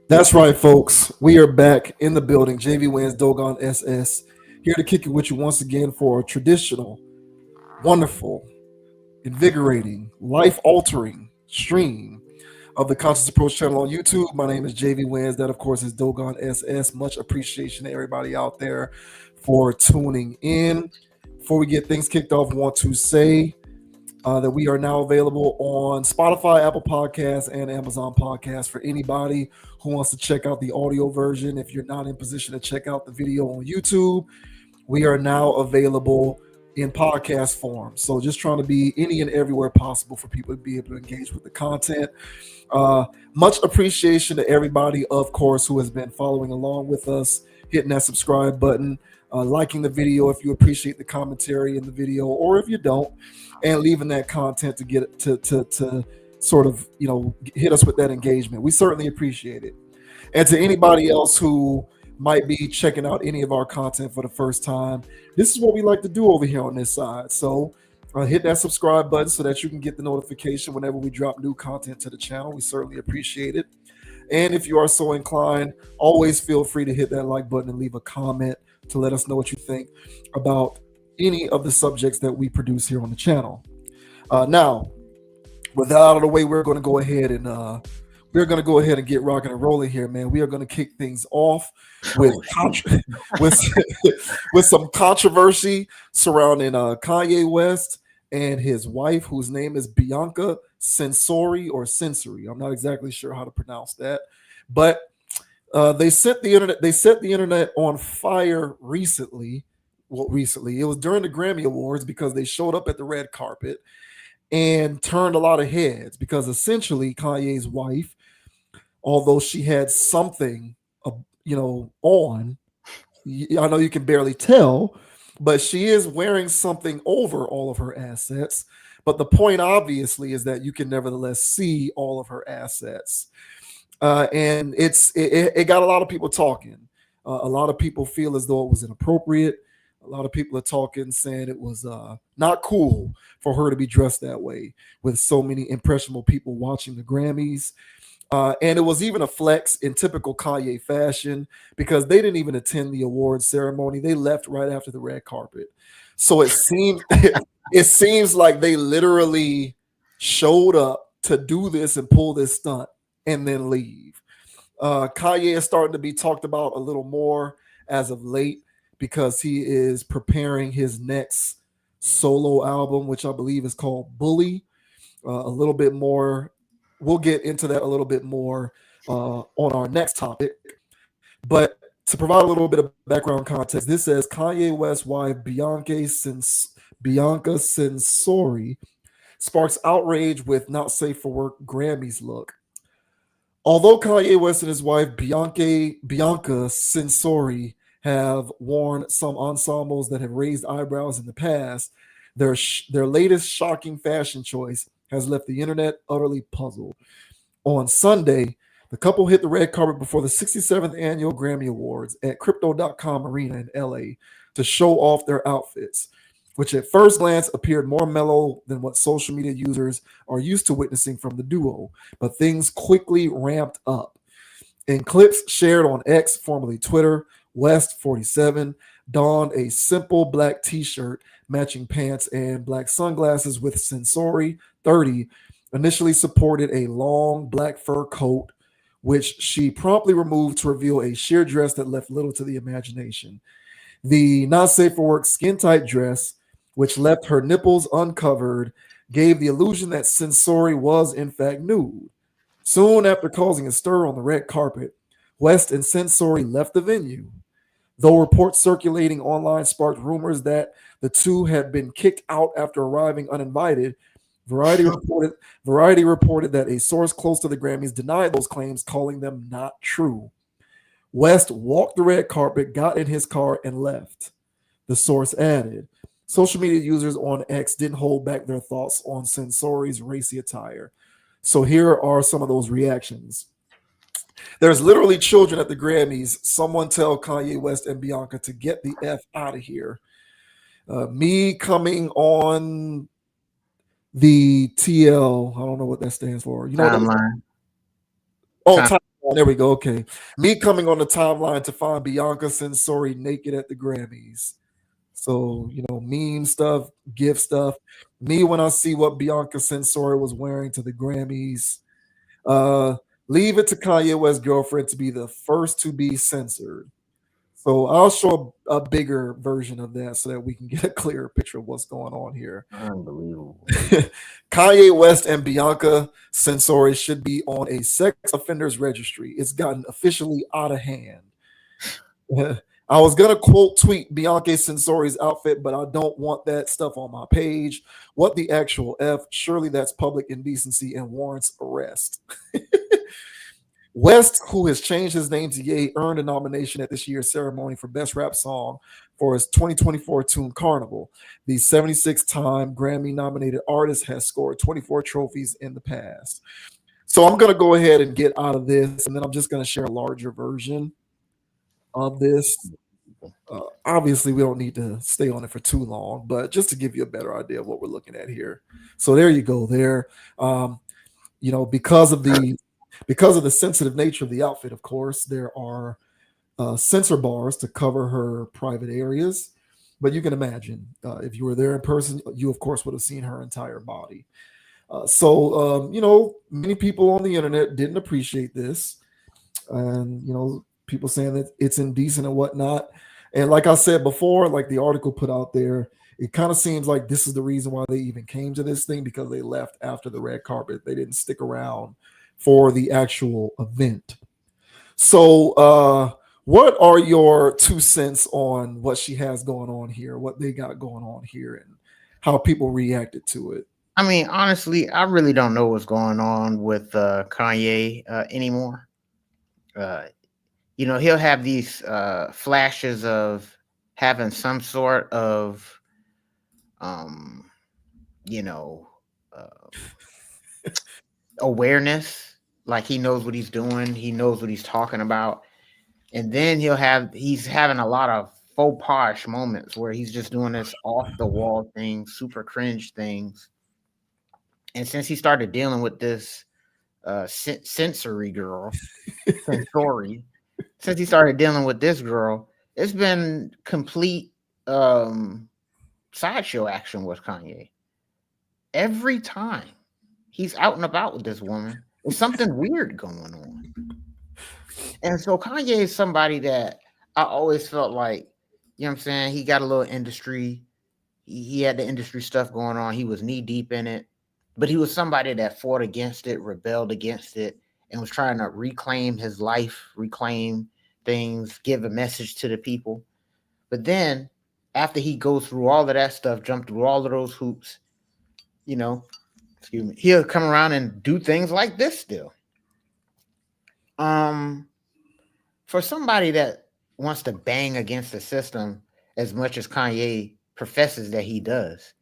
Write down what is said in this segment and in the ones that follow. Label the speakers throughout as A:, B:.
A: That's right, folks. We are back in the building. JV Wins Dogon SS here to kick it with you once again for a traditional, wonderful, invigorating, life altering stream of the Conscious Approach channel on YouTube. My name is JV Wins. That, of course, is Dogon SS. Much appreciation to everybody out there for tuning in. Before we get things kicked off, I want to say that we are now available on Spotify, Apple Podcasts, and Amazon Podcasts for anybody who wants to check out the audio version. If you're not in position to check out the video on YouTube, we are now available in podcast form. So just trying to be any and everywhere possible for people to be able to engage with the content. Much appreciation to everybody, of course, who has been following along with us, hitting that subscribe button, liking the video if you appreciate the commentary in the video, or if you don't, and leaving that content to get to sort of hit us with that engagement. We certainly appreciate it. And to anybody else who might be checking out any of our content for the first time, this is what we like to do over here on this side. So hit that subscribe button so that you can get the notification whenever we drop new content to the channel. We certainly appreciate it. And if you are so inclined, always feel free to hit that like button and leave a comment to let us know what you think about any of the subjects that we produce here on the channel. Now, with that out of the way, we're going to go ahead and get rocking and rolling here, man. We are going to kick things off with with some controversy surrounding Kanye West and his wife, whose name is Bianca Censori or Censori. I'm not exactly sure how to pronounce that, but they set the internet on fire recently. Well, recently, it was during the Grammy Awards because they showed up at the red carpet and turned a lot of heads because essentially Kanye's wife, although she had something, on, I know you can barely tell, but she is wearing something over all of her assets. But the point, obviously, is that you can nevertheless see all of her assets. And it got a lot of people talking. A lot of people feel as though it was inappropriate. A lot of people are talking, saying it was not cool for her to be dressed that way with so many impressionable people watching the Grammys. And it was even a flex in typical Kanye fashion because they didn't even attend the awards ceremony. They left right after the red carpet. So it seems like they literally showed up to do this and pull this stunt and then leave. Kanye is starting to be talked about a little more as of late because he is preparing his next solo album, which I believe is called Bully. A little bit more. We'll get into that a little bit more on our next topic. But to provide a little bit of background context, this says Kanye West's wife Bianca Censori sparks outrage with not safe for work Grammys look. Although Kanye West and his wife Bianca Censori have worn some ensembles that have raised eyebrows in the past, their latest shocking fashion choice has left the internet utterly puzzled. On Sunday, the couple hit the red carpet before the 67th annual Grammy Awards at Crypto.com Arena in LA to show off their outfits, which at first glance appeared more mellow than what social media users are used to witnessing from the duo, but things quickly ramped up. In clips shared on X, formerly Twitter, West 47 donned a simple black t-shirt, matching pants, and black sunglasses with Censori 30 initially supported a long black fur coat, which she promptly removed to reveal a sheer dress that left little to the imagination. The not safe for work skin-tight dress, which left her nipples uncovered, gave the illusion that Censori was in fact nude. Soon after causing a stir on the red carpet, West and Censori left the venue. Though reports circulating online sparked rumors that the two had been kicked out after arriving uninvited, Variety reported that a source close to the Grammys denied those claims, calling them not true. West walked the red carpet, got in his car, and left. The source added. Social media users on X didn't hold back their thoughts on Censori's racy attire. So here are some of those reactions. There's literally children at the Grammys. Someone tell Kanye West and Bianca to get the F out of here. Me coming on the TL, I don't know what that stands for. You know
B: timeline.
A: Timeline. Oh, there we go. Okay. Me coming on the timeline to find Bianca Censori naked at the Grammys. So, meme stuff, gift stuff. Me when I see what Bianca Censori was wearing to the Grammys, uh, leave it to Kanye West's girlfriend to be the first to be censored. So I'll show a bigger version of that so that we can get a clearer picture of what's going on here.
B: Unbelievable.
A: Kanye West and Bianca Censori should be on a sex offenders registry. It's gotten officially out of hand. I was gonna quote tweet Bianca Censori's outfit, but I don't want that stuff on my page. What the actual F? Surely that's public indecency and warrants arrest. West, who has changed his name to Ye, earned a nomination at this year's ceremony for Best Rap Song for his 2024 tune Carnival. The 76-time Grammy nominated artist has scored 24 trophies in the past. So I'm going to go ahead and get out of this, and then I'm just going to share a larger version of this. Obviously, we don't need to stay on it for too long, but just to give you a better idea of what we're looking at here. So there you go. There, because of the sensitive nature of the outfit, of course, there are censor bars to cover her private areas. But you can imagine if you were there in person, you, of course, would have seen her entire body. Many people on the internet didn't appreciate this. And, people saying that it's indecent and whatnot. And like I said before, like the article put out there, it kind of seems like this is the reason why they even came to this thing, because they left after the red carpet. They didn't stick around for the actual event. So, what are your 2 cents on what she has going on here, what they got going on here, and how people reacted to it?
B: I mean, honestly, I really don't know what's going on with Kanye anymore. He'll have these flashes of having some sort of, um, you know, uh, awareness, like he knows what he's doing, he knows what he's talking about, and then he's having a lot of faux pas moments where he's just doing this off the wall things, super cringe things. And since he started dealing with this sensory girl, Censori, since he started dealing with this girl, it's been complete sideshow action with Kanye. Every time he's out and about with this woman, there's something weird going on. And so Kanye is somebody that I always felt like, you know what I'm saying? He got a little industry. He had the industry stuff going on. He was knee deep in it, but he was somebody that fought against it, rebelled against it, and was trying to reclaim his life, reclaim things, give a message to the people. But then after he goes through all of that stuff, jump through all of those hoops, you know, excuse me, he'll come around and do things like this still. For somebody that wants to bang against the system as much as Kanye professes that he does,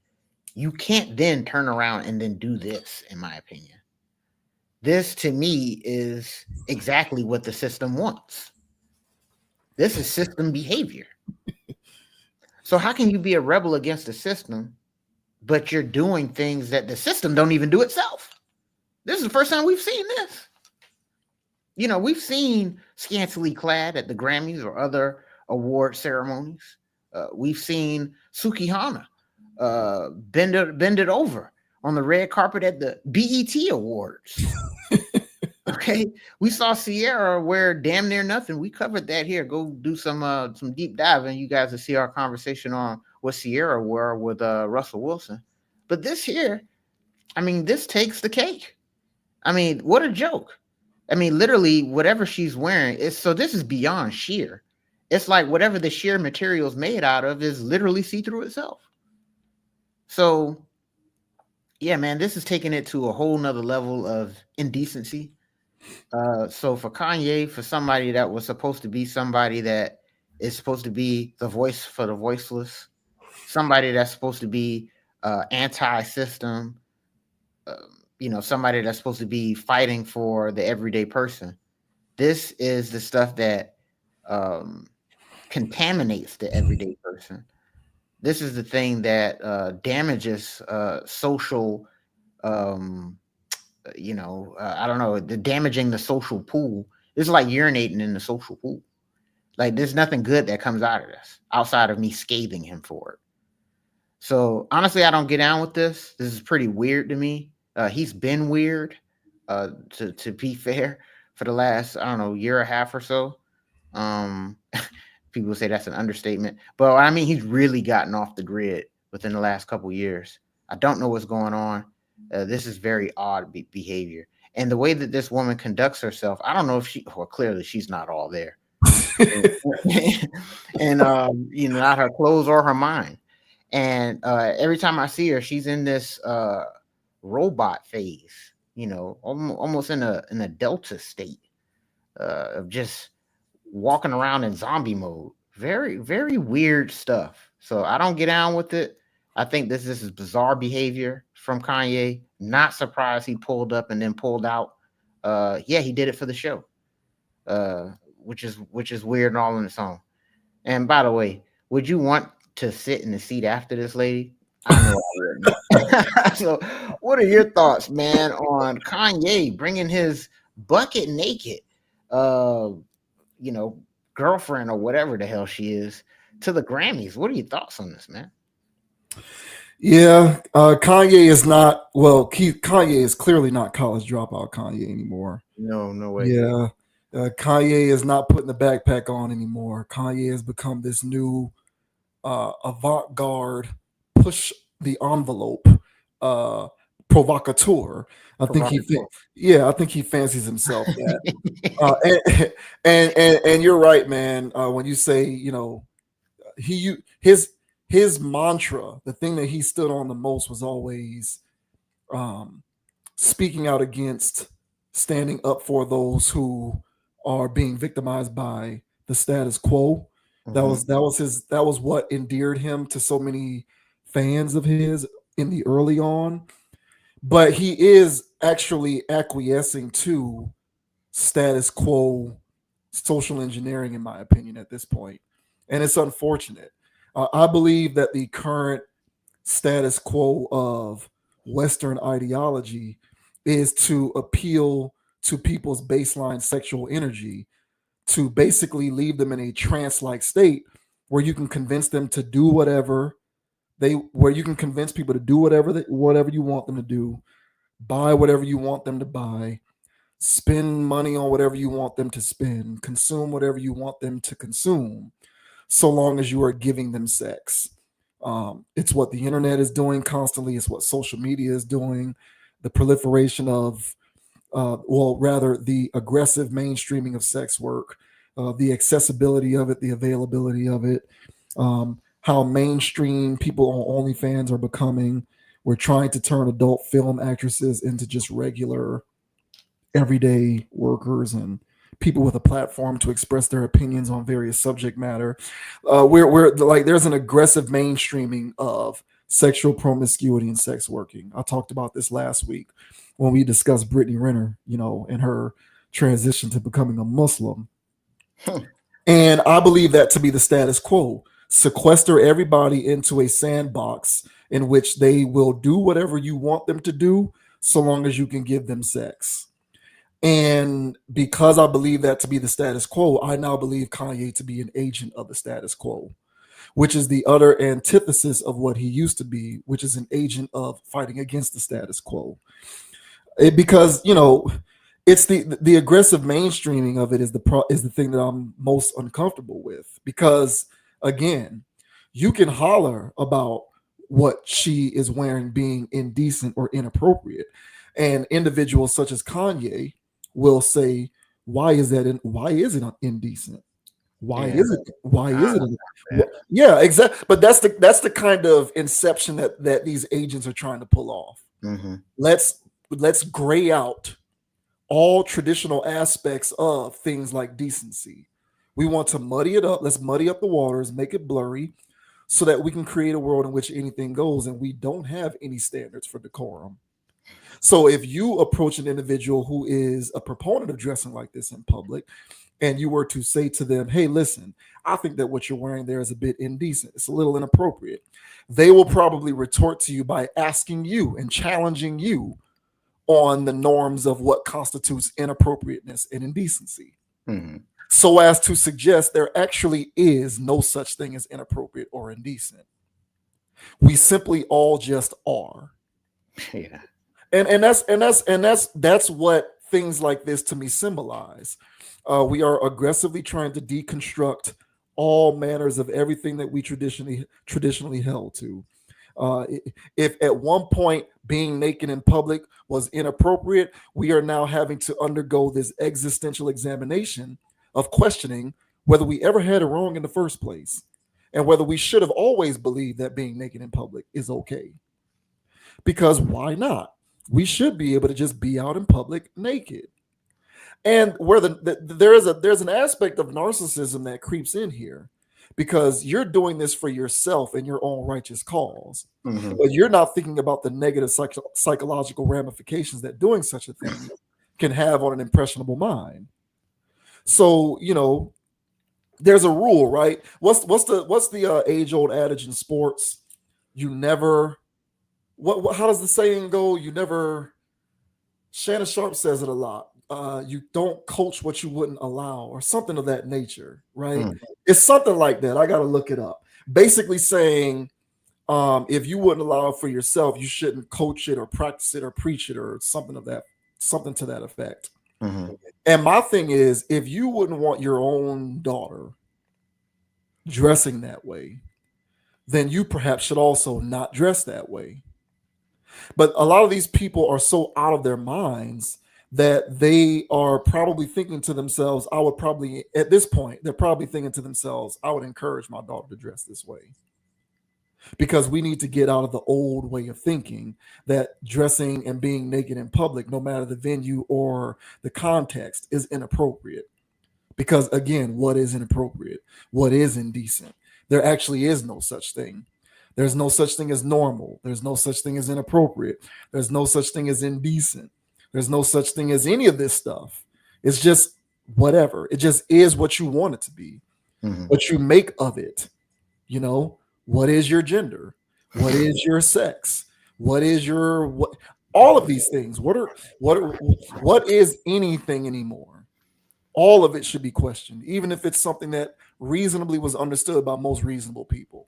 B: you can't then turn around and then do this, in my opinion. This to me is exactly what the system wants. This is system behavior. So how can you be a rebel against the system, but you're doing things that the system don't even do itself? This is the first time we've seen this. We've seen scantily clad at the Grammys or other award ceremonies. We've seen Sukihana bend it over on the red carpet at the BET Awards. Okay, we saw Sierra wear damn near nothing. We covered that here. Go do some deep diving. You guys will see our conversation on what Sierra wore with Russell Wilson. But this here, I mean, this takes the cake. I mean, what a joke. I mean, literally, whatever she's wearing is so. This is beyond sheer. It's like whatever the sheer material is made out of is literally see through itself. So, yeah, man, this is taking it to a whole nother level of indecency. So for Kanye, for somebody that was supposed to be somebody that is supposed to be the voice for the voiceless, somebody that's supposed to be anti-system, somebody that's supposed to be fighting for the everyday person. This is the stuff that contaminates the everyday person. This is the thing that damages social I don't know, the damaging the social pool It's like urinating in the social pool. Like there's nothing good that comes out of this outside of me scathing him for it. So honestly, I don't get down with this. This is pretty weird to me. He's been weird, to be fair, for the last, I don't know, year and a half or so. Um, People say that's an understatement, but I mean he's really gotten off the grid within the last couple years. I don't know what's going on. This is very odd behavior, and the way that this woman conducts herself, I don't know if she, well, clearly she's not all there, and not her clothes or her mind. And every time I see her, she's in this robot phase, almost in a delta state of just walking around in zombie mode. Very, very weird stuff. So I don't get down with it. I think this is bizarre behavior from Kanye. Not surprised he pulled up and then pulled out. Yeah, he did it for the show, which is weird and all on its own. And by the way, would you want to sit in the seat after this lady? I know I would. So, what are your thoughts, man, on Kanye bringing his bucket naked, girlfriend or whatever the hell she is to the Grammys? What are your thoughts on this, man?
A: Yeah, Kanye is not, well, Kanye is clearly not college dropout Kanye anymore.
B: No way.
A: Yeah, Kanye is not putting the backpack on anymore. Kanye has become this new avant-garde, push the envelope provocateur. I think he fancies himself that. And you're right, man. When you say, his mantra, the thing that he stood on the most was always speaking out against, standing up for those who are being victimized by the status quo. That was what endeared him to so many fans of his in the early on. But he is actually acquiescing to status quo social engineering, in my opinion, at this point. And it's unfortunate. I believe that the current status quo of Western ideology is to appeal to people's baseline sexual energy, to basically leave them in a trance-like state where you can convince them to do where you can convince people to do whatever you want them to do, buy whatever you want them to buy, spend money on whatever you want them to spend, consume whatever you want them to consume, so long as you are giving them sex. It's what the internet is doing constantly. It's what social media is doing. The proliferation of, the aggressive mainstreaming of sex work, the accessibility of it, the availability of it, how mainstream people on OnlyFans are becoming. We're trying to turn adult film actresses into just regular, everyday workers and people with a platform to express their opinions on various subject matter. We're like, there's an aggressive mainstreaming of sexual promiscuity and sex working. I talked about this last week when we discussed Brittany Renner, and her transition to becoming a Muslim. And I believe that to be the status quo. Sequester everybody into a sandbox in which they will do whatever you want them to do, so long as you can give them sex. And because I believe that to be the status quo, I now believe Kanye to be an agent of the status quo, which is the utter antithesis of what he used to be, which is an agent of fighting against the status quo. Because it's the aggressive mainstreaming of it is the thing that I'm most uncomfortable with. Because again, you can holler about what she is wearing being indecent or inappropriate, and individuals such as Kanye will say, why is it indecent? Why is it? Yeah, exactly. But that's the kind of inception that these agents are trying to pull off.
B: Mm-hmm.
A: Let's gray out all traditional aspects of things like decency. We want to muddy it up. Let's muddy up the waters, make it blurry, so that we can create a world in which anything goes, and we don't have any standards for decorum. So if you approach an individual who is a proponent of dressing like this in public, and you were to say to them, hey, listen, I think that what you're wearing there is a bit indecent, it's a little inappropriate, they will probably retort to you by asking you and challenging you on the norms of what constitutes inappropriateness and indecency.
B: Mhm.
A: so as to suggest there actually is no such thing as inappropriate or indecent. We simply all just are.
B: Yeah.
A: And that's what things like this to me symbolize. We are aggressively trying to deconstruct all manners of everything that we traditionally held to. If at one point being naked in public was inappropriate, we are now having to undergo this existential examination of questioning whether we ever had it wrong in the first place, and whether we should have always believed that being naked in public is okay. Because why not? We should be able to just be out in public naked. And where there's an aspect of narcissism that creeps in here, because you're doing this for yourself and your own righteous cause,
B: Mhm.
A: but you're not thinking about the negative psychological ramifications that doing such a thing can have on an impressionable mind. So there's a rule, right? What's the age old adage in sports? You never what how does the saying go? You never. Shannon Sharp says it a lot. You don't coach what you wouldn't allow, or something of that nature, right?
B: Mm.
A: It's something like that. I got to look it up. Basically saying, if you wouldn't allow it for yourself, you shouldn't coach it or practice it or preach it or something to that effect.
B: Mhm.
A: And my thing is, if you wouldn't want your own daughter dressing that way, then you perhaps should also not dress that way. But a lot of these people are so out of their minds that they are probably thinking to themselves, I would probably, at this point, they're probably thinking to themselves, I would encourage my daughter to dress this way. Because we need to get out of the old way of thinking that dressing and being naked in public, no matter the venue or the context, is inappropriate. Because again, what is inappropriate? What is indecent? There actually is no such thing. There's no such thing as normal. There's no such thing as inappropriate. There's no such thing as indecent. There's no such thing as any of this stuff. It's just whatever. It just is what you want it to be,
B: Mhm.
A: what you make of it. You know, what is your gender? What is your sex? What is your what? All of these things. What is anything anymore? All of it should be questioned, even if it's something that reasonably was understood by most reasonable people.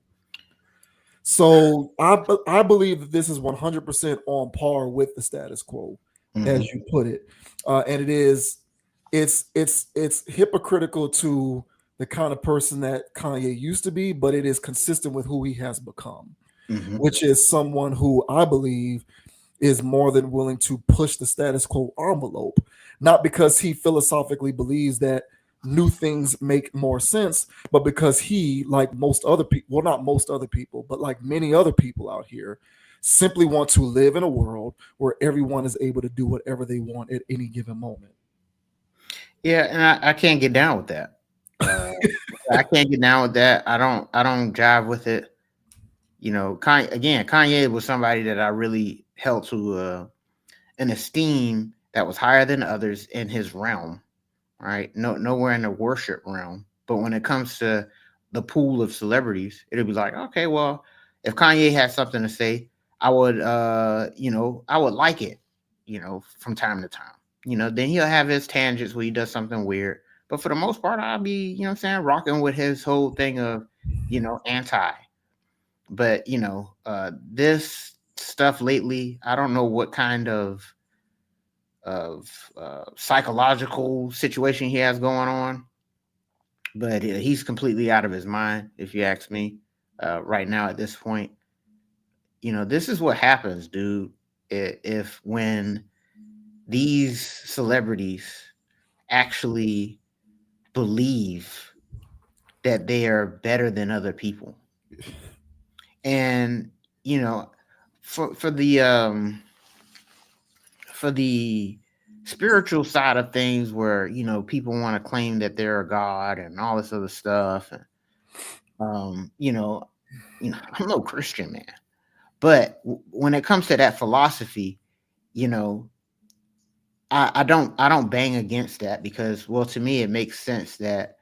A: So I believe that this is 100% on par with the status quo, as
B: Mhm.
A: you put it, and it's hypocritical to the kind of person that Kanye used to be, but it is consistent with who he has become,
B: Mhm.
A: which is someone who I believe is more than willing to push the status quo envelope, not because he philosophically believes that new things make more sense, but because he, like most other people, well, not most other people, but like many other people out here, simply want to live in a world where everyone is able to do whatever they want at any given moment.
B: Yeah, and I can't get down with that. Uh, I can't get down with that. I don't jive with it. Kanye was somebody that I really held to an esteem that was higher than others in his realm. Right? No, nowhere in the worship realm. But when it comes to the pool of celebrities, it'll be like, okay, well, if Kanye has something to say, I would like it, from time to time. Then he'll have his tangents where he does something weird. But for the most part, I'll be, what I'm saying, rocking with his whole thing of, anti. But, this stuff lately, I don't know what kind of psychological situation he has going on, but he's completely out of his mind, if you ask me. Right now, at this point, this is what happens, dude. If when these celebrities actually believe that they are better than other people, and you know, for the spiritual side of things, where people want to claim that they're a god and all this other stuff, and um you know I'm no Christian, man, but when it comes to that philosophy, you know I don't bang against that, because, well, to me it makes sense that,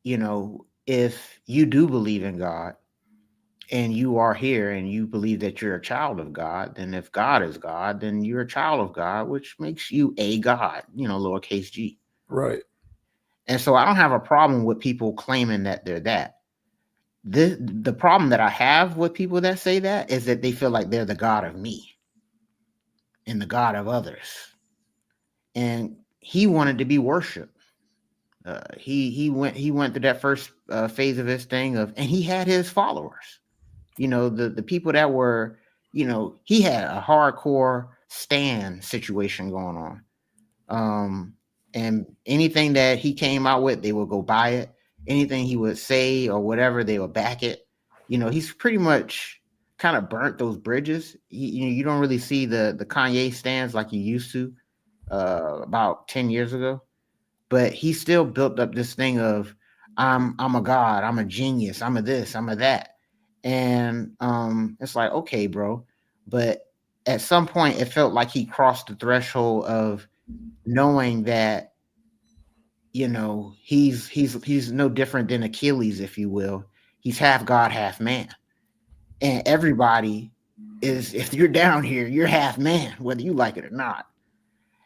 B: if you do believe in God and you are here and you believe that you're a child of God, then if God is God, then you're a child of God, which makes you a God, lowercase g.
A: Right.
B: And so I don't have a problem with people claiming that they're that. The problem that I have with people that say that is that they feel like they're the God of me and the God of others. And he wanted to be worshipped. He went through that first phase of his thing of, and he had his followers. The people that were, he had a hardcore stan situation going on. And anything that he came out with, they would go buy it. Anything he would say or whatever, they would back it. He's pretty much kind of burnt those bridges. You don't really see the Kanye stands like you used to about 10 years ago, but he still built up this thing of I'm a god, I'm a genius, I'm a this, I'm a that. And it's like, okay, bro. But at some point it felt like he crossed the threshold of knowing that he's no different than Achilles, if you will. He's half god, half man. And everybody is, if you're down here, you're half man, whether you like it or not.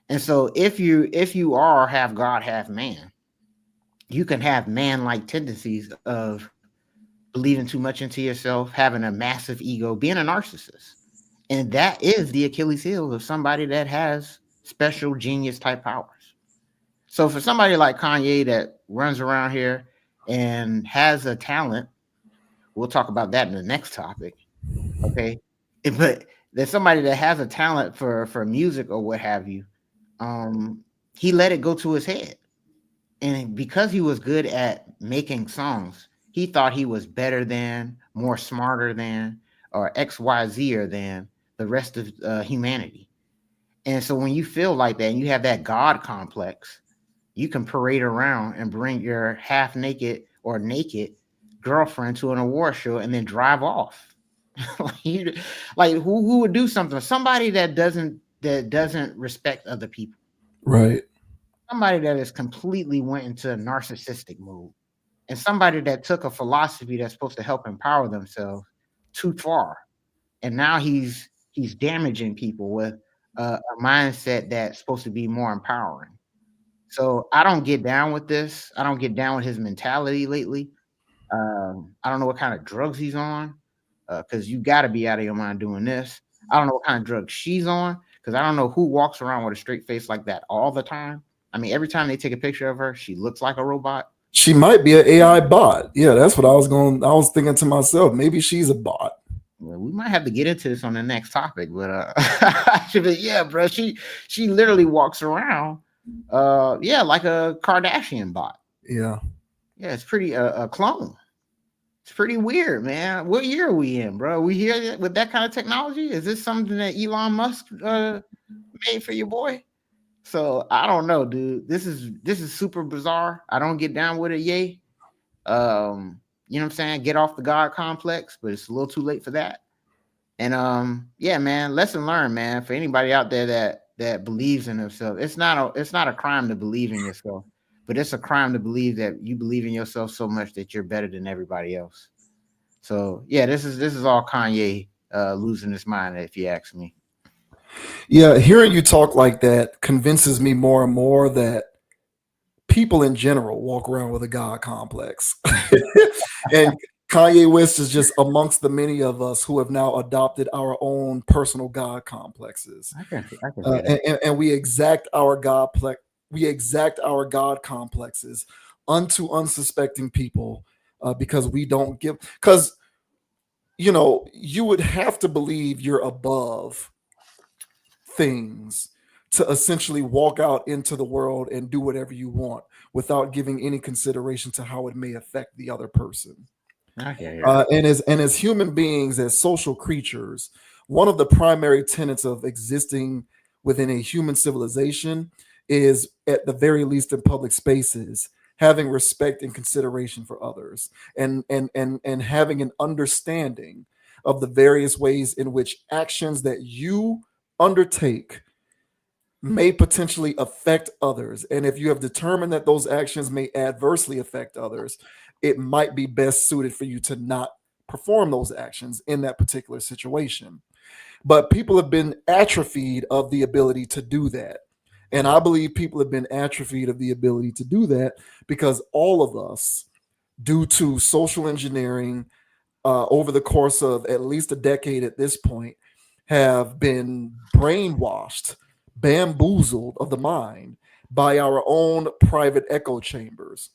B: And so if you are half god, half man, you can have man-like tendencies of believing too much into yourself, having a massive ego, being a narcissist. And that is the Achilles heel of somebody that has special genius type powers. So for somebody like Kanye that runs around here and has a talent, we'll talk about that in the next topic. Okay. But there's somebody that has a talent for music or what have you. He let it go to his head. And because he was good at making songs, he thought he was better than, more smarter than, or XYZ than the rest of humanity. And so when you feel like that and you have that God complex, you can parade around and bring your half naked or naked girlfriend to an award show and then drive off. like who would do something? Somebody that doesn't respect other people.
A: Right.
B: Somebody that is completely went into a narcissistic mode, and somebody that took a philosophy that's supposed to help empower themselves too far, and now he's damaging people with a mindset that's supposed to be more empowering. So I don't get down with this. I don't get down with his mentality lately. I don't know what kind of drugs he's on, because you got to be out of your mind doing this. I don't know what kind of drugs she's on, because I don't know who walks around with a straight face like that all the time. I mean, every time they take a picture of her, she looks like a robot.
A: She might be an AI bot. Yeah, that's what I was going. I was thinking to myself, maybe she's a bot.
B: Well, we might have to get into this on the next topic, but yeah, bro, she literally walks around, yeah, like a Kardashian bot.
A: Yeah.
B: Yeah, it's pretty a clone. It's pretty weird, man. What year are we in, bro? We here with that kind of technology? Is this something that Elon Musk made for your boy? So I don't know, dude. This is super bizarre. I don't get down with it, yay. You know what I'm saying? Get off the God complex, but it's a little too late for that. And yeah, man, lesson learned, man. For anybody out there that believes in themselves, it's not a crime to believe in yourself, but it's a crime to believe that you believe in yourself so much that you're better than everybody else. So yeah, this is all Kanye losing his mind, if you ask me.
A: Yeah, hearing you talk like that convinces me more and more that people in general walk around with a God complex. And Kanye West is just amongst the many of us who have now adopted our own personal God complexes.
B: I can see that.
A: And we exact our God complexes unto unsuspecting people, because we don't give, because you would have to believe you're above things to essentially walk out into the world and do whatever you want without giving any consideration to how it may affect the other person.
B: Okay.
A: And as human beings, as social creatures, one of the primary tenets of existing within a human civilization is, at the very least in public spaces, having respect and consideration for others, and having an understanding of the various ways in which actions that you undertake may potentially affect others. And if you have determined that those actions may adversely affect others, it might be best suited for you to not perform those actions in that particular situation. But people have been atrophied of the ability to do that. And I believe people have been atrophied of the ability to do that because all of us, due to social engineering over the course of at least a decade at this point, have been brainwashed, bamboozled of the mind by our own private echo chambers.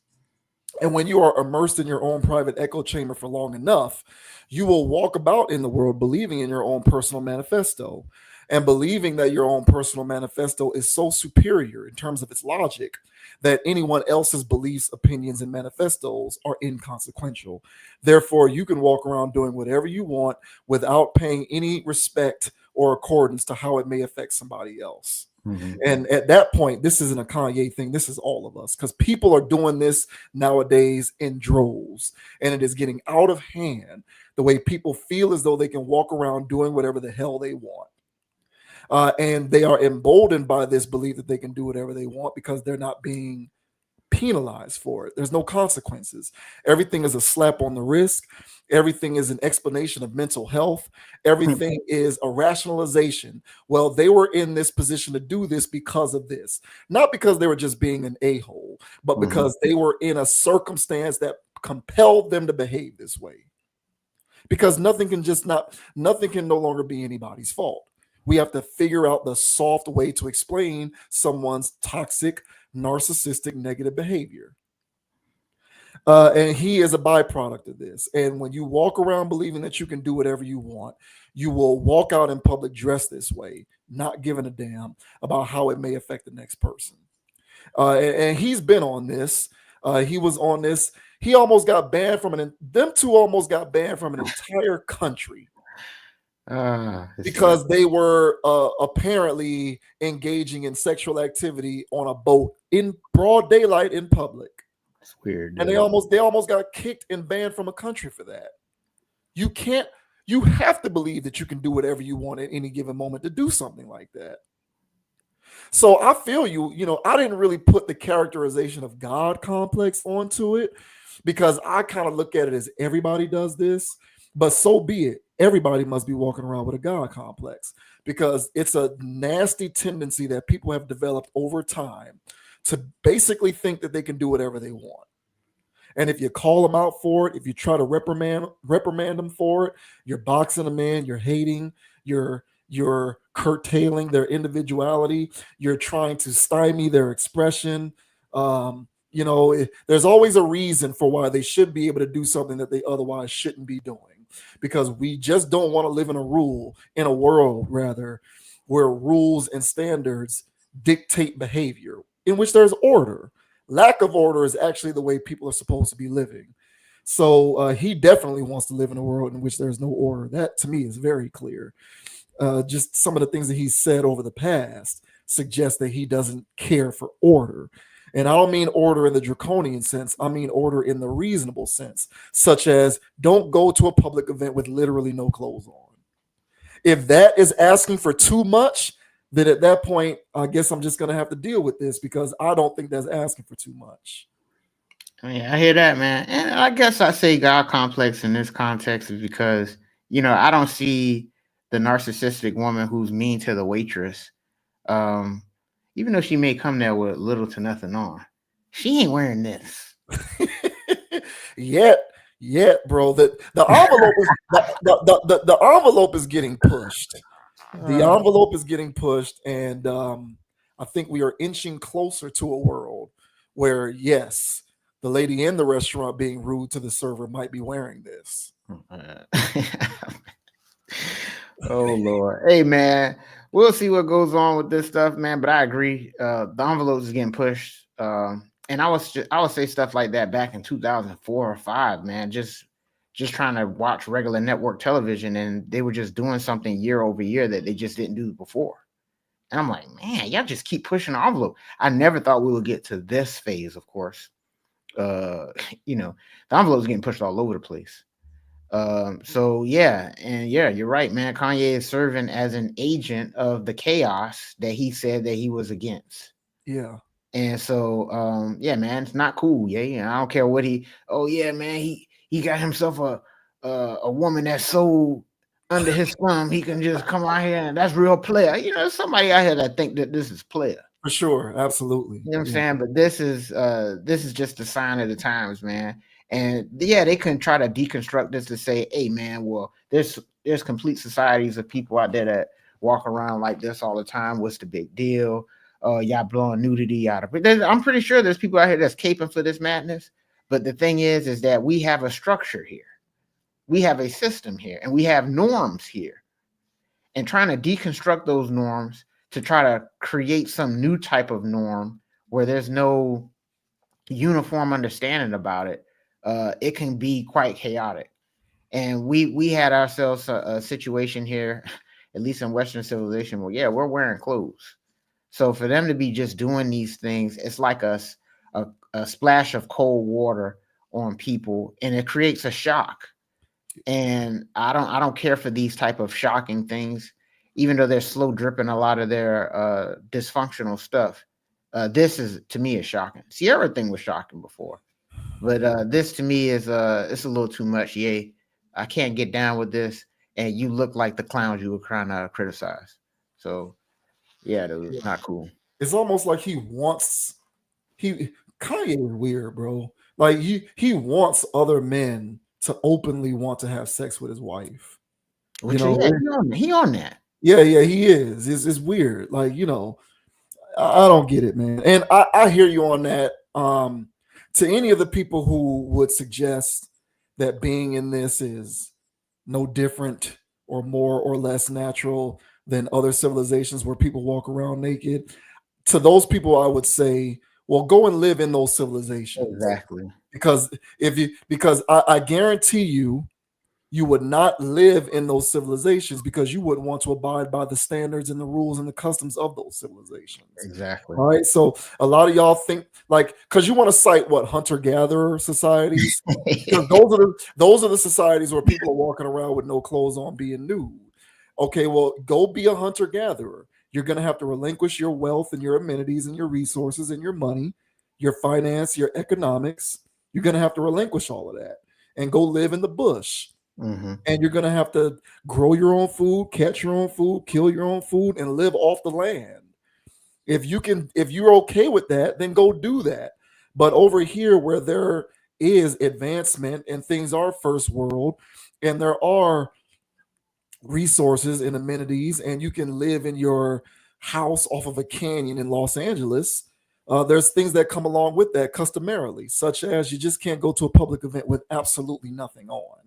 A: And when you are immersed in your own private echo chamber for long enough, you will walk about in the world believing in your own personal manifesto and believing that your own personal manifesto is so superior in terms of its logic that anyone else's beliefs, opinions, and manifestos are inconsequential. Therefore, you can walk around doing whatever you want without paying any respect or accordance to how it may affect somebody else.
B: Mm-hmm.
A: And at that point, this isn't a Kanye thing. This is all of us because people are doing this nowadays in droves, and it is getting out of hand the way people feel as though they can walk around doing whatever the hell they want. And they are emboldened by this belief that they can do whatever they want because they're not being penalized for it. There's no consequences. Everything is a slap on the wrist. Everything is an explanation of mental health. Everything is a rationalization. Well, they were in this position to do this because of this, not because they were just being an a-hole, but because they were in a circumstance that compelled them to behave this way. Because nothing can no longer be anybody's fault. We have to figure out the soft way to explain someone's toxic, narcissistic, negative behavior. And he is a byproduct of this. And when you walk around believing that you can do whatever you want, you will walk out in public dressed this way, not giving a damn about how it may affect the next person. And he's been on this. He was on this. He almost got banned from them two almost got banned from an entire country because they were apparently engaging in sexual activity on a boat in broad daylight in public.
B: It's weird.
A: And they almost got kicked and banned from a country for that. You have to believe that you can do whatever you want at any given moment to do something like that. So I feel I didn't really put the characterization of God complex onto it because I kind of look at it as everybody does this, but so be it. Everybody must be walking around with a God complex because it's a nasty tendency that people have developed over time to basically think that they can do whatever they want. And if you call them out for it, if you try to reprimand them for it, you're boxing them in, you're hating, you're curtailing their individuality, you're trying to stymie their expression. There's always a reason for why they should be able to do something that they otherwise shouldn't be doing. Because we just don't want to live in a world rather, where rules and standards dictate behavior, in which there's order. Lack of order is actually the way people are supposed to be living. So he definitely wants to live in a world in which there's no order. That to me is very clear. Just some of the things that he's said over the past suggest that he doesn't care for order. And I don't mean order in the draconian sense. I mean order in the reasonable sense, such as don't go to a public event with literally no clothes on. If that is asking for too much, then at that point, I guess I'm just going to have to deal with this because I don't think that's asking for too much.
B: Yeah, I hear that, man. And I guess I say God complex in this context is because, I don't see the narcissistic woman who's mean to the waitress. Even though she may come there with little to nothing on, she ain't wearing this.
A: Yet, bro. The envelope is the envelope is getting pushed. The envelope is getting pushed, and I think we are inching closer to a world where, yes, the lady in the restaurant being rude to the server might be wearing this.
B: Oh Lord, hey man, we'll see what goes on with this stuff, man. But I agree, the envelope is getting pushed, and I would say stuff like that back in 2004 or 5, man. Just trying to watch regular network television, and they were just doing something year over year that they just didn't do before. And I'm like, man, y'all just keep pushing the envelope. I never thought we would get to this phase, of course. The envelope is getting pushed all over the place. So yeah, you're right, man. Kanye is serving as an agent of the chaos that he said that he was against.
A: Yeah.
B: And so, yeah, man, it's not cool. Yeah. I don't care what man, he got himself a woman that's so under his thumb, he can just come out here and that's real player. Somebody out here that think that this is player.
A: For sure, absolutely.
B: You know what I'm
A: Yeah.
B: saying? But this is just a sign of the times, man. And yeah, they can try to deconstruct this to say, hey man, well, there's complete societies of people out there that walk around like this all the time. What's the big deal? Y'all blowing nudity out of it. I'm pretty sure there's people out here that's caping for this madness. But the thing is that we have a structure here. We have a system here, and we have norms here. And trying to deconstruct those norms to try to create some new type of norm where there's no uniform understanding about it, it can be quite chaotic. And we had ourselves a situation here, at least in Western civilization, where yeah, we're wearing clothes. So for them to be just doing these things, it's like a splash of cold water on people, and it creates a shock. And I don't care for these type of shocking things, even though they're slow dripping a lot of their dysfunctional stuff. This is to me is shocking. Sierra thing was shocking before, but this to me is it's a little too much. Yay, I can't get down with this, and you look like the clowns you were trying to criticize. So yeah, that was not cool.
A: It's almost like he Kanye is weird, bro. Like he wants other men to openly want to have sex with his wife. You
B: Which
A: know,
B: yeah, he on that.
A: yeah, he is. It's weird. Like, I don't get it, man. And I hear you on that. To any of the people who would suggest that being in this is no different or more or less natural than other civilizations where people walk around naked, to those people, I would say, well, go and live in those civilizations.
B: Exactly.
A: Because I guarantee you would not live in those civilizations because you wouldn't want to abide by the standards and the rules and the customs of those civilizations.
B: Exactly.
A: All right. So a lot of y'all think like because you want to cite what hunter-gatherer societies. Because those are the societies where people are walking around with no clothes on being nude. Okay, well, go be a hunter-gatherer. You're gonna have to relinquish your wealth and your amenities and your resources and your money, your finance, your economics. You're gonna have to relinquish all of that and go live in the bush.
B: Mm-hmm.
A: And you're going to have to grow your own food, catch your own food, kill your own food, and live off the land. If you're okay with that, then go do that. But over here where there is advancement and things are first world and there are resources and amenities and you can live in your house off of a canyon in Los Angeles, there's things that come along with that customarily, such as you just can't go to a public event with absolutely nothing on.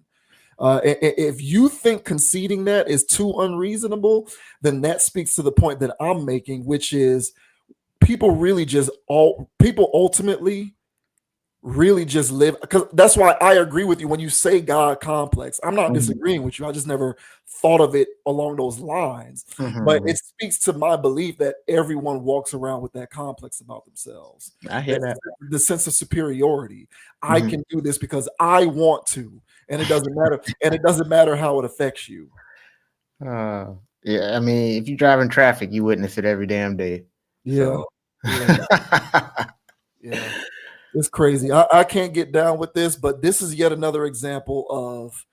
A: If you think conceding that is too unreasonable, then that speaks to the point that I'm making, which is people ultimately really just live, because that's why I agree with you when you say God complex. I'm not disagreeing with you. I just never thought of it along those lines. But it speaks to my belief that everyone walks around with that complex about themselves.
B: I hear that.
A: The sense of superiority. I can do this because I want to, and it doesn't matter. And it doesn't matter how it affects you.
B: Yeah, I mean, if you drive in traffic, you witness it every damn day.
A: Yeah.
B: So.
A: Yeah. It's crazy. I can't get down with this, but this is yet another example of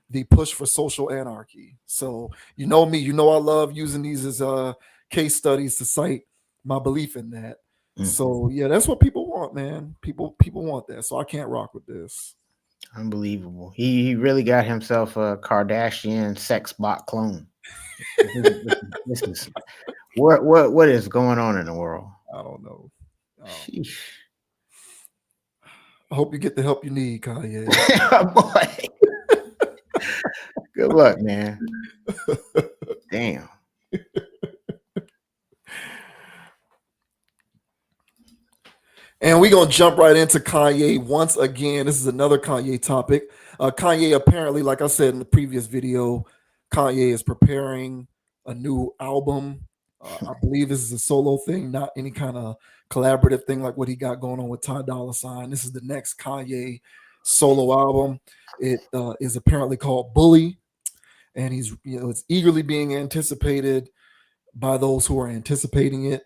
A: the push for social anarchy. So you know me, I love using these as case studies to cite my belief in that. So yeah, that's what people want, man. People want that. So I can't rock with this.
B: Unbelievable. He really got himself a Kardashian sex bot clone. This is what is going on in the world?
A: I don't know. I hope you get the help you need, Kanye.
B: Boy. Good luck, man. Damn.
A: And we're going to jump right into Kanye once again. This is another Kanye topic. Kanye apparently, like I said in the previous video, Kanye is preparing a new album. I believe this is a solo thing, not any kind of collaborative thing like what he got going on with Ty Dolla $ign. This is the next Kanye solo album. It is apparently called Bully, and it's eagerly being anticipated by those who are anticipating it.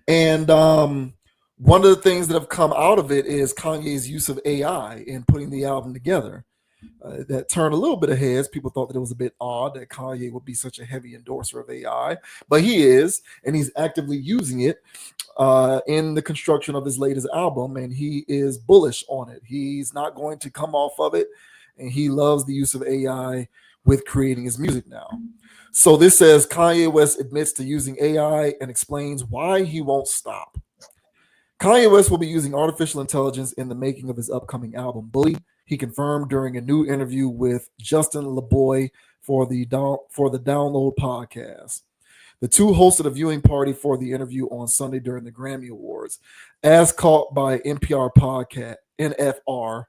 A: And one of the things that have come out of it is Kanye's use of AI in putting the album together. That turned a little bit of heads. People thought that it was a bit odd that Kanye would be such a heavy endorser of AI, but he is, and he's actively using it in the construction of his latest album, and he is bullish on it. He's not going to come off of it, and he loves the use of AI with creating his music now. So this says Kanye West admits to using AI and explains why he won't stop. Kanye West will be using artificial intelligence in the making of his upcoming album, Bully. He confirmed during a new interview with Justin LeBoy for the Download podcast. The two hosted a viewing party for the interview on Sunday during the Grammy Awards. As caught by NPR podcast, NFR,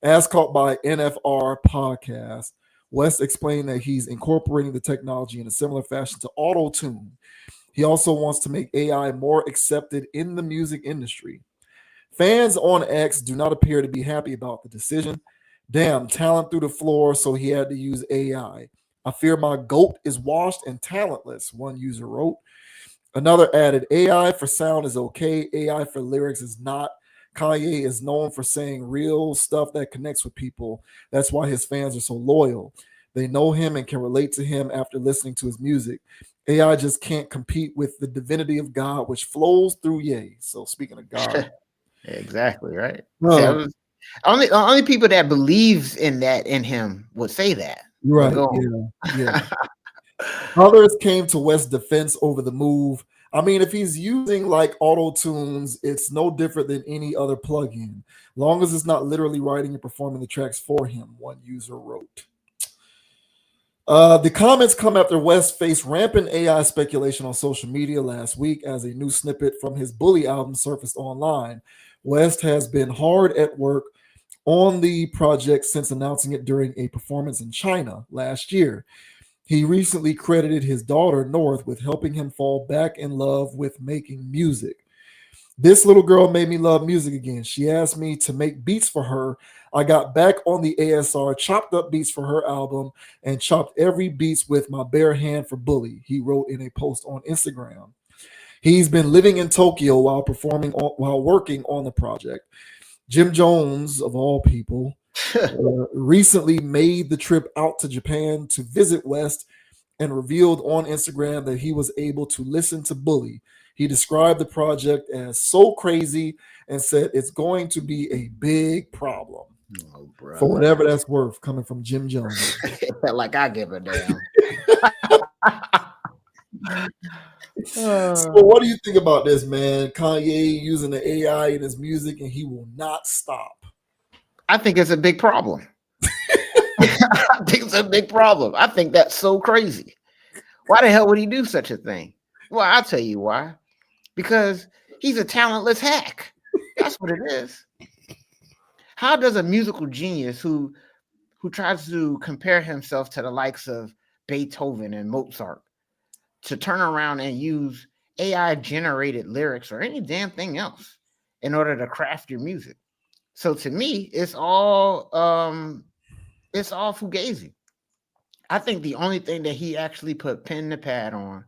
A: as caught by NFR podcast, West explained that he's incorporating the technology in a similar fashion to auto-tune. He also wants to make AI more accepted in the music industry. Fans on X do not appear to be happy about the decision. Damn, talent through the floor, so he had to use AI. I fear my GOAT is washed and talentless, one user wrote. Another added, AI for sound is okay, AI for lyrics is not. Kanye is known for saying real stuff that connects with people. That's why his fans are so loyal. They know him and can relate to him after listening to his music. AI just can't compete with the divinity of God, which flows through Ye. So speaking of God.
B: Exactly, right? See, only people that believes in that in him would say that.
A: Right. Yeah. Others came to West's defense over the move. I mean, if he's using like auto tunes, it's no different than any other plugin, long as it's not literally writing and performing the tracks for him, one user wrote. The comments come after West faced rampant AI speculation on social media last week as a new snippet from his Bully album surfaced online. West has been hard at work on the project since announcing it during a performance in China last year. He recently credited his daughter, North, with helping him fall back in love with making music. This little girl made me love music again. She asked me to make beats for her. I got back on the ASR, chopped up beats for her album, and chopped every beats with my bare hand for Bully, he wrote in a post on Instagram. He's been living in Tokyo while working on the project. Jim Jones, of all people, recently made the trip out to Japan to visit West and revealed on Instagram that he was able to listen to Bully. He described the project as so crazy and said it's going to be a big problem. For whatever that's worth, coming from Jim Jones.
B: Like I give a damn.
A: So what do you think about this, man? Kanye using the AI in his music and he will not stop.
B: I think it's a big problem. I think it's a big problem. I think that's so crazy. Why the hell would he do such a thing? Well, I'll tell you why. Because he's a talentless hack. That's what it is. How does a musical genius who tries to compare himself to the likes of Beethoven and Mozart to turn around and use AI generated lyrics or any damn thing else in order to craft your music? So to me, it's all fugazi. I think the only thing that he actually put pen to pad on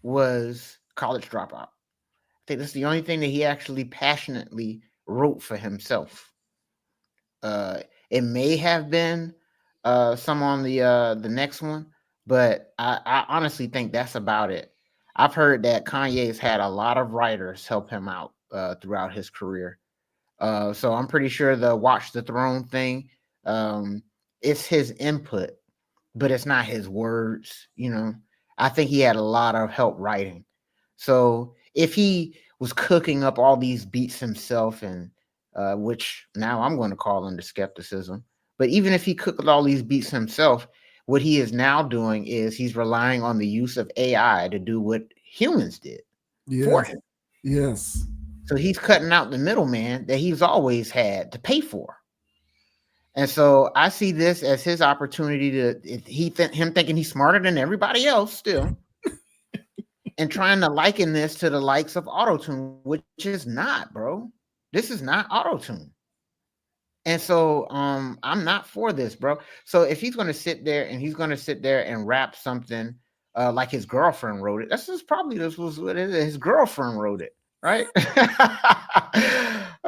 B: was College Dropout. I think that's the only thing that he actually passionately wrote for himself. It may have been some on the next one, but I honestly think that's about it. I've heard that Kanye's had a lot of writers help him out throughout his career. So I'm pretty sure the Watch the Throne thing, it's his input, but it's not his words. You know, I think he had a lot of help writing. So if he was cooking up all these beats himself, and which now I'm going to call under skepticism, but even if he cooked all these beats himself, what he is now doing is he's relying on the use of AI to do what humans did for him.
A: Yes.
B: So he's cutting out the middleman that he's always had to pay for. And so I see this as his opportunity to him thinking he's smarter than everybody else still, and trying to liken this to the likes of autotune, which is not, bro. This is not autotune. And so I'm not for this, bro. So if he's going to sit there and rap something like his girlfriend wrote it, this was what it is. His girlfriend wrote it, right?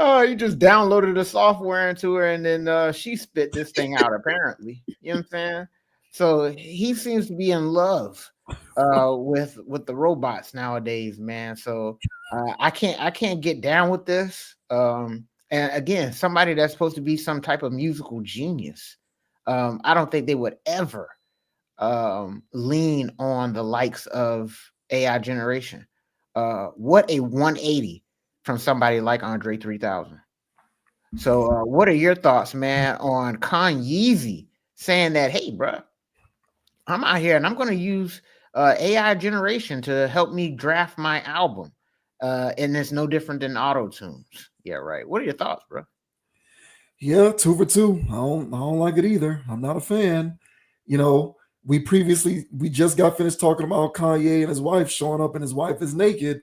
B: Oh, you just downloaded the software into her, and then she spit this thing out. Apparently, you know what I'm saying. So he seems to be in love with the robots nowadays, man. So I can't get down with this. And again, somebody that's supposed to be some type of musical genius, I don't think they would ever lean on the likes of AI generation. What a 180 from somebody like Andre 3000. So, what are your thoughts, man, on Kanye saying that, hey, bro, I'm out here and I'm going to use AI generation to help me draft my album. And it's no different than auto tunes. Yeah, right. What are your thoughts, bro?
A: Yeah, 2 for 2. I don't like it either. I'm not a fan. You know, we just got finished talking about Kanye and his wife showing up and his wife is naked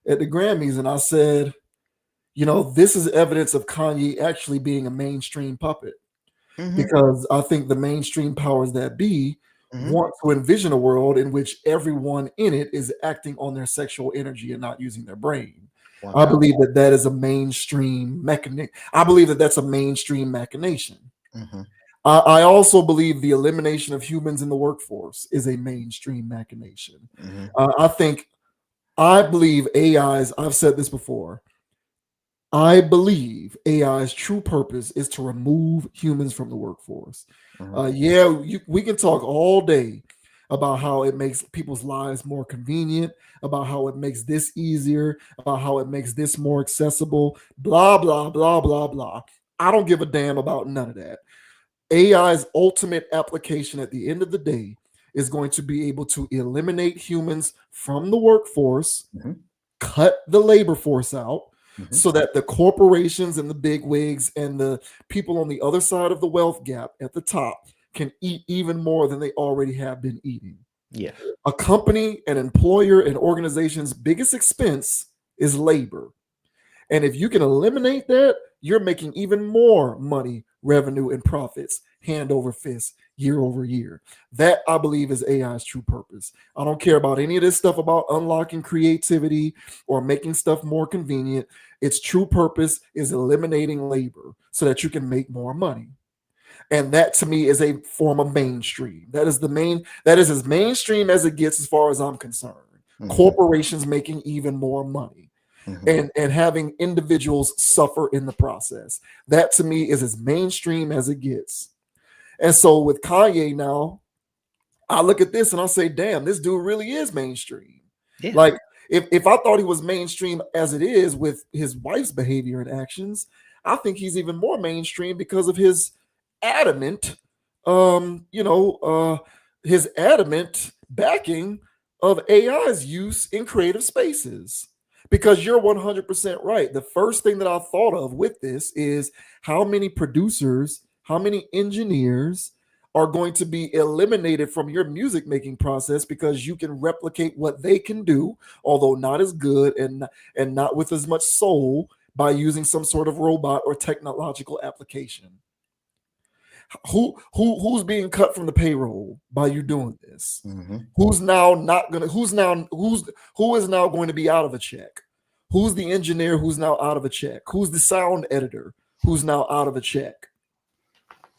A: at the Grammys, and I said, this is evidence of Kanye actually being a mainstream puppet,
B: Mm-hmm.
A: because I think the mainstream powers that be
B: Mm-hmm.
A: want to envision a world in which everyone in it is acting on their sexual energy and not using their brain. I
B: 1000.
A: believe that that is a mainstream mechanism. I believe that that's a mainstream machination.
B: Mm-hmm.
A: I also believe the elimination of humans in the workforce is a mainstream machination.
B: Mm-hmm.
A: I believe AI's, I've said this before, I believe AI's true purpose is to remove humans from the workforce.
B: Mm-hmm.
A: We can talk all day about how it makes people's lives more convenient, about how it makes this easier, about how it makes this more accessible, blah, blah, blah, blah, blah. I don't give a damn about none of that. AI's ultimate application at the end of the day is going to be able to eliminate humans from the workforce,
B: Mm-hmm.
A: cut the labor force out,
B: Mm-hmm.
A: so that the corporations and the big wigs and the people on the other side of the wealth gap at the top can eat even more than they already have been eating.
B: Yes.
A: A company, an employer, an organization's biggest expense is labor. And if you can eliminate that, you're making even more money, revenue, and profits hand over fist, year over year. That, I believe, is AI's true purpose. I don't care about any of this stuff about unlocking creativity or making stuff more convenient. Its true purpose is eliminating labor so that you can make more money. And that to me is a form of mainstream. That is as mainstream as it gets as far as I'm concerned.
B: Mm-hmm.
A: Corporations making even more money
B: Mm-hmm.
A: and having individuals suffer in the process. That to me is as mainstream as it gets. And so with Kanye now, I look at this and I say, damn, this dude really is mainstream.
B: Yeah.
A: Like if I thought he was mainstream as it is with his wife's behavior and actions, I think he's even more mainstream because of his adamant, um, you know, uh, his adamant backing of AI's use in creative spaces. Because you're 100% right. The first thing that I thought of with this is how many producers, how many engineers are going to be eliminated from your music making process because you can replicate what they can do, although not as good and not with as much soul, by using some sort of robot or technological application. Who's being cut from the payroll by you doing this?
B: Mm-hmm.
A: Who's now not gonna who is now going to be out of a check? Who's the engineer who's now out of a check? Who's the sound editor who's now out of a check?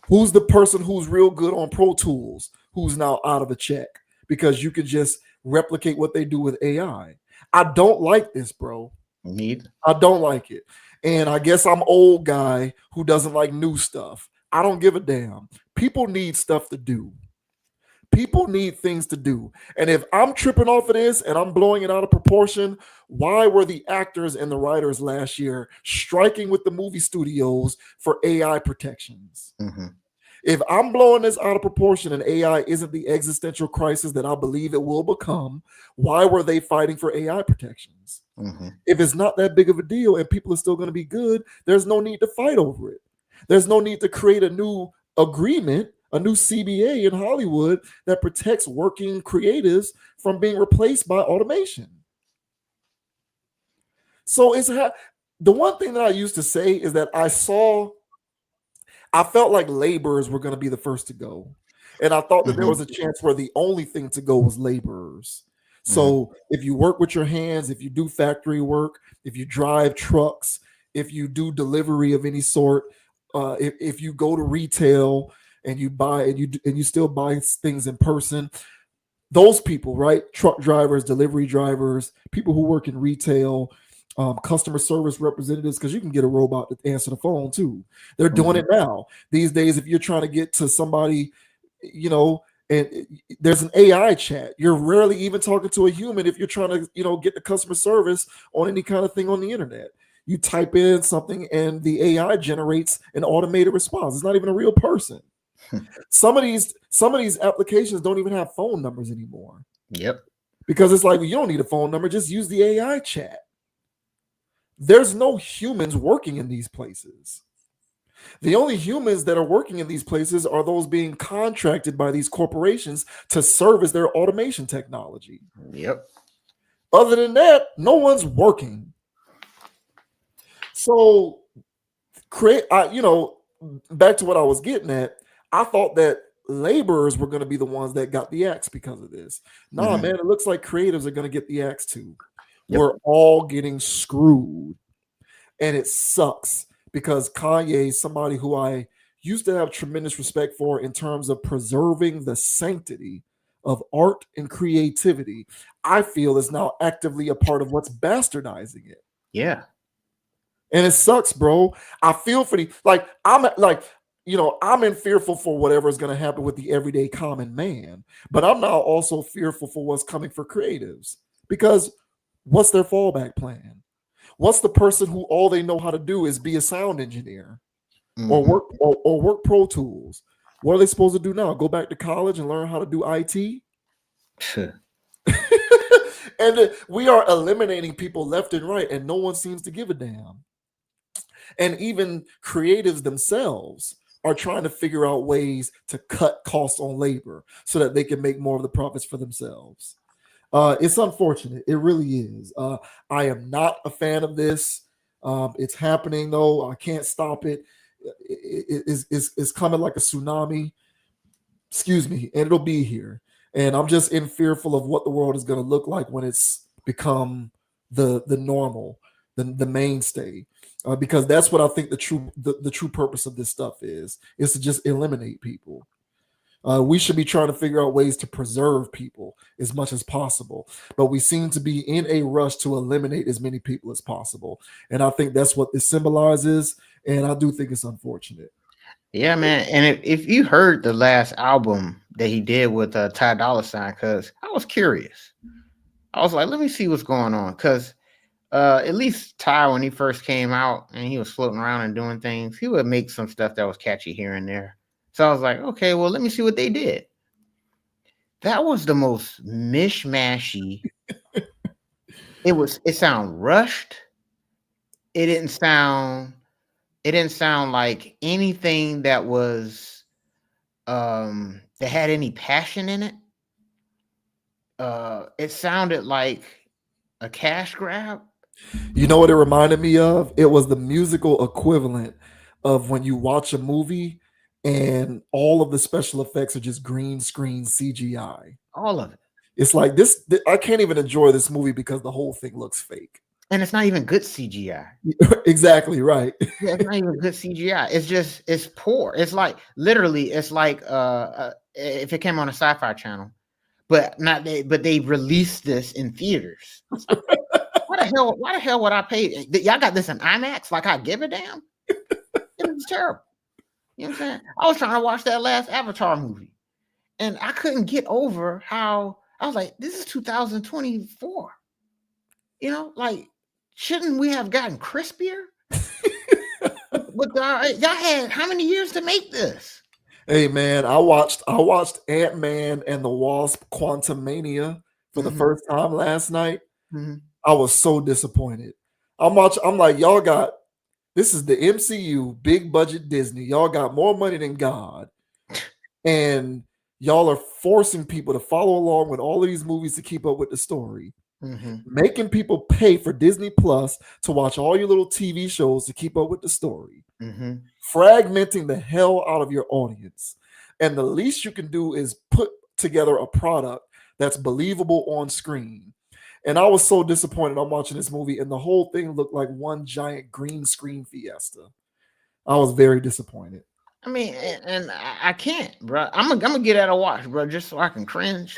A: Who's the person who's real good on Pro Tools who's now out of a check because you can just replicate what they do with AI? I don't like this, bro.
B: Need.
A: I don't like it. And I guess I'm old guy who doesn't like new stuff. I don't give a damn. People need stuff to do. People need things to do. And if I'm tripping off of this and I'm blowing it out of proportion, why were the actors and the writers last year striking with the movie studios for AI protections?
B: Mm-hmm.
A: If I'm blowing this out of proportion and AI isn't the existential crisis that I believe it will become, why were they fighting for AI protections?
B: Mm-hmm.
A: If it's not that big of a deal and people are still going to be good, there's no need to fight over it. There's no need to create a new agreement, a new CBA in Hollywood that protects working creatives from being replaced by automation. So the one thing that I used to say is that I felt like laborers were going to be the first to go. And I thought that there
B: Mm-hmm.
A: was a chance where the only thing to go was laborers.
B: Mm-hmm.
A: So if you work with your hands, if you do factory work, if you drive trucks, if you do delivery of any sort, if you go to retail and you buy and you still buy things in person, those people, right? Truck drivers, delivery drivers, people who work in retail, customer service representatives, because you can get a robot to answer the phone too. They're doing
B: Mhm.
A: it now. These days, if you're trying to get to somebody, you know, and there's an AI chat. You're rarely even talking to a human if you're trying to, get the customer service on any kind of thing on the internet. You type in something and the AI generates an automated response. It's not even a real person. Some of these applications don't even have phone numbers anymore
B: Yep.
A: because it's like, well, you don't need a phone number, just use the AI chat. There's no humans working in these places. The only humans that are working in these places are those being contracted by these corporations to service their automation technology.
B: Yep.
A: Other than that, no one's working. So back to what I was getting at, I thought that laborers were going to be the ones that got the axe because of this. Nah,
B: Mhm.
A: man, it looks like creatives are going to get the axe too.
B: Yep.
A: We're all getting screwed. And it sucks because Kanye is somebody who I used to have tremendous respect for in terms of preserving the sanctity of art and creativity. I feel is now actively a part of what's bastardizing it.
B: Yeah.
A: And it sucks, bro. I feel for the I'm in fearful for whatever is going to happen with the everyday common man, but I'm now also fearful for what's coming for creatives because what's their fallback plan? What's the person who all they know how to do is be a sound engineer or
B: Mhm.
A: work Pro Tools? What are they supposed to do now? Go back to college and learn how to do IT? And we are eliminating people left and right, and no one seems to give a damn. And even creatives themselves are trying to figure out ways to cut costs on labor so that they can make more of the profits for themselves. It's unfortunate. It really is. I am not a fan of this. It's happening though. I can't stop it. It's coming like a tsunami. Excuse me, and it'll be here. And I'm just in fearful of what the world is going to look like when it's become the normal, the mainstay. Because that's what I think the true purpose of this stuff is to just eliminate people. We should be trying to figure out ways to preserve people as much as possible. But we seem to be in a rush to eliminate as many people as possible. And I think that's what this symbolizes. And I do think it's unfortunate.
B: Yeah, man. And if you heard the last album that he did with Ty Dolla Sign, because I was curious. I was like, let me see what's going on. Because at least Ty, when he first came out and he was floating around and doing things, he would make some stuff that was catchy here and there. So I was like, okay, well, let me see what they did. That was the most mishmashy. It sounded rushed. It didn't sound it didn't sound like anything that had any passion in it. It sounded like a cash grab.
A: You know what it reminded me of? It was the musical equivalent of when you watch a movie and all of the special effects are just green screen CGI.
B: All of it.
A: It's like this. I can't even enjoy this movie because the whole thing looks fake.
B: And it's not even good CGI.
A: Exactly right.
B: Yeah, it's not even good CGI. It's poor. It's like literally, it's like if it came on a sci-fi channel, but they released this in theaters. It's like, why the hell would I pay? Y'all got this in IMAX? Like I give a damn? It was terrible. You know what I'm saying? I was trying to watch that last Avatar movie, and I couldn't get over how I was like, this is 2024. You know, like, shouldn't we have gotten crispier? But y'all had how many years to make this?
A: Hey man, I watched Ant-Man and the Wasp: Quantumania for the
B: Mm-hmm.
A: first time last night.
B: Mm-hmm.
A: I was so disappointed. I'm like, y'all got this is the MCU, big budget Disney. Y'all got more money than God. And y'all are forcing people to follow along with all of these movies to keep up with the story.
B: Mm-hmm.
A: Making people pay for Disney Plus to watch all your little TV shows to keep up with the story.
B: Mm-hmm.
A: Fragmenting the hell out of your audience. And the least you can do is put together a product that's believable on screen. And I was so disappointed. I'm watching this movie, and the whole thing looked like one giant green screen fiesta. I was very disappointed.
B: I mean, and I can't, bro. I'm gonna get out a watch, bro, just so I can cringe.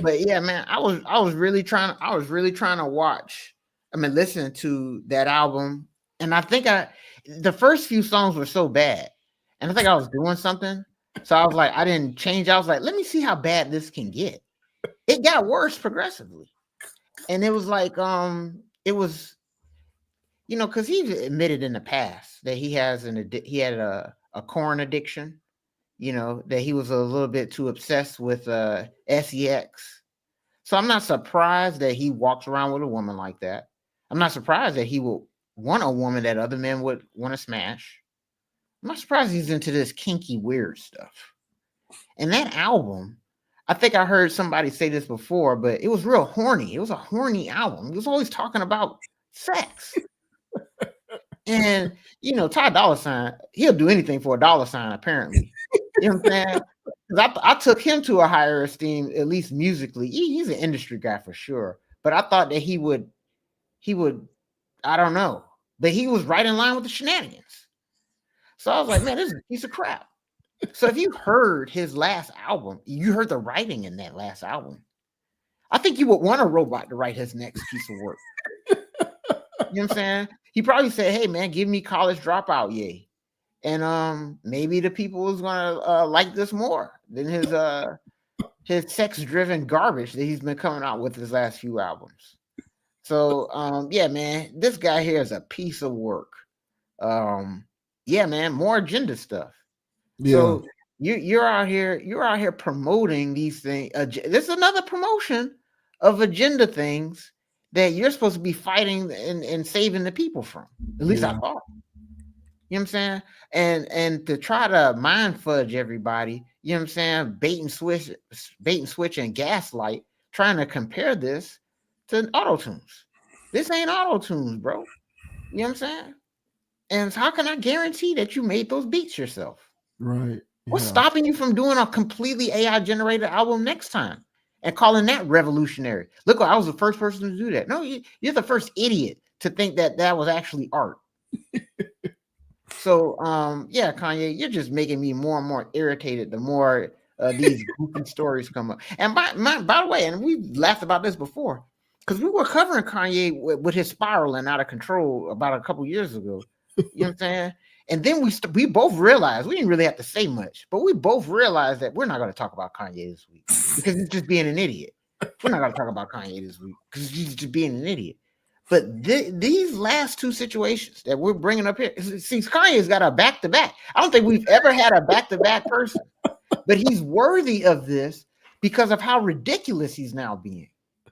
B: But yeah, man, I was really trying to watch. I mean, listen to that album, and I think the first few songs were so bad, and I think I was doing something, so I was like, I didn't change. I was like, let me see how bad this can get. It got worse progressively, and it was like, it was, because he's admitted in the past that he had a corn addiction. That he was a little bit too obsessed with sex. So I'm not surprised that he walks around with a woman like that. I'm not surprised that he would want a woman that other men would want to smash. I'm not surprised he's into this kinky, weird stuff. And that album, I think I heard somebody say this before, but it was real horny. It was a horny album. He was always talking about sex. And, Ty Dolla $ign, he'll do anything for a dollar sign, apparently. You know what I'm saying? Because I took him to a higher esteem, at least musically. He's an industry guy for sure. But I thought that he would, I don't know. But he was right in line with the shenanigans. So I was like, man, this is a piece of crap. So if you heard his last album, you heard the writing in that last album, I think you would want a robot to write his next piece of work. You know what I'm saying? He probably said, hey, man, give me College Dropout, yay. And maybe the people was gonna like this more than his sex-driven garbage that he's been coming out with his last few albums. So yeah, man, this guy here is a piece of work. Yeah, man, more agenda stuff. Yeah. So you're out here promoting these things. This is another promotion of agenda things that you're supposed to be fighting and saving the people from. At least I thought. You know what I'm saying? And to try to mind fudge everybody, you know what I'm saying? Bait and switch and gaslight, trying to compare this to auto-tunes. This ain't auto-tunes, bro. You know what I'm saying? And how can I guarantee that you made those beats yourself?
A: Right.
B: What's stopping you from doing a completely AI generated album next time and calling that revolutionary? Look, I was the first person to do that. No, you're the first idiot to think that was actually art. So, yeah, Kanye, you're just making me more and more irritated the more these goofy stories come up. And by the way, and we laughed about this before, because we were covering Kanye with his spiraling out of control about a couple years ago. You know what I'm saying? And then we both realized, we didn't really have to say much, but we both realized that we're not going to talk about Kanye this week because he's just being an idiot. We're not going to talk about Kanye this week because he's just being an idiot. But these last two situations that we're bringing up here, see, Kanye's got a back-to-back. I don't think we've ever had a back-to-back person, but he's worthy of this because of how ridiculous he's now being.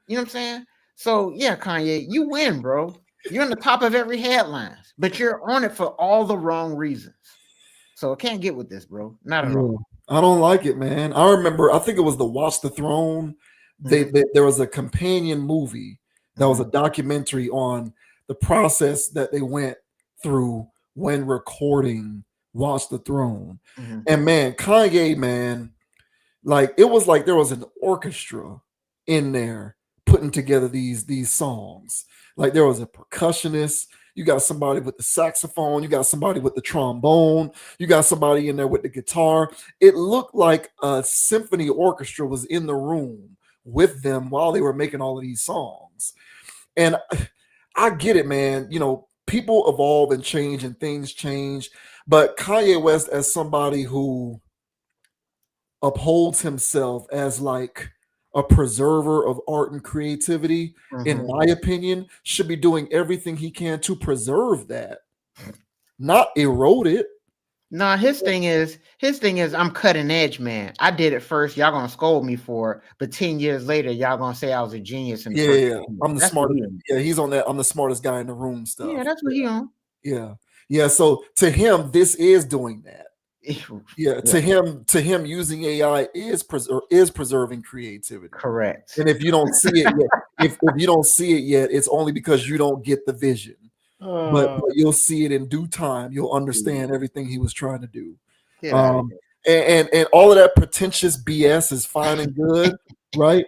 B: You know what I'm saying? So, yeah, Kanye, you win, bro. You're on the top of every headline, but you're on it for all the wrong reasons. So I can't get with this, bro. Not at all.
A: I don't like it, man. I remember, I think it was the Watch the Throne. There was a companion movie. That was a documentary on the process that they went through when recording Watch the Throne. Mm-hmm. And man, Kanye, man, like it was like there was an orchestra in there putting together these songs. Like there was a percussionist, you got somebody with the saxophone, you got somebody with the trombone, you got somebody in there with the guitar. It looked like a symphony orchestra was in the room with them while they were making all of these songs. And I get it, man. You know, people evolve and change and things change. But Kanye West, as somebody who upholds himself as like a preserver of art and creativity, in my opinion, should be doing everything he can to preserve that, not erode it.
B: No, his thing is I'm cutting edge, man. I did it first. Y'all gonna scold me for it, but 10 years later, y'all gonna say I was a genius.
A: I'm the smartest. Yeah, he's on that. I'm the smartest guy in the room stuff.
B: Yeah, that's what he on.
A: Yeah. So to him, this is doing that. Yeah. To him, using AI is preserving creativity.
B: Correct.
A: And if you don't see it yet, if you don't see it yet, it's only because you don't get the vision. But you'll see it in due time. You'll understand everything he was trying to do. And all of that pretentious BS is fine and good, right?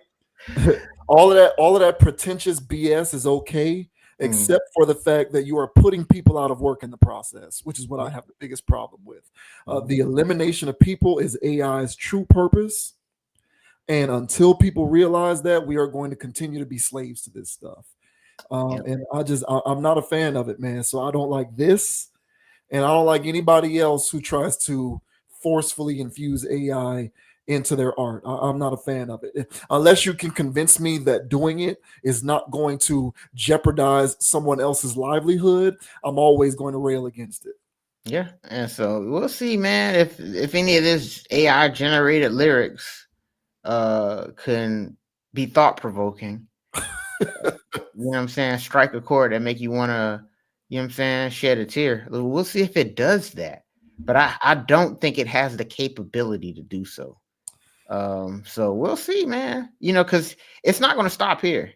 A: all of that pretentious BS is okay,
B: Mm,
A: except for the fact that you are putting people out of work in the process, which is what I
B: yeah.
A: have the biggest problem with. The
B: Mhm.
A: elimination of people is AI's true purpose, and until people realize that, we are going to continue to be slaves to this stuff.
B: Yep.
A: And I'm not a fan of it, man. So I don't like this, and I don't like anybody else who tries to forcefully infuse AI into their art. I'm not a fan of it. Unless you can convince me that doing it is not going to jeopardize someone else's livelihood, I'm always going to rail against it.
B: Yeah. And so we'll see, man, if any of this AI generated lyrics can be thought provoking. You know what I'm saying? Strike a chord that make you want to, you know what I'm saying, shed a tear. We'll see if it does that. But I don't think it has the capability to do so. So we'll see, man. You know, because it's not going to stop here.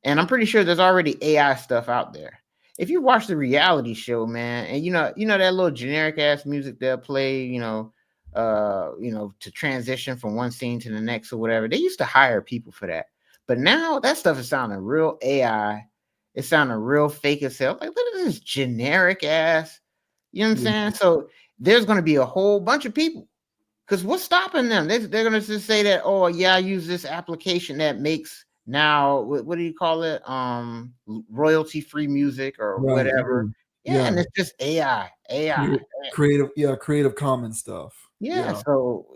B: And I'm pretty sure there's already AI stuff out there. If you watch the reality show, man, and you know that little generic ass music they'll play, to transition from one scene to the next or whatever. They used to hire people for that. But now that stuff is sounding real AI. It's sounding real fake as hell. Like, look at this generic ass. You know what I'm
A: Yeah.
B: saying? So there's going to be a whole bunch of people. Because what's stopping them? They're going to just say that, oh, yeah, I use this application that makes now, what do you call it? Royalty free music or
A: Right.
B: whatever. Yeah.
A: Yeah.
B: And it's just AI, AI.
A: Creative, yeah, creative common stuff.
B: Yeah.
A: Yeah.
B: So,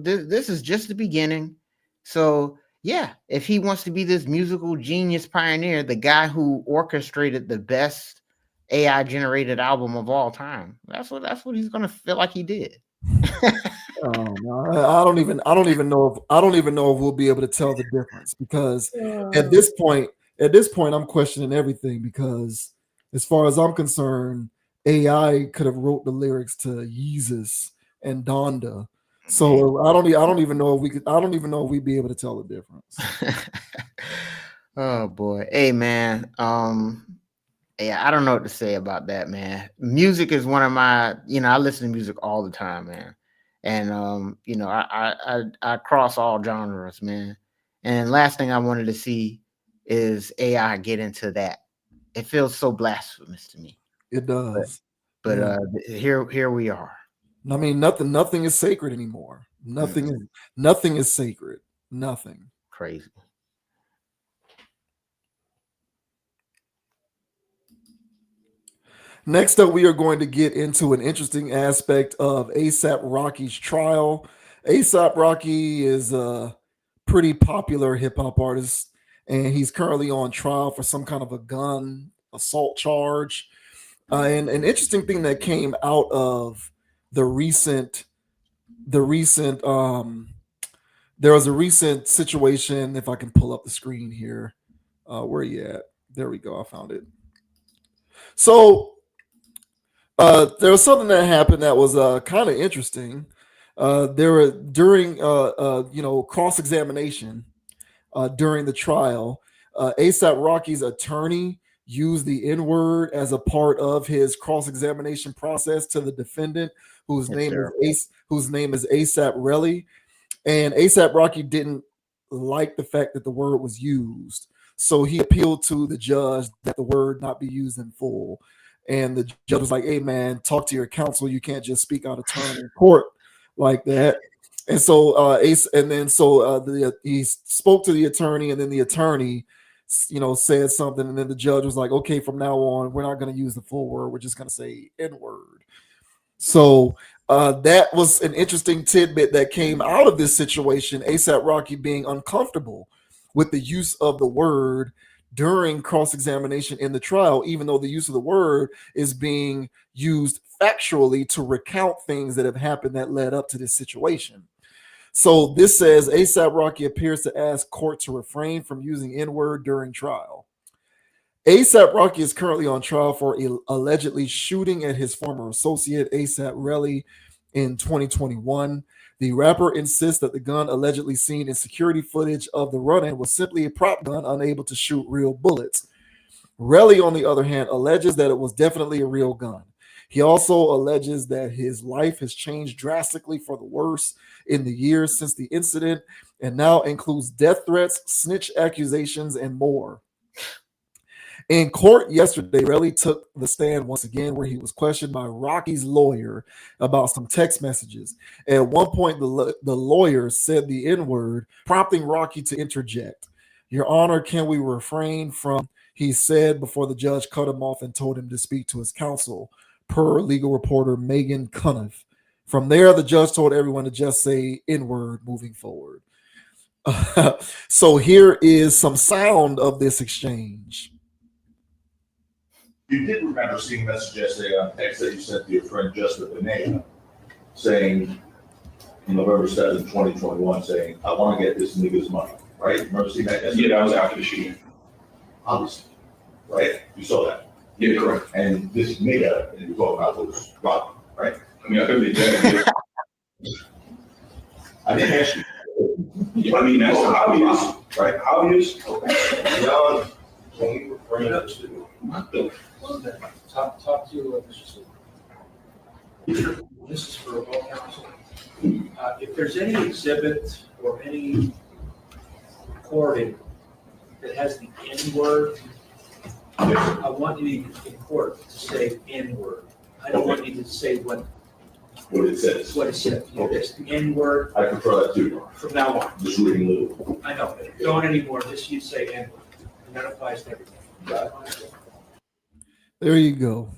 B: this is just the beginning. So, yeah, if he wants to be this musical genius pioneer, the guy who orchestrated the best AI generated album of all time, that's what he's going to feel like he did.
A: Oh no, I don't even know if I don't even know if we'll be able to tell the difference because at
B: Uh,
A: this point, at this point, I'm questioning everything because as far as I'm concerned, AI could have wrote the lyrics to Yeezus and Donda.
B: Hey.
A: So I don't even know if we could I don't even know if we'd be able to tell the difference.
B: Oh boy. Hey man. Yeah, I don't know what to say about that, man. Music is one of my, I listen to music all the time, man. And I cross all genres, man. And last thing I wanted to see is AI get into that. It feels so blasphemous to me.
A: It
B: But
A: does.
B: but
A: Yeah.
B: here we are.
A: I mean nothing is sacred anymore.
B: Mm-mm,
A: Nothing is sacred. Nothing.
B: crazy.
A: Next up, we are going to get into an interesting aspect of ASAP Rocky's trial. ASAP Rocky is a pretty popular hip hop artist, and he's currently on trial for some kind of a gun assault charge. And an interesting thing that came out of the recent, the recent, there was a recent situation. If I can pull up the screen here, where are you at? There we go. I found it. So there was something that happened that was kind of interesting. There were during cross examination during the trial, ASAP Rocky's attorney used the N word as a part of his cross examination process to the defendant,
B: It's terrible.
A: whose name is ASAP Relly, and ASAP Rocky didn't like the fact that the word was used. So he appealed to the judge that the word not be used in full. And the judge was like, hey, man, talk to your counsel. You can't just speak out of turn in court like that. And so Ace, and then so he spoke to the attorney, and then the attorney, said something, and then the judge was like, okay, from now on, we're not going to use the full word. We're just going to say N word. So that was an interesting tidbit that came out of this situation. ASAP Rocky being uncomfortable with the use of the word during cross examination in the trial, even though the use of the word is being used factually to recount things that have happened that led up to this situation. So this says ASAP Rocky appears to ask court to refrain from using N word during trial. ASAP Rocky is currently on trial for allegedly shooting at his former associate ASAP Relly in 2021. The rapper insists that the gun allegedly seen in security footage of the run-in was simply a prop gun unable to shoot real bullets. Relly, on the other hand, alleges that it was definitely a real gun. He also alleges that his life has changed drastically for the worse in the years since the incident and now includes death threats, snitch accusations, and more. In court yesterday, Relly took the stand once again, where he was questioned by Rocky's lawyer about some text messages. At one point, the lawyer said the N word, prompting Rocky to interject. Your Honor, can we refrain from, he said before the judge cut him off and told him to speak to his counsel, per legal reporter Megan Cuniff. From there, the judge told everyone to just say N word moving forward. So here is some sound of this exchange.
C: You did remember seeing a message yesterday on text that you sent to your friend Justin Benega saying, November 7th, 2021, saying, I want to get this nigga's money, right? Remember seeing that yesterday?
D: Yeah, that was after the shooting.
C: Obviously, right? You saw that.
D: Yeah, correct.
C: And this nigga that you're talking about was Rocky, right?
D: I mean, I could be dead.
C: I didn't ask you.
D: I mean, that's obvious, right? Obvious.
C: Okay. John, can we bring it up to
E: Talk to Mr. Sleeper. This is for all counsel. If there's any exhibit or any recording that has the N word, I want you in court to say N word. I don't want you to say what
C: it says.
E: what it said. It's the N word
C: I prefer that too.
E: from now on.
C: Just reading little.
E: I know, but don't anymore. Just you say N word. And that applies to everything.
A: There you go.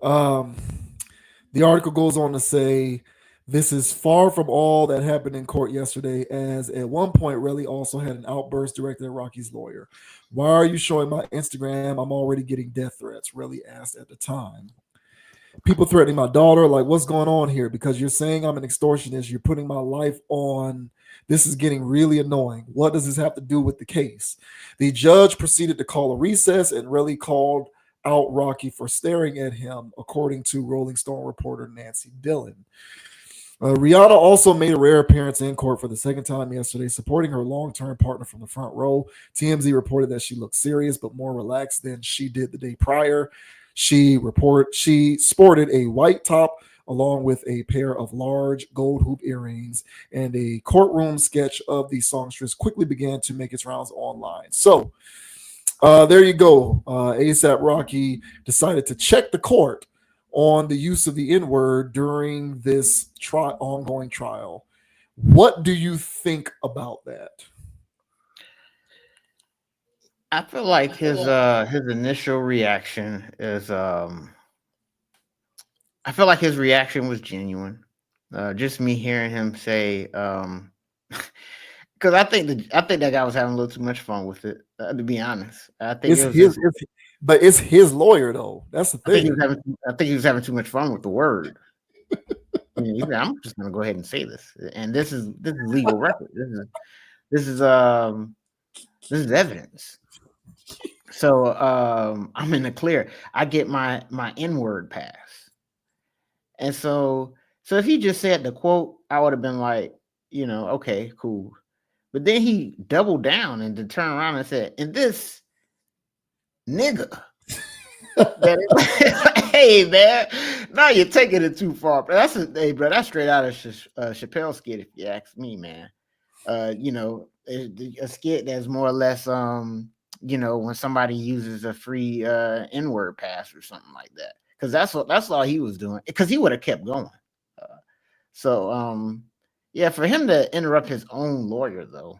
A: The article goes on to say this is far from all that happened in court yesterday, as at one point, Relly also had an outburst directed at Rocky's lawyer. Why are you showing my Instagram? I'm already getting death threats, Relly asked at the time. People threatening my daughter, like, what's going on here? Because you're saying I'm an extortionist. You're putting my life on. This is getting really annoying. What does this have to do with the case? The judge proceeded to call a recess and Relly called out Rocky for staring at him, according to Rolling Stone reporter Nancy Dillon. Rihanna also made a rare appearance in court for the second time yesterday, supporting her long-term partner from the front row. TMZ reported that she looked serious but more relaxed than she did the day prior. She sported a white top along with a pair of large gold hoop earrings, and a courtroom sketch of the songstress quickly began to make its rounds online. So there you go. ASAP Rocky decided to check the court on the use of the N-word during this ongoing trial. What do you think about that?
B: I feel like his initial reaction is I feel like his reaction was genuine. Just me hearing him say because I think that guy was having a little too much fun with it. To be honest, I think
A: but it's his lawyer though. That's the thing.
B: I think he was having too much fun with the word. I'm just gonna go ahead and say this, and this is legal record. This is evidence. So I'm in the clear. I get my N-word pass, and so if he just said the quote, I would have been like, okay, cool. But then he doubled down and then turned around and said, "And this nigga." Hey man, now you're taking it too far. That's straight out of Chappelle skit, if you ask me, man. A skit that's more or less, when somebody uses a free N-word pass or something like that, because that's all he was doing. Because he would have kept going. Yeah, for him to interrupt his own lawyer though,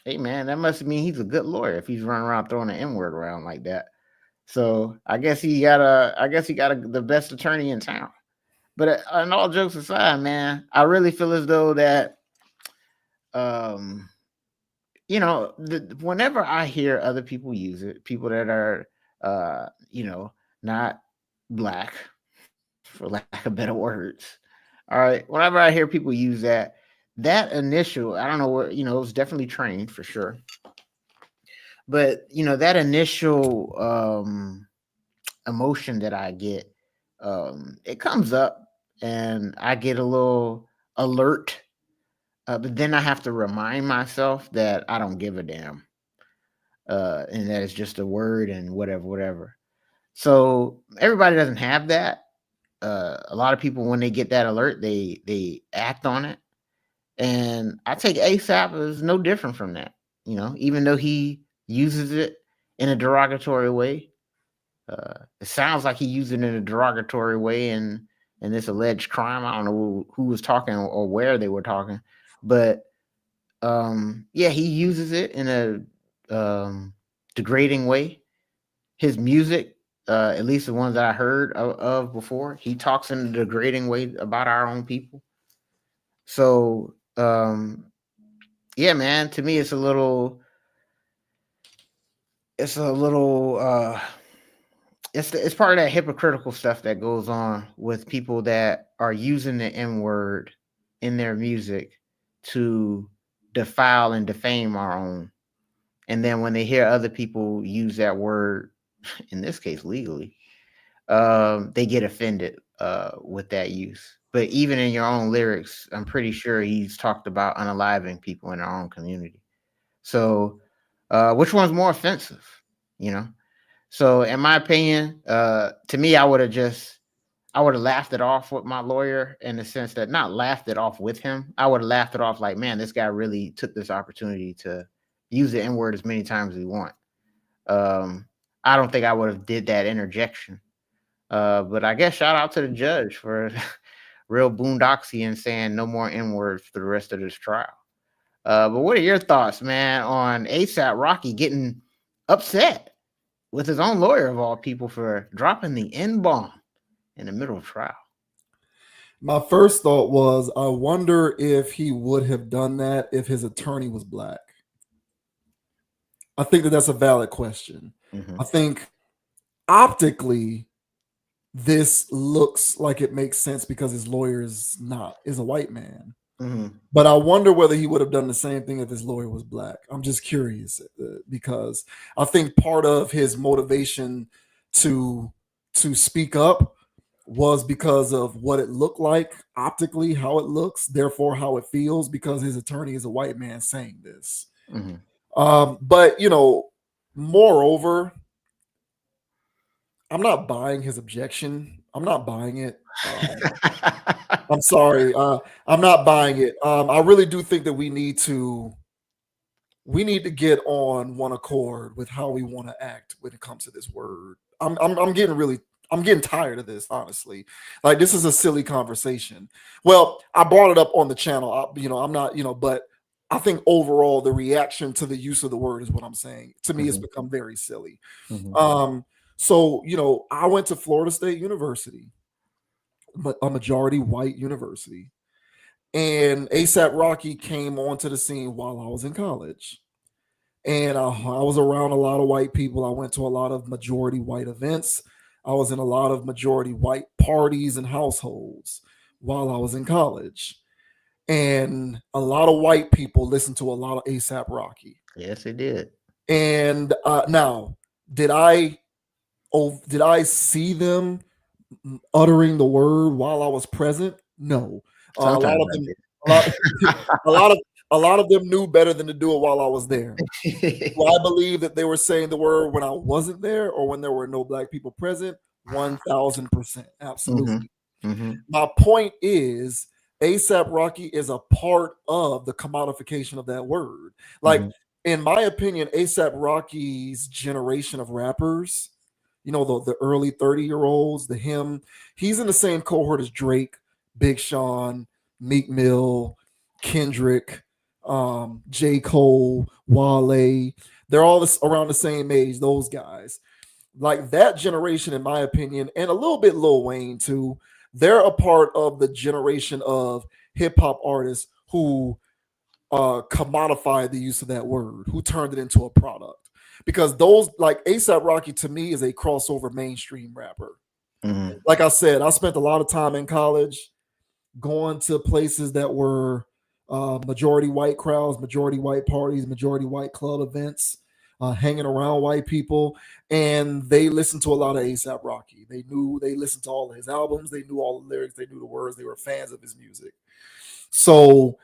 B: hey man, that must mean he's a good lawyer if he's running around throwing an N-word around like that. So I guess he got the best attorney in town. But on all jokes aside, man, I really feel as though that, whenever I hear other people use it, people that are, not black, for lack of better words. All right. Whenever I hear people use that initial, I don't know where, it was definitely trained for sure. But, that initial emotion that I get, it comes up and I get a little alert. But then I have to remind myself that I don't give a damn. And that it's just a word and whatever. So everybody doesn't have that. A lot of people, when they get that alert, they act on it. And I take ASAP as no different from that. You know, even though he uses it in a derogatory way, it sounds like he used it in a derogatory way in this alleged crime. I don't know who was talking or where they were talking, but yeah, he uses it in a degrading way. His music, at least the ones that I heard of before, he talks in a degrading way about our own people. So yeah, man, to me it's a little it's part of that hypocritical stuff that goes on with people that are using the N-word in their music to defile and defame our own. And then when they hear other people use that word, in this case legally, they get offended with that use. But even in your own lyrics, I'm pretty sure he's talked about unaliving people in our own community. So which one's more offensive, you know? So in my opinion, to me, I would have laughed it off with my lawyer, in the sense that, not laughed it off with him. I would have laughed it off like, man, this guy really took this opportunity to use the N-word as many times as he want. I don't think I would have did that interjection. But I guess shout out to the judge for real boondoxy and saying no more N-words for the rest of this trial. But what are your thoughts, man, on ASAP Rocky getting upset with his own lawyer, of all people, for dropping the N-bomb in the middle of trial?
A: My first thought was, I wonder if he would have done that if his attorney was black. I think that that's a valid question.
B: Mm-hmm.
A: I think optically, this looks like it makes sense because his lawyer is a white man.
B: Mm-hmm.
A: But I wonder whether he would have done the same thing if his lawyer was black. I'm just curious, because I think part of his motivation to speak up was because of what it looked like optically, how it looks, therefore how it feels, because his attorney is a white man saying this.
B: Mm-hmm.
A: But, you know, moreover, I'm not buying his objection. I'm not buying it. I'm sorry. I'm not buying it. I really do think that we need to get on one accord with how we want to act when it comes to this word. I'm getting tired of this, honestly. Like, this is a silly conversation. Well, I brought it up on the channel. I'm not, but I think overall the reaction to the use of the word is what I'm saying. To me, it's become very silly.
B: Mm-hmm.
A: So, I went to Florida State University, but a majority white university. And ASAP Rocky came onto the scene while I was in college. And I was around a lot of white people. I went to a lot of majority white events. I was in a lot of majority white parties and households while I was in college. And a lot of white people listened to a lot of ASAP Rocky.
B: Yes, they did.
A: And now, did I see them uttering the word while I was present? No. A lot of them knew better than to do it while I was there. Do I believe that they were saying the word when I wasn't there or when there were no black people present? 1000%. Absolutely.
B: Mm-hmm.
A: My point is, ASAP Rocky is a part of the commodification of that word. Like, in my opinion, ASAP Rocky's generation of rappers, the early 30-year-olds, he's in the same cohort as Drake, Big Sean, Meek Mill, Kendrick, J. Cole, Wale. They're all around the same age, those guys. Like, that generation, in my opinion, and a little bit Lil Wayne too, they're a part of the generation of hip-hop artists who commodified the use of that word, who turned it into a product. Because those, like ASAP Rocky, to me, is a crossover mainstream rapper.
B: Mm-hmm.
A: Like I said, I spent a lot of time in college going to places that were majority white crowds, majority white parties, majority white club events, hanging around white people, and they listened to a lot of ASAP Rocky. They listened to all of his albums, they knew all the lyrics, they knew the words, they were fans of his music. So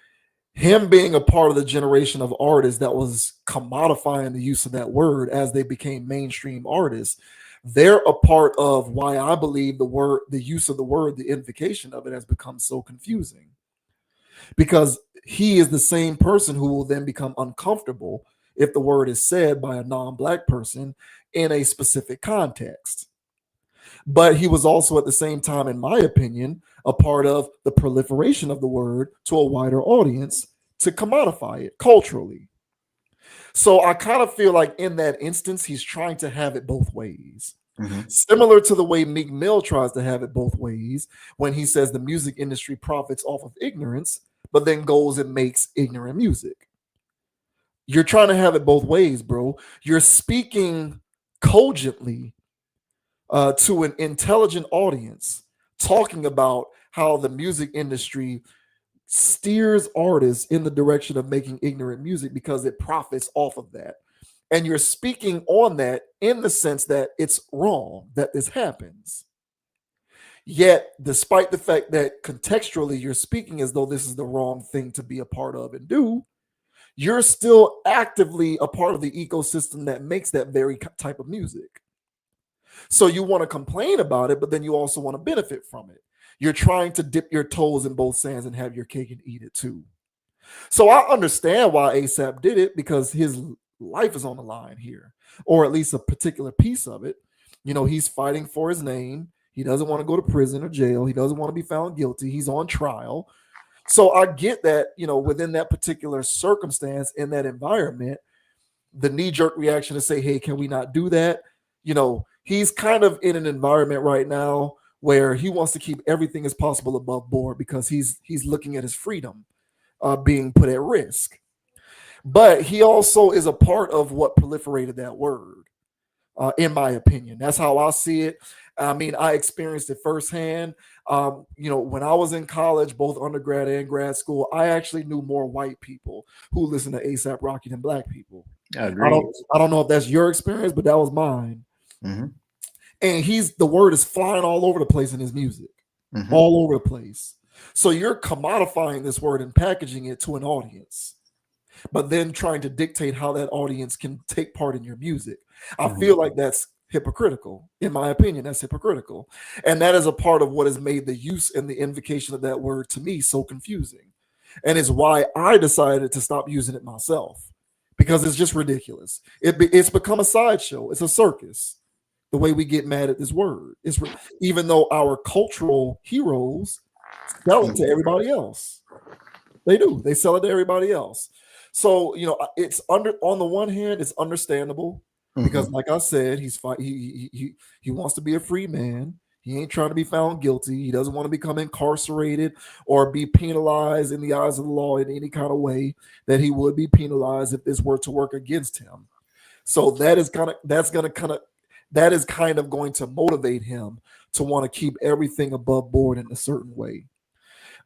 A: him being a part of the generation of artists that was commodifying the use of that word as they became mainstream artists, They're a part of why I believe the use of the word, the invocation of it has become so confusing. Because he is the same person who will then become uncomfortable if the word is said by a non-black person in a specific context. But he was also at the same time, in my opinion, a part of the proliferation of the word to a wider audience to commodify it culturally. So I kind of feel like in that instance, he's trying to have it both ways. Similar to the way Meek Mill tries to have it both ways when he says the music industry profits off of ignorance, but then goes and makes ignorant music. You're trying to have it both ways, bro. You're speaking cogently to an intelligent audience, talking about how the music industry steers artists in the direction of making ignorant music because it profits off of that. And you're speaking on that in the sense that it's wrong that this happens. Yet, despite the fact that contextually you're speaking as though this is the wrong thing to be a part of and do, you're still actively a part of the ecosystem that makes that very type of music. So you want to complain about it, but then you also want to benefit from it. You're trying to dip your toes in both sands and have your cake and eat it too. So I understand why ASAP did it, because his life is on the line here, or at least a particular piece of it. You know, he's fighting for his name. He doesn't want to go to prison or jail. He doesn't want to be found guilty. He's on trial. So I get that, you know, within that particular circumstance, in that environment, the knee-jerk reaction to say, hey, can we not do that? You know, he's kind of in an environment right now where he wants to keep everything as possible above board because he's looking at his freedom being put at risk. But he also is a part of what proliferated that word, in my opinion. That's how I see it. I mean, I experienced it firsthand. You know, when I was in college, both undergrad and grad school, I actually knew more white people who listened to A$AP Rocky than black people. I don't know if that's your experience, but that was mine.
B: Mm-hmm.
A: And the word is flying all over the place in his music, all over the place. So you're commodifying this word and packaging it to an audience, but then trying to dictate how that audience can take part in your music. I feel like that's hypocritical. In my opinion, that's hypocritical. And that is a part of what has made the use and the invocation of that word to me so confusing. And is why I decided to stop using it myself, because it's just ridiculous. It's become a sideshow. It's a circus. The way we get mad at this word, even though our cultural heroes sell it to everybody else. They do. They sell it to everybody else. So, you know, it's on the one hand, it's understandable because, like I said, he wants to be a free man. He ain't trying to be found guilty. He doesn't want to become incarcerated or be penalized in the eyes of the law in any kind of way that he would be penalized if this were to work against him. So that is kind of going to motivate him to want to keep everything above board in a certain way.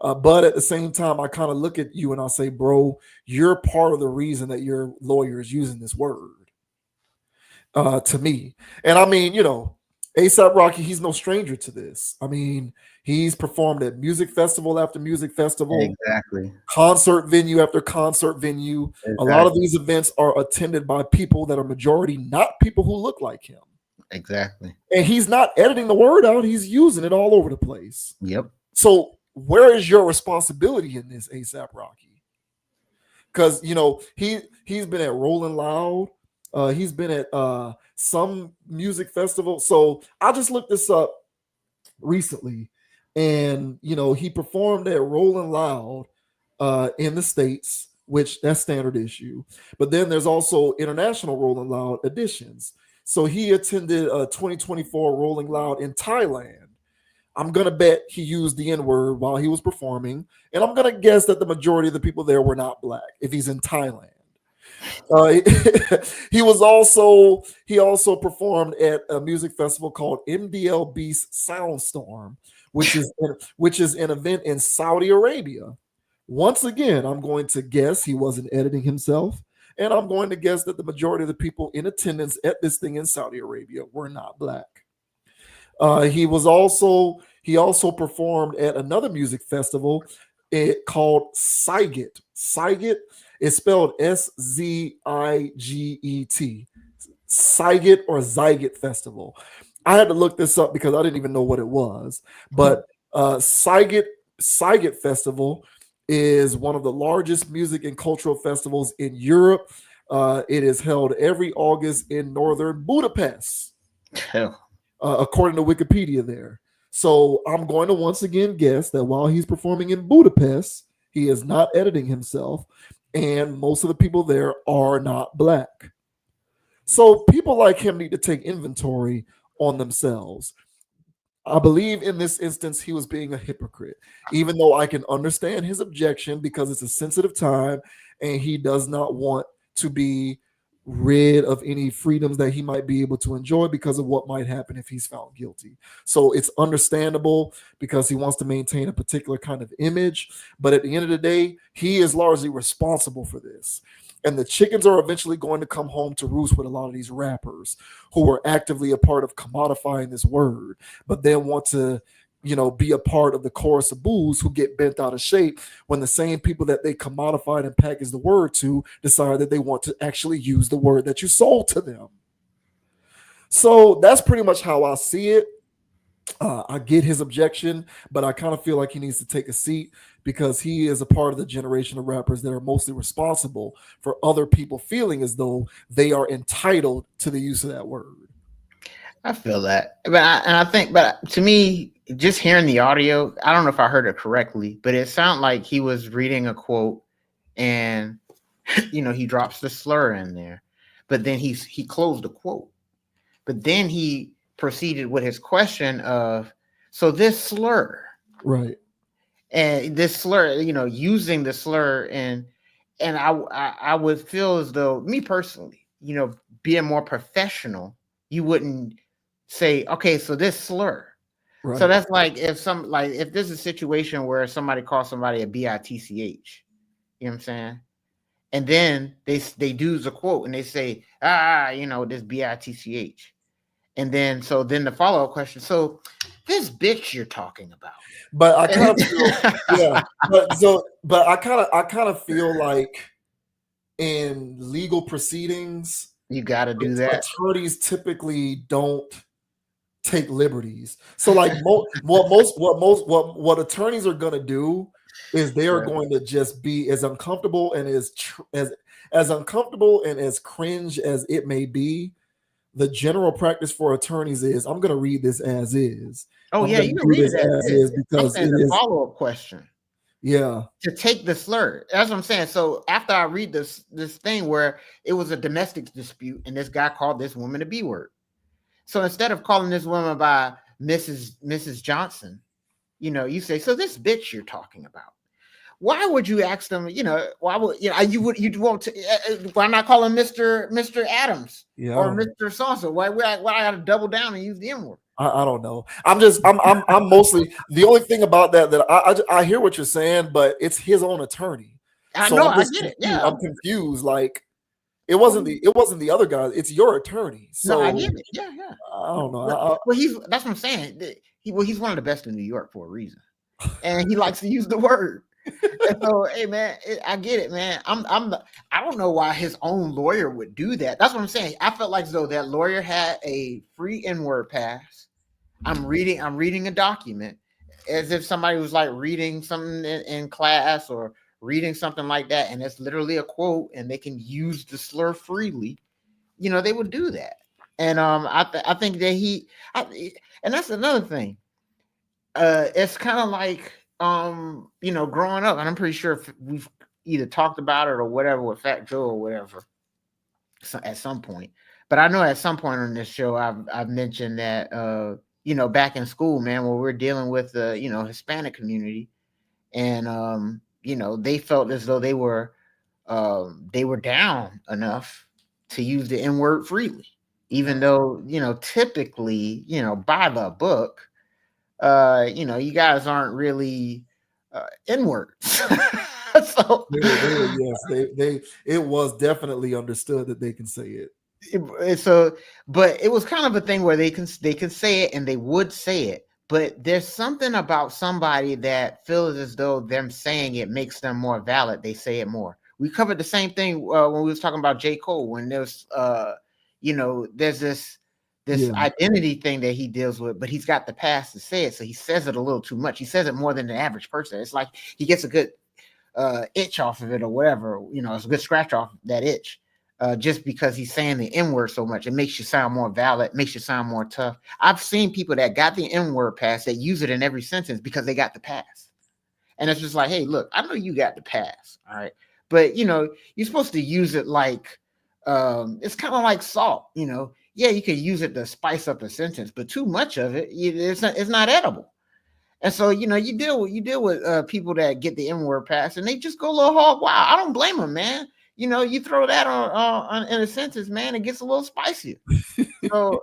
A: But at the same time, I kind of look at you and I say, bro, you're part of the reason that your lawyer is using this word to me. And I mean, you know, A$AP Rocky, he's no stranger to this. I mean, he's performed at music festival after music festival,
B: Exactly.
A: concert venue after concert venue. Exactly. A lot of these events are attended by people that are majority not people who look like him.
B: Exactly.
A: And he's not editing the word out. He's using it all over the place.
B: Yep.
A: So where is your responsibility in this, A$AP Rocky? Because, you know, he's been at Rolling Loud. He's been at some music festival. So I just looked this up recently. And, you know, he performed at Rolling Loud in the States, which that's standard issue. But then there's also international Rolling Loud editions. So he attended 2024 Rolling Loud in Thailand. I'm going to bet he used the N-word while he was performing. And I'm going to guess that the majority of the people there were not black if he's in Thailand. He also performed at a music festival called MDL Beast Soundstorm, which is an event in Saudi Arabia. Once again, I'm going to guess he wasn't editing himself. And I'm going to guess that the majority of the people in attendance at this thing in Saudi Arabia were not black. He also performed at another music festival called Siget. Siget is spelled Siget. Zyget Festival. I had to look this up because I didn't even know what it was. But Zyget Festival is one of the largest music and cultural festivals in Europe. It is held every August in northern Budapest, according to Wikipedia there. So I'm going to once again guess that while he's performing in Budapest, he is not editing himself, and most of the people there are not black. So people like him need to take inventory on themselves. I believe in this instance he was being a hypocrite, even though I can understand his objection because it's a sensitive time and he does not want to be rid of any freedoms that he might be able to enjoy because of what might happen if he's found guilty. So it's understandable because he wants to maintain a particular kind of image. But at the end of the day, he is largely responsible for this. And the chickens are eventually going to come home to roost with a lot of these rappers who are actively a part of commodifying this word, but then want to, be a part of the chorus of boos who get bent out of shape when the same people that they commodified and packaged the word to decide that they want to actually use the word that you sold to them. So that's pretty much how I see it. I get his objection, but I kind of feel like he needs to take a seat because he is a part of the generation of rappers that are mostly responsible for other people feeling as though they are entitled to the use of that word.
B: I feel that, but to me, just hearing the audio, I don't know if I heard it correctly, but it sounded like he was reading a quote, and he drops the slur in there, but then he closed the quote, but then he proceeded with his question of, so this slur,
A: right,
B: and this slur, using the slur, and I would feel as though, me personally, being more professional, you wouldn't say, okay, so this slur. Right. So that's like if there's a situation where somebody calls somebody a bitch, you know what I'm saying? And then they do the quote and they say, this bitch. And then the follow-up question, so this bitch you're talking about.
A: But I kind of feel, yeah. But I kind of feel like in legal proceedings,
B: you got to do that.
A: Attorneys typically don't take liberties. So like what attorneys are going to do is they are going to just be as uncomfortable and as uncomfortable and as cringe as it may be. The general practice for attorneys is, I'm going to read this as is.
B: Oh, yeah, you can read it as is because it is a follow-up question.
A: Yeah.
B: To take the slur. That's what I'm saying. So after I read this thing where it was a domestic dispute and this guy called this woman a B word. So instead of calling this woman by Mrs. Johnson, you say, so this bitch you're talking about. Why would you ask them, why would you'd want to, why not call him Mr. Adams or Mr. Salsa? Why I got to double down and use the M word?
A: I don't know. I'm mostly, the only thing about that I hear what you're saying, but it's his own attorney.
B: I know, I get it. Yeah.
A: I'm confused. Like it wasn't the other guy. It's your attorney. So
B: no, I get it. Yeah.
A: I don't know.
B: That's what I'm saying. He's one of the best in New York for a reason. And he likes to use the word. And so, hey man, I get it, man. I don't know why his own lawyer would do that. That's what I'm saying. I felt like though that lawyer had a free N-word pass. I'm reading a document as if somebody was like reading something in class or reading something like that, and it's literally a quote, and they can use the slur freely. They would do that, and I think that and that's another thing. It's kind of like. Growing up, and I'm pretty sure we've either talked about it or whatever with Fat Joe or whatever at some point. But I know at some point on this show, I've mentioned that, back in school, man, when we're dealing with the, Hispanic community, and, they felt as though they were down enough to use the N-word freely, even though, typically, by the book, you guys aren't really N-words. So
A: it was definitely understood that they can say it.
B: So, but it was kind of a thing where they can say it and they would say it, but there's something about somebody that feels as though them saying it makes them more valid. They say it more. We covered the same thing when we was talking about J. Cole, when there's there's this
A: Yeah.
B: identity thing that he deals with, but he's got the past to say it, so he says it a little too much. He says it more than the average person. It's like he gets a good itch off of it or whatever. It's a good scratch off that itch. Just because he's saying the N-word so much, it makes you sound more valid, makes you sound more tough. I've seen people that got the N-word pass that use it in every sentence because they got the pass. And it's just like, hey, look, I know you got the pass, all right? But, you're supposed to use it like, it's kind of like salt, Yeah, you can use it to spice up a sentence, but too much of it, it's not edible. And so, you deal with people that get the N-word pass and they just go a little hard wild. I don't blame them, man. You throw that on in a sentence, man, it gets a little spicier. So,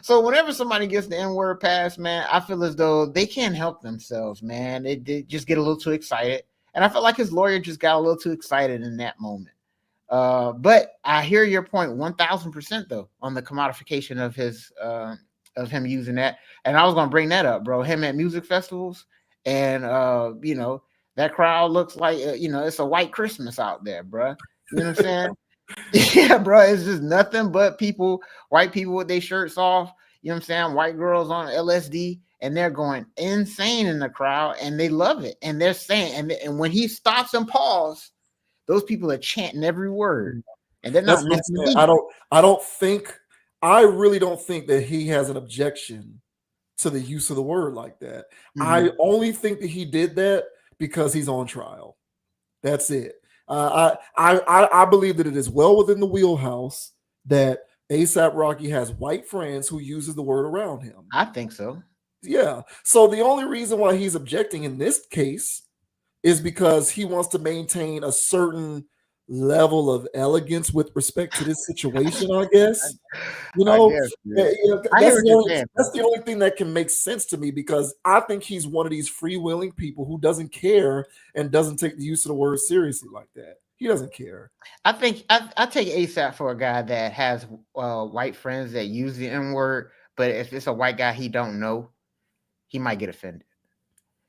B: so whenever somebody gets the N-word pass, man, I feel as though they can't help themselves, man. They just get a little too excited. And I felt like his lawyer just got a little too excited in that moment. But I hear your point 1,000% though on the commodification of his of him using that. And I was gonna bring that up, bro. Him at music festivals, and that crowd looks like it's a white Christmas out there, bro. You know what I'm saying? Yeah, bro. It's just nothing but white people with their shirts off. You know what I'm saying? White girls on LSD, and they're going insane in the crowd, and they love it. And they're saying, and when he stops and pauses, those people are chanting every word, and they're not missing the beat.
A: I really don't think that he has an objection to the use of the word like that. I only think that he did that because he's on trial. That's it. I believe that it is well within the wheelhouse that A$AP Rocky has white friends who uses the word around him.
B: I think so.
A: Yeah. So the only reason why he's objecting in this case is because he wants to maintain a certain level of elegance with respect to this situation, I guess. That's the only thing that can make sense to me, because I think he's one of these freewheeling people who doesn't care and doesn't take the use of the word seriously like that. He doesn't care.
B: I think I take A$AP for a guy that has white friends that use the N-word, but if it's a white guy he don't know, he might get offended.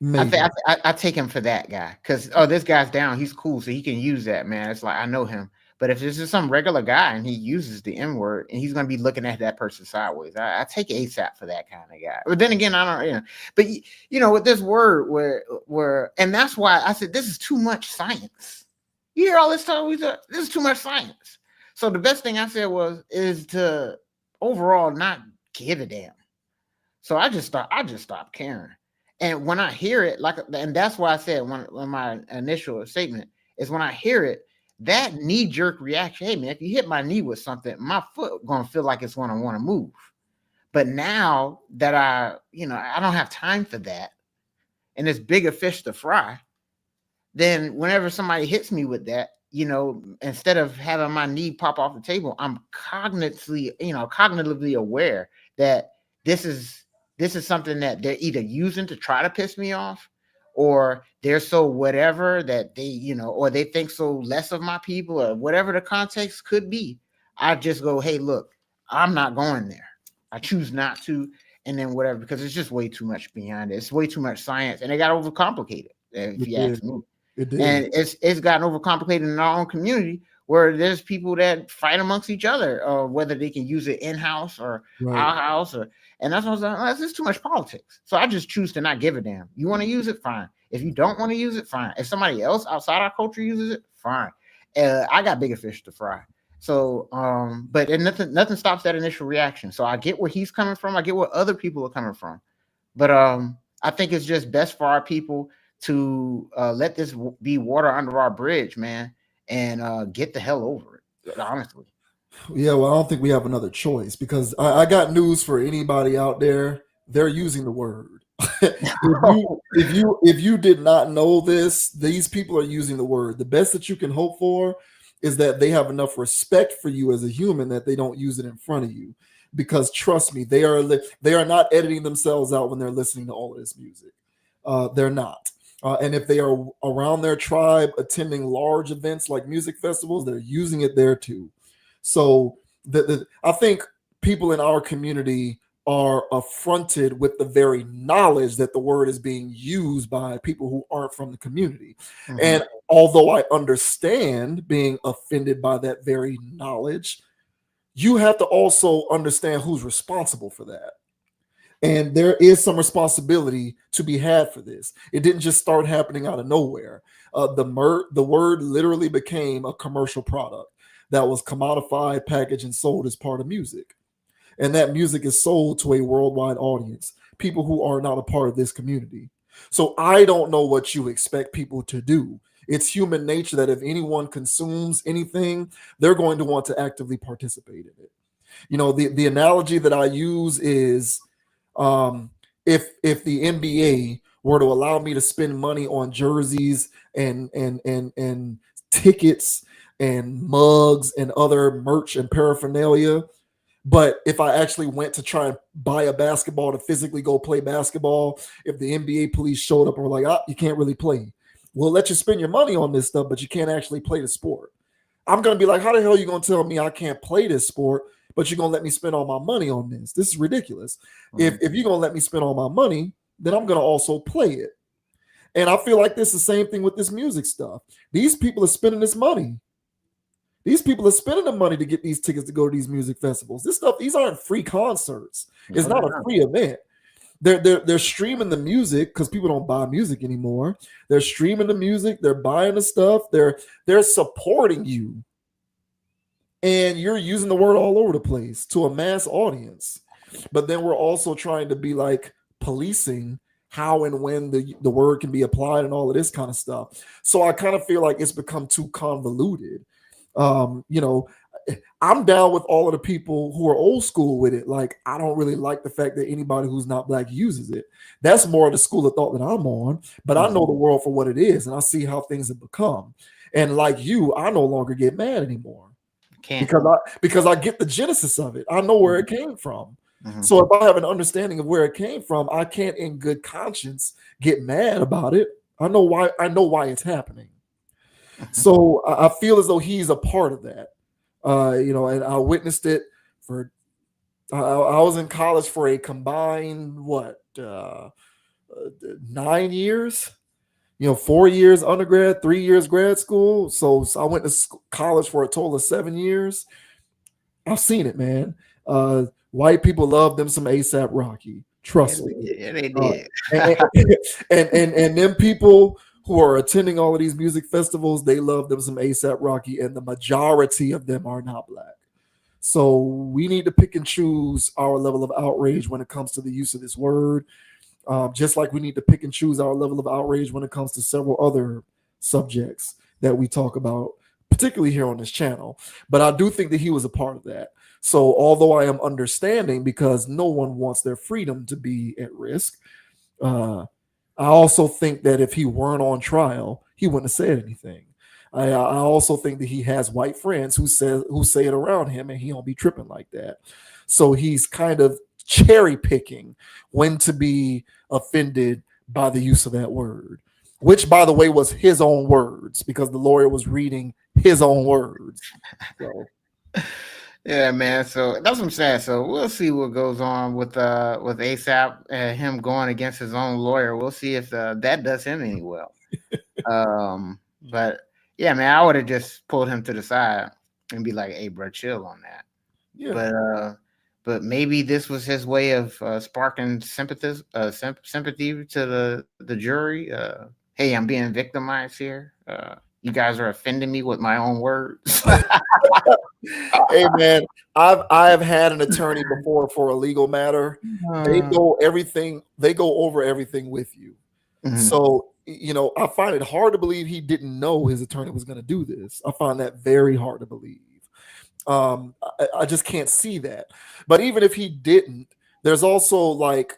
B: I take him for that guy because this guy's down, he's cool, so he can use that, man. It's like I know him. But if this is some regular guy and he uses the N-word, and he's gonna be looking at that person sideways, I take A$AP for that kind of guy. But then again, I don't, But with this word where, and that's why I said this is too much science. You hear all this talk? This is too much science. So the best thing I said is to overall not give a damn. So I just stopped caring. And when I hear it, and that's why I said when my initial statement is when I hear it, that knee-jerk reaction, hey man, if you hit my knee with something, my foot gonna feel like it's gonna want to move. But now that I don't have time for that, and it's bigger fish to fry, then whenever somebody hits me with that, instead of having my knee pop off the table, I'm cognitively aware that this is something that they're either using to try to piss me off, or they're so whatever that they, or they think so less of my people, or whatever the context could be. I just go, hey, look, I'm not going there. I choose not to. And then whatever, because it's just way too much behind it. It's way too much science, and it got overcomplicated, if you ask me.
A: It did.
B: And it's gotten overcomplicated in our own community, where there's people that fight amongst each other, or whether they can use it in-house or our house, and that's what I'm saying. That's just too much politics. So I just choose to not give a damn. You want to use it, fine. If you don't want to use it, fine. If somebody else outside our culture uses it, fine. I got bigger fish to fry. So, but nothing stops that initial reaction. So I get where he's coming from. I get where other people are coming from. But I think it's just best for our people to let this be water under our bridge, man, and get the hell over it, honestly.
A: Yeah, well, I don't think we have another choice, because I got news for anybody out there. They're using the word. if you did not know this, these people are using the word. The best that you can hope for is that they have enough respect for you as a human that they don't use it in front of you. Because trust me, they are not editing themselves out when they're listening to all of this music. They're not. And if they are around their tribe attending large events like music festivals, they're using it there too. So I think people in our community are affronted with the very knowledge that the word is being used by people who aren't from the community. Mm-hmm. And although I understand being offended by that very knowledge, you have to also understand who's responsible for that. And there is some responsibility to be had for this. It didn't just start happening out of nowhere. The word literally became a commercial product that was commodified, packaged, and sold as part of music. And that music is sold to a worldwide audience, people who are not a part of this community. So I don't know what you expect people to do. It's human nature that if anyone consumes anything, they're going to want to actively participate in it. You know, the analogy that I use is if the NBA were to allow me to spend money on jerseys and tickets and mugs and other merch and paraphernalia, but if I actually went to try and buy a basketball to physically go play basketball, if the NBA police showed up and were like, you can't really play, we'll let you spend your money on this stuff, but you can't actually play the sport. I'm going to be like, how the hell are you going to tell me I can't play this sport, but you're going to let me spend all my money on this? This is ridiculous. Mm-hmm. If you're going to let me spend all my money, then I'm going to also play it. And I feel like this is the same thing with this music stuff. These people are spending this money. These people are spending the money to get these tickets to go to these music festivals. This stuff, these aren't free concerts. It's not a free event. They're streaming the music because people don't buy music anymore. They're streaming the music. They're buying the stuff. They're supporting you. And you're using the word all over the place to a mass audience. But then we're also trying to be like policing how and when the word can be applied and all of this kind of stuff. So I kind of feel like it's become too convoluted. You know, I'm down with all of the people who are old school with it. Like, I don't really like the fact that anybody who's not black uses it. That's more of the school of thought that I'm on, but I know the world for what it is, and I see how things have become. And like you, I no longer get mad anymore. Because I get the genesis of it. I know where it came from. Mm-hmm. So if I have an understanding of where it came from, I can't in good conscience get mad about it. I know why it's happening. So I feel as though he's a part of that, you know, and I witnessed it for, I was in college for a combined, 9 years, you know, 4 years undergrad, 3 years grad school. So I went to college for a total of 7 years. I've seen it, man. White people love them some A$AP Rocky. Trust me.
B: Yeah, they did.
A: And them people who are attending all of these music festivals, they love them some A$AP Rocky, and the majority of them are not black. So we need to pick and choose our level of outrage when it comes to the use of this word, just like we need to pick and choose our level of outrage when it comes to several other subjects that we talk about, particularly here on this channel. But I do think that he was a part of that. So although I am understanding, because no one wants their freedom to be at risk, I also think that if he weren't on trial, he wouldn't have said anything. I also think that he has white friends who say it around him, and he don't be tripping like that. So he's kind of cherry picking when to be offended by the use of that word, which, by the way, was his own words, because the lawyer was reading his own words. So.
B: Yeah, man. So that's what I'm saying. So we'll see what goes on with A$AP, him going against his own lawyer. We'll see if that does him any well. But yeah, man, I would have just pulled him to the side and be like, "Hey, bro, chill on that." Yeah. But maybe this was his way of sparking sympathy to the jury. Hey, I'm being victimized here. You guys are offending me with my own words.
A: Hey, man, I have had an attorney before for a legal matter. They go over everything with you. Mm-hmm. So, you know, I find it hard to believe he didn't know his attorney was going to do this. I find that very hard to believe. I just can't see that. But even if he didn't, there's also, like,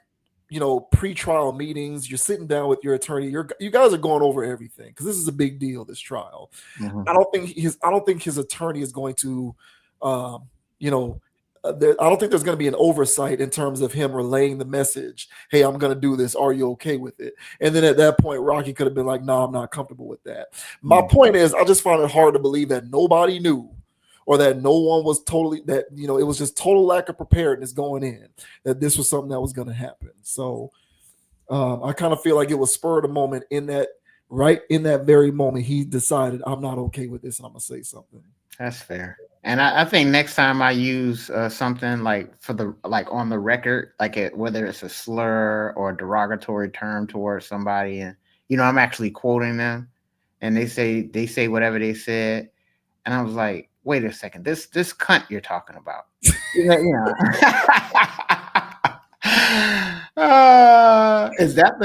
A: you know, pre-trial meetings. You're sitting down with your attorney. You guys are going over everything, because this is a big deal, this trial. Mm-hmm. I don't think his attorney is going to, you know, I don't think there's going to be an oversight in terms of him relaying the message. Hey, I'm going to do this. Are you okay with it? And then at that point, Rocky could have been like, "No, I'm not comfortable with that." My point is, I just find it hard to believe that nobody knew, or that no one was that, you know, it was just total lack of preparedness going in, that this was something that was going to happen. So I kind of feel like it was spur of the moment in that very moment, he decided, I'm not okay with this, and I'm going to say something.
B: That's fair. And I think next time I use something like on the record, whether it's a slur or a derogatory term towards somebody, and I'm actually quoting them, and they say whatever they said, and I was like, wait a second, this cunt you're talking about, is that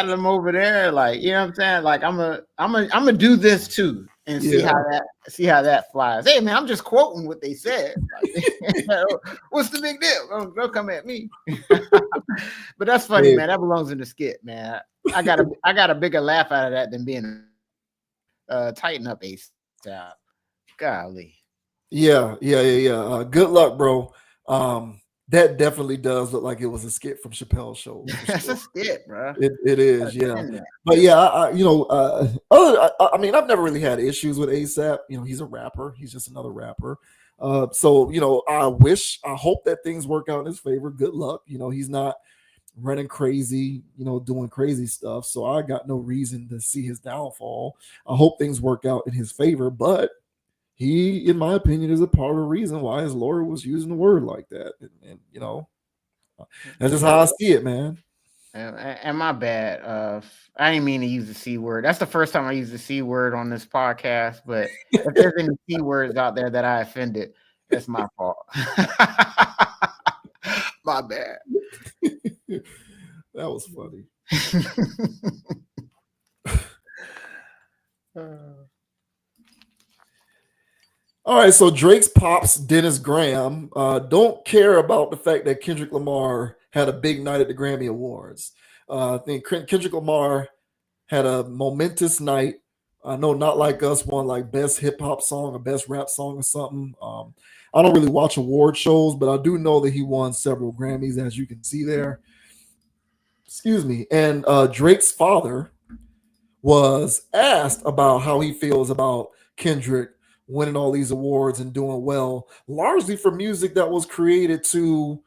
B: them over there? Like, you know what I'm saying? Like, I'm gonna do this too and see how that flies. Hey man, I'm just quoting what they said. Like, what's the big deal? Don't come at me. But that's funny, man. That belongs in the skit, man. I got a bigger laugh out of that than being tighten up ASAP. Golly.
A: Yeah. Good luck, bro. That definitely does look like it was a skit from Chappelle's show.
B: That's a skit, bro.
A: It is, yeah. But yeah, I mean, I've never really had issues with ASAP. He's a rapper. He's just another rapper. So I hope that things work out in his favor. Good luck. He's not running crazy, doing crazy stuff. So I got no reason to see his downfall. I hope things work out in his favor, but he, in my opinion, is a part of the reason why his lawyer was using the word like that. And that's just how I see it, man.
B: And my bad. I didn't mean to use the C word. That's the first time I used the C word on this podcast. But if there's any C words out there that I offended, that's my fault. My bad.
A: That was funny. All right, so Drake's pops, Dennis Graham, don't care about the fact that Kendrick Lamar had a big night at the Grammy Awards. I think Kendrick Lamar had a momentous night. I know Not Like Us won like best hip hop song or best rap song or something. I don't really watch award shows, but I do know that he won several Grammys, as you can see there. Excuse me. And Drake's father was asked about how he feels about Kendrick winning all these awards and doing well, largely for music that was created to,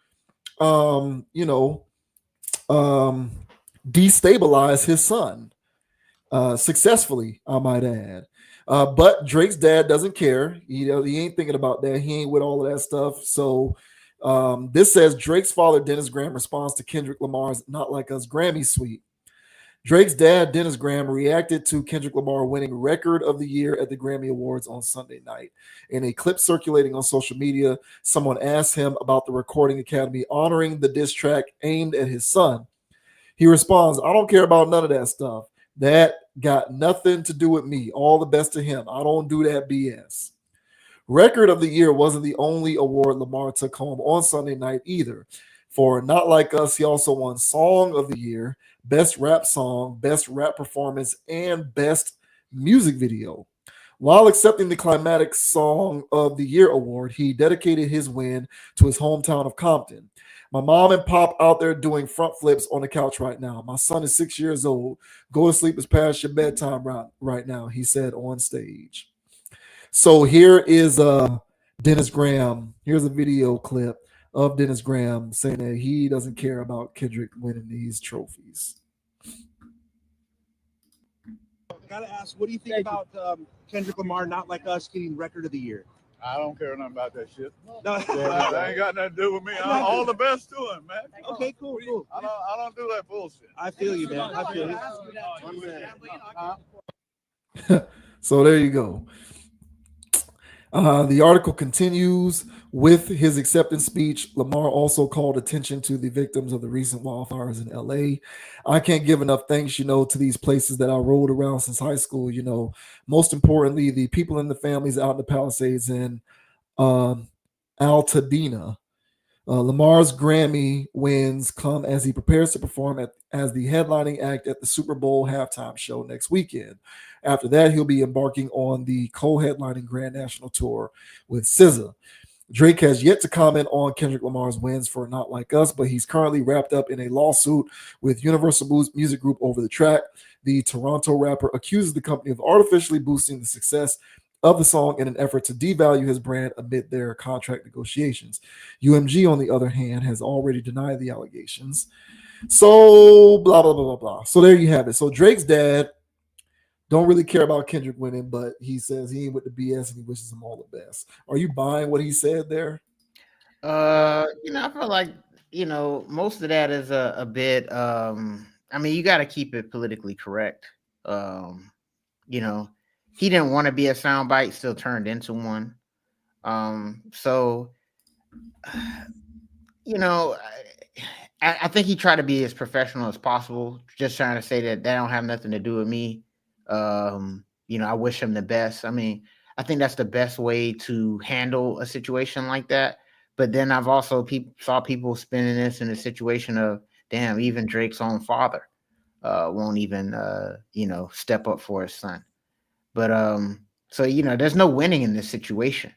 A: destabilize his son successfully, I might add. But Drake's dad doesn't care. He ain't thinking about that. He ain't with all of that stuff. So this says Drake's father, Dennis Graham, responds to Kendrick Lamar's Not Like Us Grammy suite. Drake's dad, Dennis Graham, reacted to Kendrick Lamar winning Record of the Year at the Grammy Awards on Sunday night. In a clip circulating on social media, someone asked him about the Recording Academy honoring the diss track aimed at his son. He responds, "I don't care about none of that stuff. That got nothing to do with me. All the best to him. I don't do that BS." Record of the Year wasn't the only award Lamar took home on Sunday night either. For Not Like Us, he also won Song of the Year, Best Rap Song, Best Rap Performance, and Best Music Video. While accepting the Climatic Song of the Year award, he dedicated his win to his hometown of Compton. "My mom and pop out there doing front flips on the couch right now. My son is 6 years old. Go to sleep, it's past your bedtime right now," he said on stage. So here is Dennis Graham. Here's a video clip of Dennis Graham saying that he doesn't care about Kendrick winning these trophies.
F: Gotta ask, what do you think about Kendrick Lamar, Not Like Us, getting Record of the Year?
G: I don't care nothing about that shit.
F: No.
G: That ain't got nothing to do with me. All the best to him, man.
F: Okay, cool.
G: I don't do that bullshit.
F: I feel you, man. I feel
A: you. So there you go. The article continues with his acceptance speech. Lamar also called attention to the victims of the recent wildfires in LA. "I can't give enough thanks, to these places that I rode around since high school. Most importantly, the people and the families out in the Palisades in Altadena." Lamar's Grammy wins come as he prepares to perform as the headlining act at the Super Bowl halftime show next weekend. After that, he'll be embarking on the co-headlining Grand National Tour with SZA. Drake has yet to comment on Kendrick Lamar's wins for Not Like Us, but he's currently wrapped up in a lawsuit with Universal Music Group over the track. The Toronto rapper accuses the company of artificially boosting the success of the song in an effort to devalue his brand amid their contract negotiations. UMG, on the other hand, has already denied the allegations. So, blah, blah, blah, blah, blah. So there you have it. So Drake's dad Don't really care about Kendrick winning, but he says he ain't with the BS and he wishes him all the best. Are you buying what he said there?
B: I feel like, most of that is a bit, I mean, you got to keep it politically correct. You know, he didn't want to be a soundbite, still turned into one. So, I think he tried to be as professional as possible, just trying to say that don't have nothing to do with me. I wish him the best. I mean, I think that's the best way to handle a situation like that. But then I've also saw people spinning this in a situation of, damn, even Drake's own father won't even, step up for his son. But there's no winning in this situation.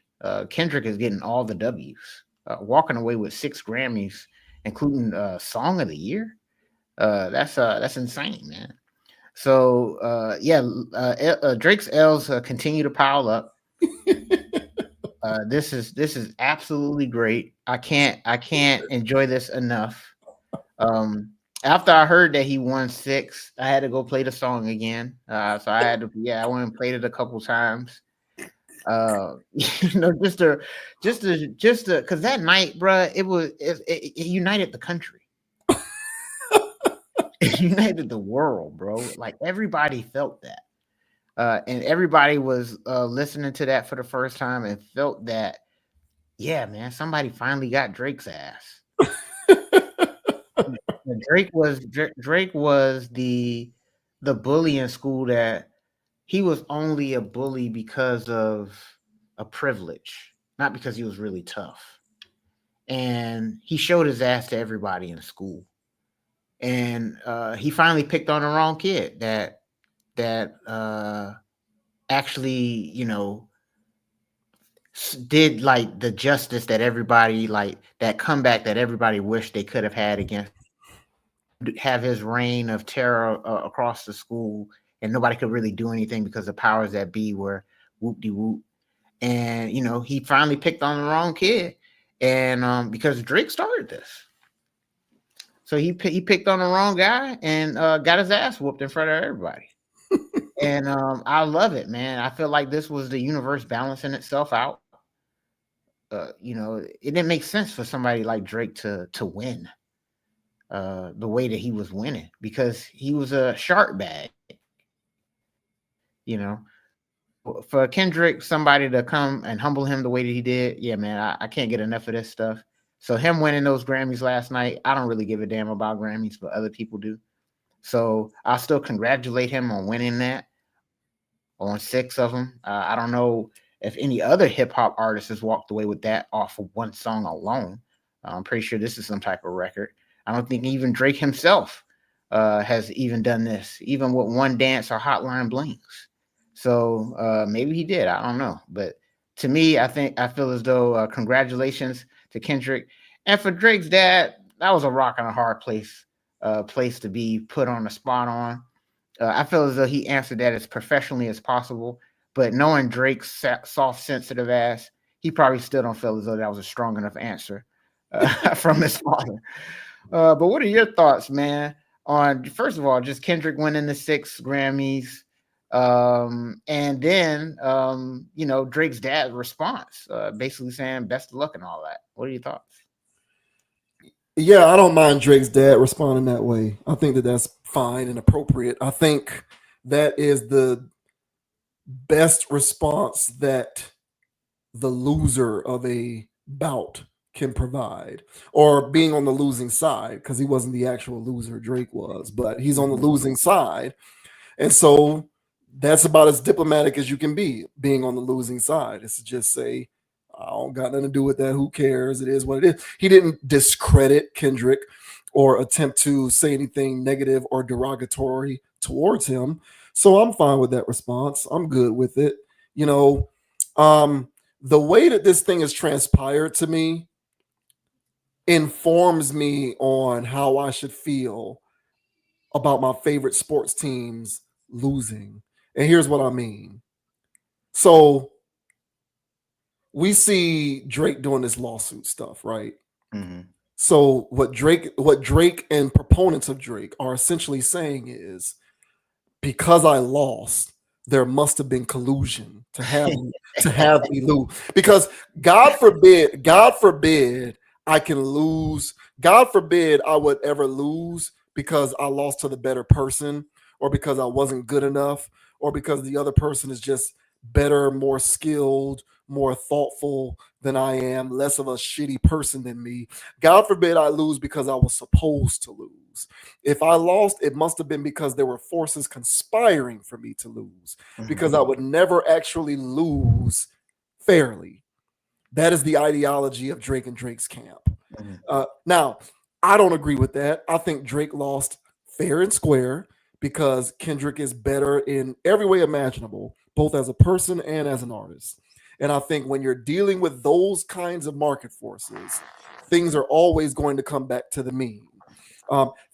B: Kendrick is getting all the W's, walking away with 6 Grammys, including Song of the Year. That's insane, man. So Drake's L's continue to pile up. This is absolutely great. I can't enjoy this enough. After I heard that he won 6, I had to go play the song again. So I had to, I went and played it a couple times. Just to, because that night, bruh, it united the country. It united the world, bro. Like, everybody felt that. And everybody was listening to that for the first time and felt that, yeah, man, somebody finally got Drake's ass. Drake was the bully in school that he was only a bully because of a privilege, not because he was really tough. And he showed his ass to everybody in school. And he finally picked on the wrong kid that actually, did like the justice that everybody, like that comeback that everybody wished they could have had against, have his reign of terror across the school, and nobody could really do anything because the powers that be were whoop-de-whoop. And, he finally picked on the wrong kid, and because Drake started this. So he picked on the wrong guy and got his ass whooped in front of everybody. And I love it, man. I feel like this was the universe balancing itself out. It didn't make sense for somebody like Drake to win the way that he was winning, because he was a shark bag. For Kendrick, somebody to come and humble him the way that he did, yeah, man, I can't get enough of this stuff. So him winning those Grammys last night, I don't really give a damn about Grammys, but other people do. So I'll still congratulate him on winning that, on 6 of them. I don't know if any other hip hop artist has walked away with that off of one song alone. I'm pretty sure this is some type of record. I don't think even Drake himself has even done this, even with One Dance or Hotline Blings. So maybe he did. I don't know. But to me, I feel as though congratulations to Kendrick. And for Drake's dad, that was a rock and a hard place to be put on the spot on. I feel as though he answered that as professionally as possible. But knowing Drake's soft, sensitive ass, he probably still don't feel as though that was a strong enough answer from his father. But what are your thoughts, man, on, first of all, just Kendrick winning the 6 Grammys, and then Drake's dad's response, basically saying best of luck and all that? What are your thoughts?
A: Yeah, I don't mind Drake's dad responding that way. I think that that's fine and appropriate. I think that is the best response that the loser of a bout can provide, or being on the losing side, because he wasn't the actual loser, Drake was, but he's on the losing side. And so that's about as diplomatic as you can be, being on the losing side. It's to just say, I don't got nothing to do with that. Who cares? It is what it is. He didn't discredit Kendrick or attempt to say anything negative or derogatory towards him. So I'm fine with that response. I'm good with it. The way that this thing has transpired to me informs me on how I should feel about my favorite sports teams losing. And here's what I mean. So we see Drake doing this lawsuit stuff, right?
B: Mm-hmm.
A: So what Drake and proponents of Drake are essentially saying is, because I lost, there must have been collusion to have me lose. Because God forbid I can lose. God forbid I would ever lose because I lost to the better person, or because I wasn't good enough, or because the other person is just better, more skilled, more thoughtful than I am, less of a shitty person than me. God forbid I lose because I was supposed to lose. If I lost, it must have been because there were forces conspiring for me to lose, because I would never actually lose fairly. That is the ideology of Drake and Drake's camp. Now, I don't agree with that. I think Drake lost fair and square because Kendrick is better in every way imaginable, both as a person and as an artist. And I think when you're dealing with those kinds of market forces, things are always going to come back to the mean.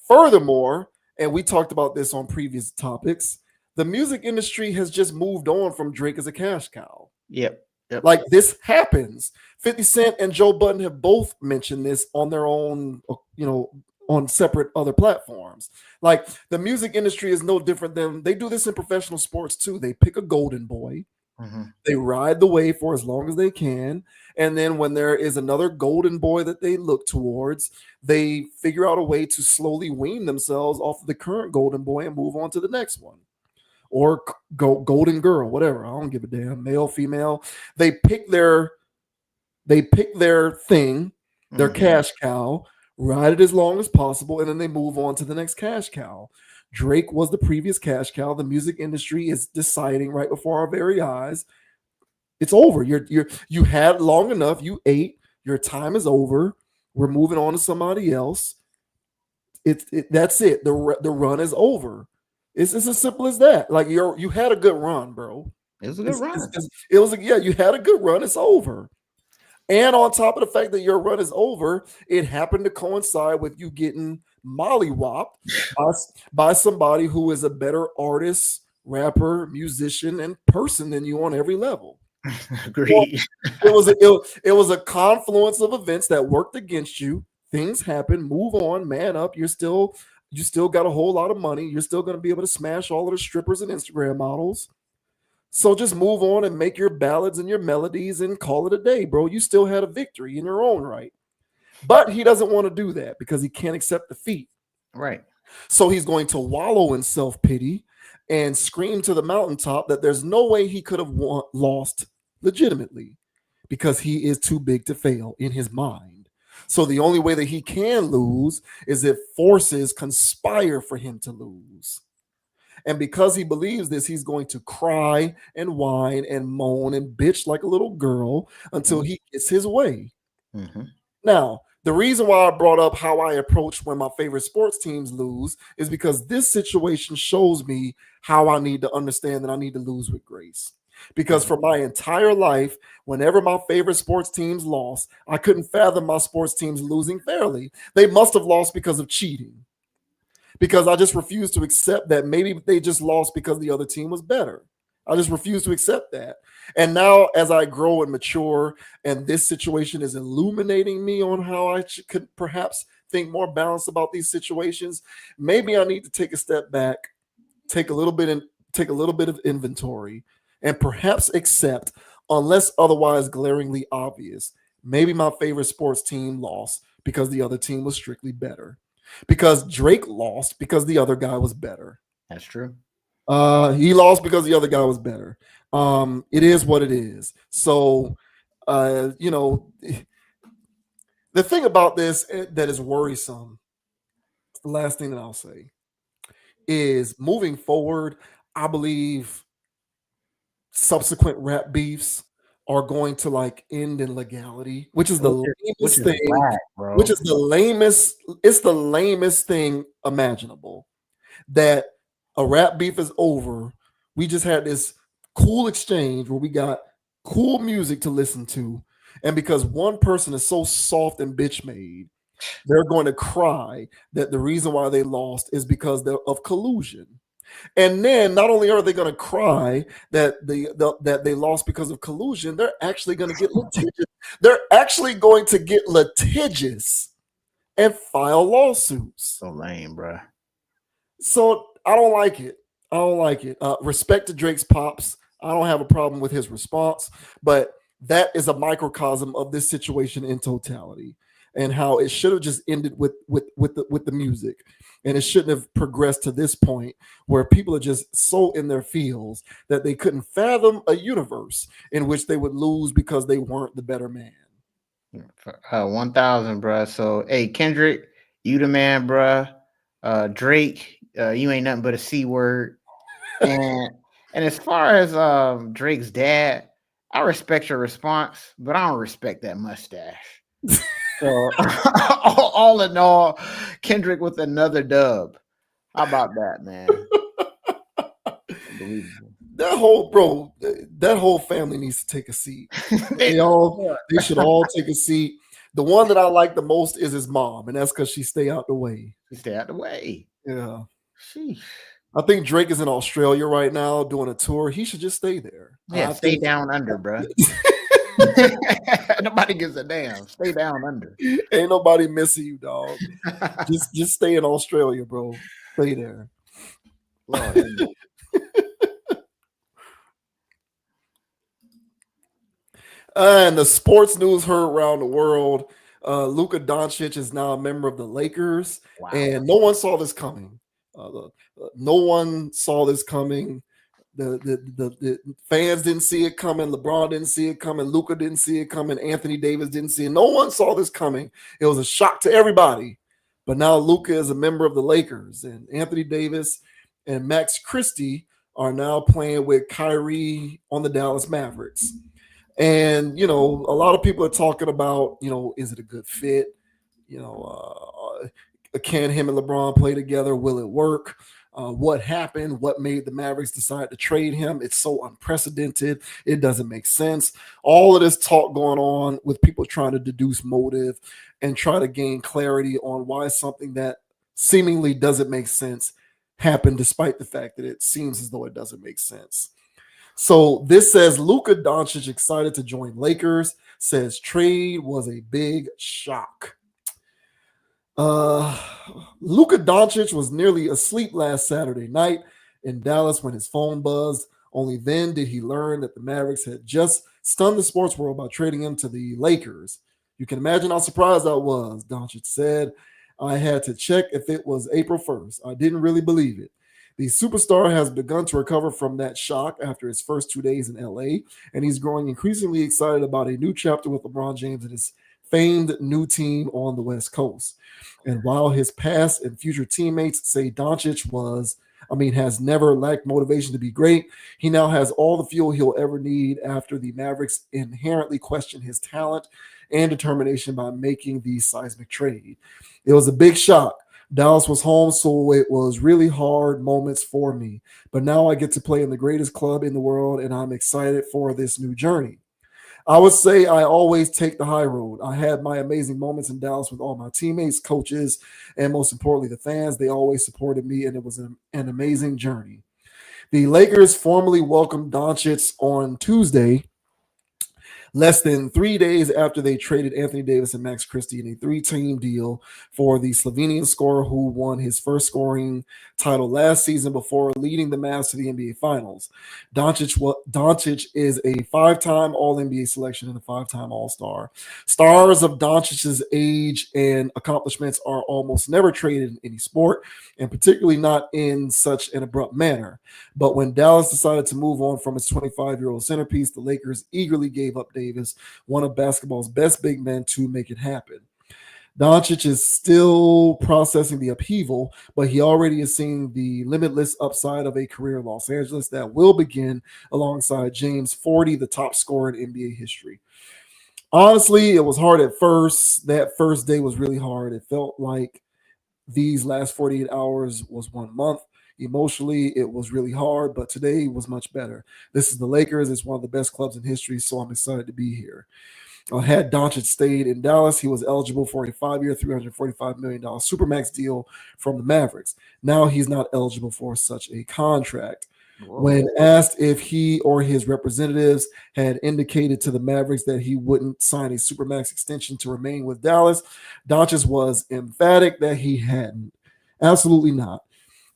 A: Furthermore, and we talked about this on previous topics, the music industry has just moved on from Drake as a cash cow.
B: Yep.
A: Like, this happens. 50 Cent and Joe Budden have both mentioned this on their own, on separate other platforms. Like, the music industry is no different than, they do this in professional sports too. They pick a golden boy. They ride the wave for as long as they can. And then when there is another golden boy that they look towards, they figure out a way to slowly wean themselves off of the current golden boy and move on to the next one. Or golden girl, whatever. I don't give a damn. Male, female. They pick their thing, their cash cow, ride it as long as possible, and then they move on to the next cash cow. Drake was the previous cash cow. The music industry is deciding right before our very eyes, it's over. You had long enough. You ate. Your time is over. We're moving on to somebody else. That's it. The run is over. It's as simple as that. Like, you had a good run, bro.
B: It was a good run.
A: You had a good run. It's over. And on top of the fact that your run is over, it happened to coincide with you getting mollywopped by somebody who is a better artist, rapper, musician, and person than you on every level.
B: Agreed.
A: It was a confluence of events that worked against you. Things happen. Move on. Man up. You still got a whole lot of money. You're still going to be able to smash all of the strippers and Instagram models. So just move on and make your ballads and your melodies and call it a day, bro. You still had a victory in your own right. But he doesn't want to do that because he can't accept defeat.
B: Right.
A: So he's going to wallow in self-pity and scream to the mountaintop that there's no way he could have lost legitimately because he is too big to fail in his mind. So the only way that he can lose is if forces conspire for him to lose. And because he believes this, he's going to cry and whine and moan and bitch like a little girl until he gets his way. Now, the reason why I brought up how I approach when my favorite sports teams lose is because this situation shows me how I need to understand that I need to lose with grace. Because for my entire life, whenever my favorite sports teams lost, I couldn't fathom my sports teams losing fairly. They must have lost because of cheating. Because I just refuse to accept that maybe they just lost because the other team was better. I just refuse to accept that. And now as I grow and mature and this situation is illuminating me on how I could perhaps think more balanced about these situations, maybe I need to take a step back, take a little bit of inventory, and perhaps accept, unless otherwise glaringly obvious, maybe my favorite sports team lost because the other team was strictly better. Because Drake lost because the other guy was better.
B: That's true.
A: He lost because the other guy was better. It is what it is. So, the thing about this that is worrisome, the last thing that I'll say, is moving forward, I believe subsequent rap beefs are going to end in legality, which is the lamest thing. Which is the lamest. It's the lamest thing imaginable. That a rap beef is over. We just had this cool exchange where we got cool music to listen to, and because one person is so soft and bitch made, they're going to cry that the reason why they lost is because of collusion. And then not only are they going to cry that they lost because of collusion, they're actually going to get litigious. They're actually going to get litigious and file lawsuits.
B: So lame, bro.
A: So I don't like it. I don't like it. Respect to Drake's pops. I don't have a problem with his response, but that is a microcosm of this situation in totality, and how it should have just ended with the music, and it shouldn't have progressed to this point where people are just so in their feels that they couldn't fathom a universe in which they would lose because they weren't the better man.
B: 1,000, bruh. So, hey, Kendrick, you the man, bruh. Drake, you ain't nothing but a C word. And as far as Drake's dad, I respect your response, but I don't respect that mustache. So, all in all, Kendrick with another dub. How about that, man? Unbelievable.
A: That whole family needs to take a seat. They should all take a seat. The one that I like the most is his mom, and that's because she stay out the way.
B: She stay out the way.
A: Yeah.
B: Sheesh.
A: I think Drake is in Australia right now doing a tour. He should just stay there.
B: Yeah, stay down under, bro. Nobody gives a damn. Stay down under.
A: Ain't nobody missing you, dog. just stay in Australia, bro. Stay there.
B: Lord.
A: And the sports news heard around the world. Luka Doncic is now a member of the Lakers,
B: Wow.
A: and no one saw this coming. No one saw this coming. The fans didn't see it coming. LeBron didn't see it coming. Luka didn't see it coming. Anthony Davis didn't see it. No one saw this coming. It was a shock to everybody. But now Luka is a member of the Lakers, and Anthony Davis and Max Christie are now playing with Kyrie on the Dallas Mavericks. And, a lot of people are talking about, is it a good fit? Can him and LeBron play together? Will it work? What happened? What made the Mavericks decide to trade him? It's so unprecedented. It doesn't make sense. All of this talk going on with people trying to deduce motive and try to gain clarity on why something that seemingly doesn't make sense happened, despite the fact that it seems as though it doesn't make sense. So this says Luka Doncic excited to join Lakers, says trade was a big shock. Luka Doncic was nearly asleep last Saturday night in Dallas when his phone buzzed. Only then did he learn that the Mavericks had just stunned the sports world by trading him to the Lakers. You can imagine how surprised I was, Doncic said. I had to check if it was April 1st. I didn't really believe it. The superstar has begun to recover from that shock after his first 2 days in LA, and he's growing increasingly excited about a new chapter with LeBron James and his famed new team on the West Coast. And while his past and future teammates say Doncic has never lacked motivation to be great, he now has all the fuel he'll ever need after the Mavericks inherently question his talent and determination by making the seismic trade. It was a big shock. Dallas was home, so it was really hard moments for me. But now I get to play in the greatest club in the world, and I'm excited for this new journey. I would say I always take the high road. I had my amazing moments in Dallas with all my teammates, coaches, and most importantly, the fans. They always supported me, and it was an amazing journey. The Lakers formally welcomed Doncic on Tuesday, less than 3 days after they traded Anthony Davis and Max Christie in a 3-team deal for the Slovenian scorer who won his first scoring title last season before leading the Mavs to the NBA Finals. Doncic is a 5-time All-NBA selection and a 5-time All-Star. Stars of Doncic's age and accomplishments are almost never traded in any sport, and particularly not in such an abrupt manner. But when Dallas decided to move on from its 25-year-old centerpiece, the Lakers eagerly gave up Davis, one of basketball's best big men, to make it happen. Doncic is still processing the upheaval, but he already is seeing the limitless upside of a career in Los Angeles that will begin alongside James 40, the top scorer in NBA history. Honestly, it was hard at first. That first day was really hard. It felt like these last 48 hours was 1 month. Emotionally, it was really hard, but today was much better. This is the Lakers. It's one of the best clubs in history, so I'm excited to be here. Had Doncic stayed in Dallas, he was eligible for a 5-year, $345 million Supermax deal from the Mavericks. Now he's not eligible for such a contract. Whoa. When asked if he or his representatives had indicated to the Mavericks that he wouldn't sign a Supermax extension to remain with Dallas, Doncic was emphatic that he hadn't. Absolutely not.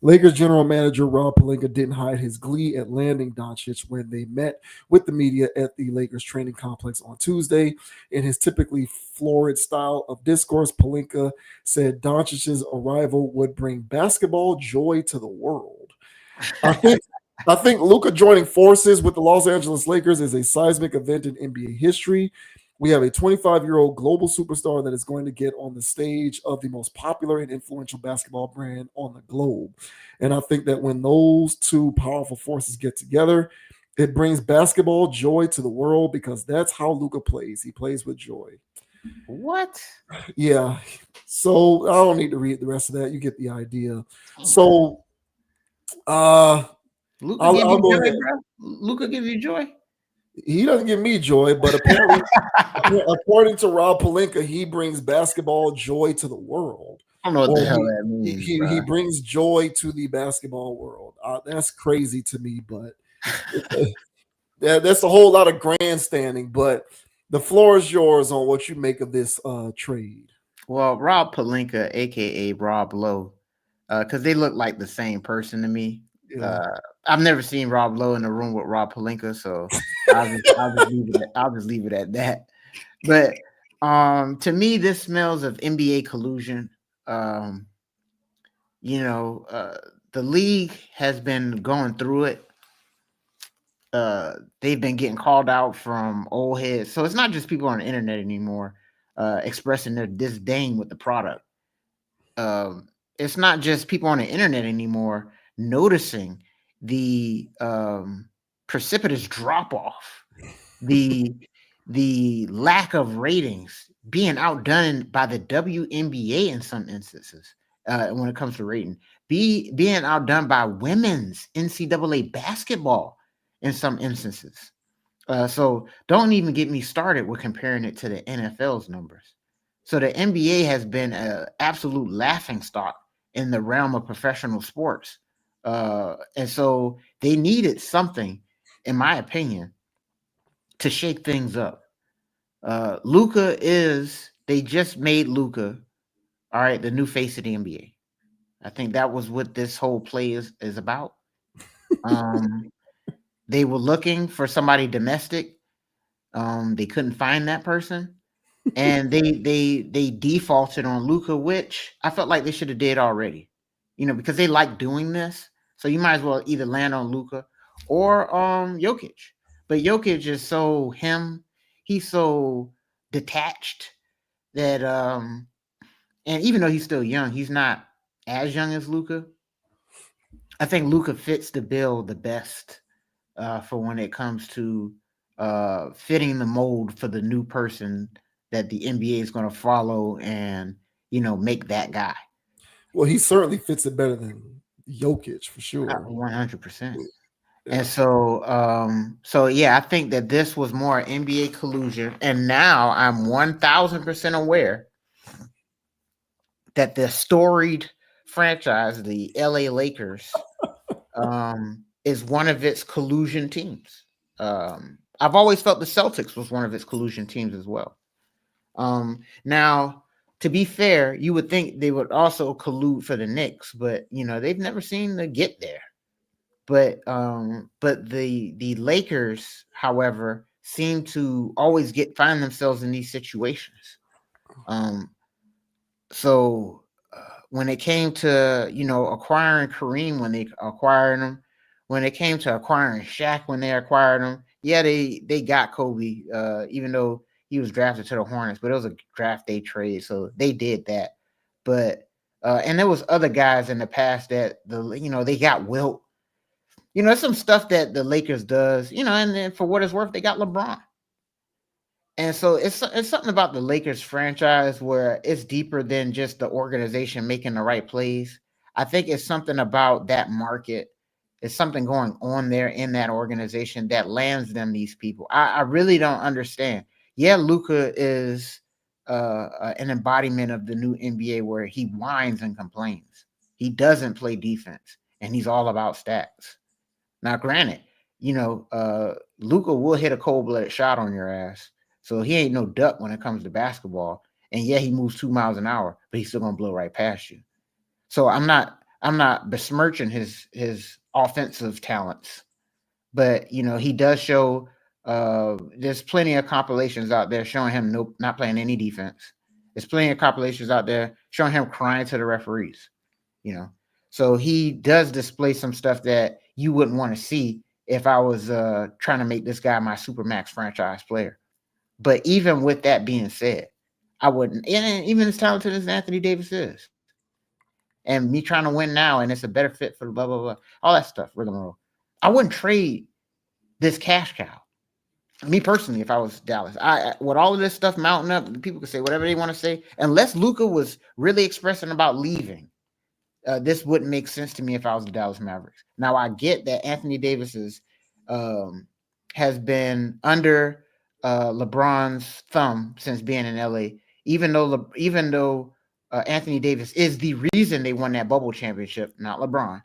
A: Lakers general manager Rob Pelinka didn't hide his glee at landing Doncic when they met with the media at the Lakers training complex on Tuesday. In his typically florid style of discourse, Pelinka said Doncic's arrival would bring basketball joy to the world. I think I think Luka joining forces with the Los Angeles Lakers is a seismic event in NBA history. We have a 25-year-old global superstar that is going to get on the stage of the most popular and influential basketball brand on the globe. And I think that when those two powerful forces get together, it brings basketball joy to the world because that's how Luka plays. He plays with joy.
B: What?
A: Yeah. So I don't need to read the rest of that. You get the idea. So uh
B: Luca
A: I'll,
B: give
A: I'll
B: you
A: go
B: joy,
A: ahead.
B: bro? Luca give you joy?
A: He doesn't give me joy, but apparently, according to Rob Pelinka, he brings basketball joy to the world.
B: I don't know what
A: Or
B: the hell
A: he,
B: that means,
A: he
B: bro.
A: brings joy to the basketball world. That's crazy to me, but that's a whole lot of grandstanding. But the floor is yours on what you make of this trade.
B: Well, Rob Pelinka, aka Rob Lowe, because they look like the same person to me.
A: Yeah.
B: I've never seen Rob Lowe in a room with Rob Pelinka, so I'll just leave it at that. But to me, this smells of NBA collusion. Um, the league has been going through it. They've been getting called out from old heads, so it's not just people on the internet anymore expressing their disdain with the product. It's not just people on the internet anymore noticing the precipitous drop off, the lack of ratings, being outdone by the WNBA in some instances when it comes to rating, being outdone by women's NCAA basketball in some instances. So don't even get me started with comparing it to the NFL's numbers. So the NBA has been an absolute laughingstock in the realm of professional sports. And so they needed something, in my opinion, to shake things up. They just made Luka, all right, the new face of the NBA. I think that was what this whole play is about. They were looking for somebody domestic. They couldn't find that person. And they defaulted on Luka, which I felt like they should have did already, because they like doing this. So you might as well either land on Luka or Jokic. But Jokic is so he's so detached that and even though he's still young, he's not as young as Luka. I think Luka fits the bill the best for when it comes to fitting the mold for the new person that the NBA is going to follow and make that guy.
A: Well, he certainly fits it better than Jokic for sure.
B: 100%. And so yeah, I think that this was more NBA collusion, and now I'm 1000% aware that the storied franchise, the LA Lakers, is one of its collusion teams. I've always felt the Celtics was one of its collusion teams as well. Now, to be fair, you would think they would also collude for the Knicks, but they've never seemed to get there. But the Lakers, however, seem to always find themselves in these situations. So when it came to acquiring Kareem, when they acquired him, when it came to acquiring Shaq, when they acquired him, yeah, they got Kobe, even though he was drafted to the Hornets, but it was a draft day trade, so they did that. But and there was other guys in the past that they got Wilt. It's some stuff that the Lakers does, and then for what it's worth, they got LeBron. And so it's something about the Lakers franchise where it's deeper than just the organization making the right plays. I think it's something about that market. It's something going on there in that organization that lands them these people. I really don't understand. Yeah, Luka is an embodiment of the new NBA where he whines and complains. He doesn't play defense, and he's all about stats. Now, granted, Luka will hit a cold-blooded shot on your ass. So he ain't no duck when it comes to basketball. And yeah, he moves 2 miles an hour, but he's still gonna blow right past you. So I'm not I'm not besmirching his offensive talents, but he does show. There's plenty of compilations out there showing him not playing any defense. There's plenty of compilations out there showing him crying to the referees. So he does display some stuff that you wouldn't want to see if I was trying to make this guy my Supermax franchise player. But even with that being said, I wouldn't, and even as talented as Anthony Davis is, and me trying to win now, and it's a better fit for blah, blah, blah, all that stuff, rigmarole, I wouldn't trade this cash cow. Me personally, if I was Dallas, with all of this stuff mounting up, people can say whatever they want to say, unless Luka was really expressing about leaving. This wouldn't make sense to me if I was the Dallas Mavericks. Now, I get that Anthony Davis's has been under LeBron's thumb since being in LA, even though Anthony Davis is the reason they won that bubble championship, not LeBron.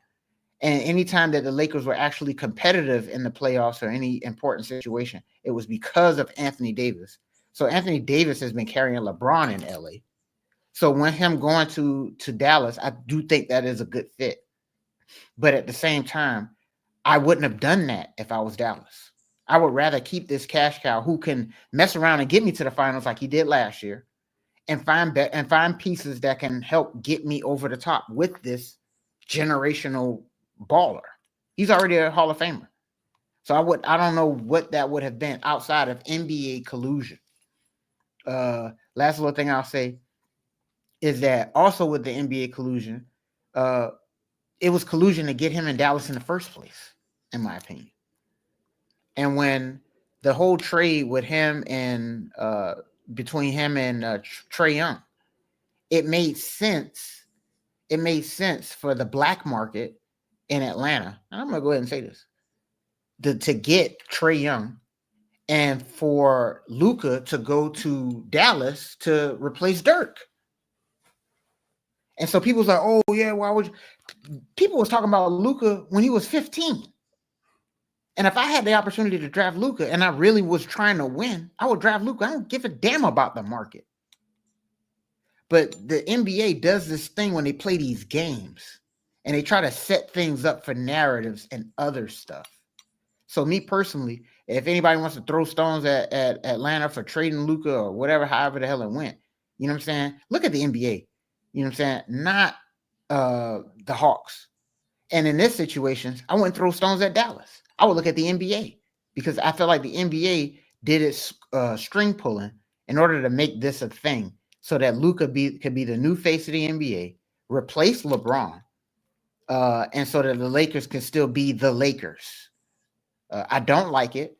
B: And anytime that the Lakers were actually competitive in the playoffs or any important situation, it was because of Anthony Davis. So Anthony Davis has been carrying LeBron in LA. So when him going to Dallas, I do think that is a good fit. But at the same time, I wouldn't have done that if I was Dallas. I would rather keep this cash cow who can mess around and get me to the finals like he did last year, and find pieces that can help get me over the top with this generational baller. He's already a Hall of Famer. So I don't know what that would have been outside of NBA collusion. Last little thing I'll say is that also with the NBA collusion, it was collusion to get him in Dallas in the first place, in my opinion. And when the whole trade with him and between him and Trae Young, it made sense. It made sense for the black market in Atlanta. And I'm gonna go ahead and say this: to get Trae Young, and for Luka to go to Dallas to replace Dirk. And so people was like, "Oh yeah, why would you?" People was talking about Luka when he was 15. And if I had the opportunity to draft Luka and I really was trying to win, I would draft Luka. I don't give a damn about the market. But the NBA does this thing when they play these games and they try to set things up for narratives and other stuff. So me personally, if anybody wants to throw stones at Atlanta for trading Luka or whatever, however the hell it went, you know what I'm saying? Look at the NBA. You know what I'm saying? Not the Hawks. And in this situation, I wouldn't throw stones at Dallas. I would look at the NBA because I feel like the NBA did its string pulling in order to make this a thing so that Luka could be the new face of the NBA, replace LeBron, and so that the Lakers can still be the Lakers. I don't like it,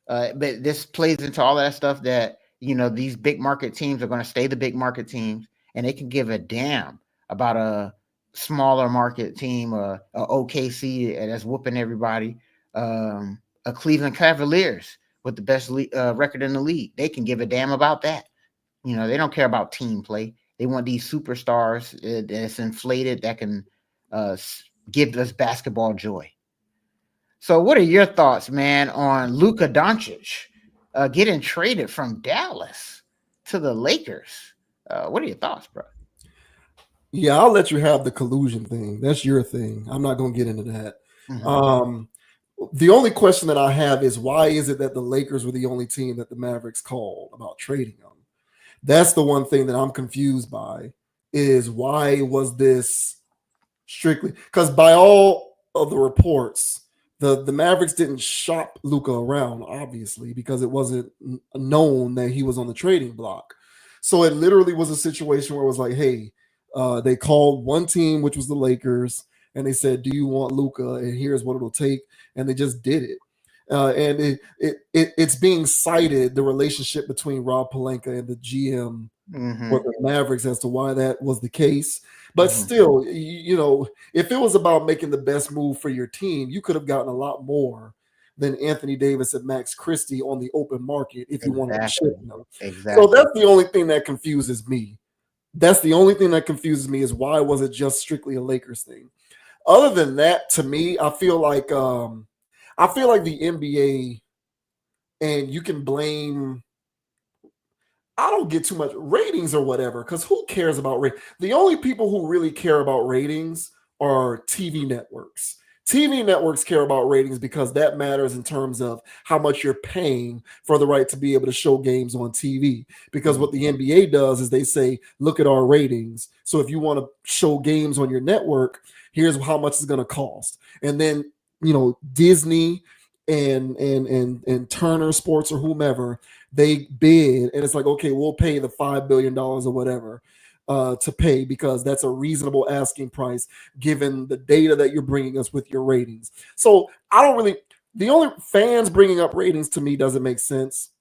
B: but this plays into all that stuff that, these big market teams are going to stay the big market teams, and they can give a damn about a smaller market team, a OKC that's whooping everybody, a Cleveland Cavaliers with the best record in the league. They can give a damn about that. They don't care about team play. They want these superstars that's inflated that can give us basketball joy. So what are your thoughts, man, on Luka Doncic getting traded from Dallas to the Lakers? What are your thoughts, bro?
A: Yeah, I'll let you have the collusion thing. That's your thing. I'm not going to get into that. Mm-hmm. The only question that I have is, why is it that the Lakers were the only team that the Mavericks called about trading them? That's the one thing that I'm confused by, is why was this strictly? Because by all of the reports, the Mavericks didn't shop Luka around, obviously, because it wasn't known that he was on the trading block. So it literally was a situation where it was like, hey, they called one team, which was the Lakers, and they said, do you want Luka? And here's what it'll take. And they just did it. And it's being cited, the relationship between Rob Pelinka and the GM for the Mavericks, as to why that was the case. But still, if it was about making the best move for your team, you could have gotten a lot more than Anthony Davis and Max Christie on the open market if you wanted to ship them. Exactly. So that's the only thing that confuses me. That's the only thing that confuses me, is why was it just strictly a Lakers thing? Other than that, to me, I feel like the NBA, and you can blame, I don't get too much ratings or whatever, because who cares about ratings? The only people who really care about ratings are TV networks. TV networks care about ratings because that matters in terms of how much you're paying for the right to be able to show games on TV. Because what the NBA does is they say, look at our ratings. So if you want to show games on your network, here's how much it's going to cost. And then, Disney and Turner Sports or whomever, they bid, and it's like, okay, we'll pay the $5 billion or whatever to pay because that's a reasonable asking price given the data that you're bringing us with your ratings. So the only fans bringing up ratings to me doesn't make sense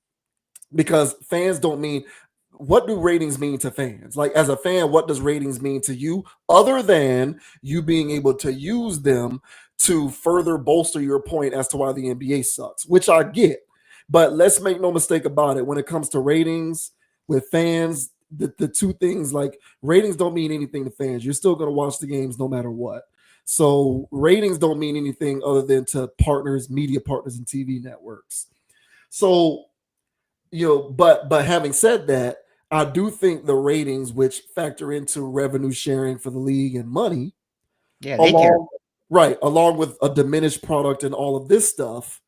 A: because fans don't mean, what do ratings mean to fans? Like as a fan, what does ratings mean to you other than you being able to use them to further bolster your point as to why the NBA sucks, which I get. But let's make no mistake about it. When it comes to ratings with fans, the two things, like ratings don't mean anything to fans. You're still going to watch the games no matter what. So ratings don't mean anything other than to partners, media partners, and TV networks. So, but having said that, I do think the ratings, which factor into revenue sharing for the league and money, along with a diminished product and all of this stuff,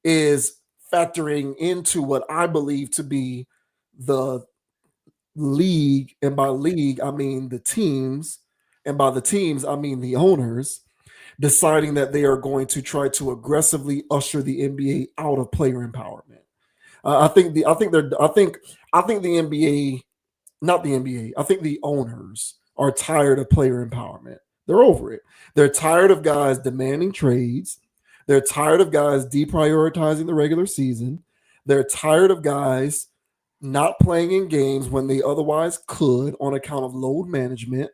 A: is factoring into what I believe to be the league, and by league I mean the teams, and by the teams I mean the owners, deciding that they are going to try to aggressively usher the NBA out of player empowerment. I think the NBA, not the NBA, I think the owners are tired of player empowerment. They're over it. They're tired of guys demanding trades. They're tired of guys deprioritizing the regular season. They're tired of guys not playing in games when they otherwise could on account of load management.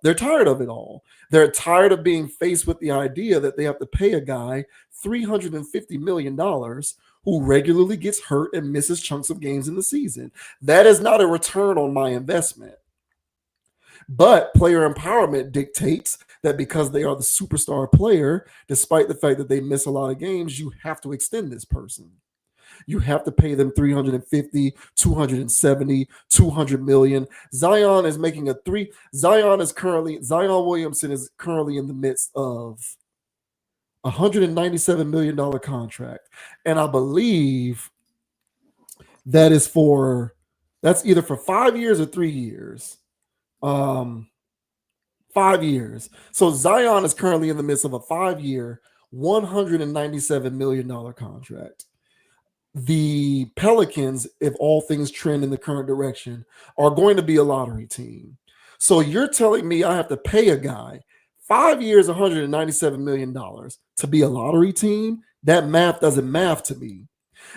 A: They're tired of it all. They're tired of being faced with the idea that they have to pay a guy $350 million who regularly gets hurt and misses chunks of games in the season. That is not a return on my investment. But player empowerment dictates that because they are the superstar player, despite the fact that they miss a lot of games, you have to extend this person. You have to pay them 350, 270, 200 million. Zion Williamson is currently in the midst of a $197 million contract. And I believe that's either for 5 years or 3 years. 5 years. So Zion is currently in the midst of a 5-year, $197 million contract. The Pelicans, if all things trend in the current direction, are going to be a lottery team. So you're telling me I have to pay a guy 5 years, $197 million to be a lottery team? That math doesn't math to me.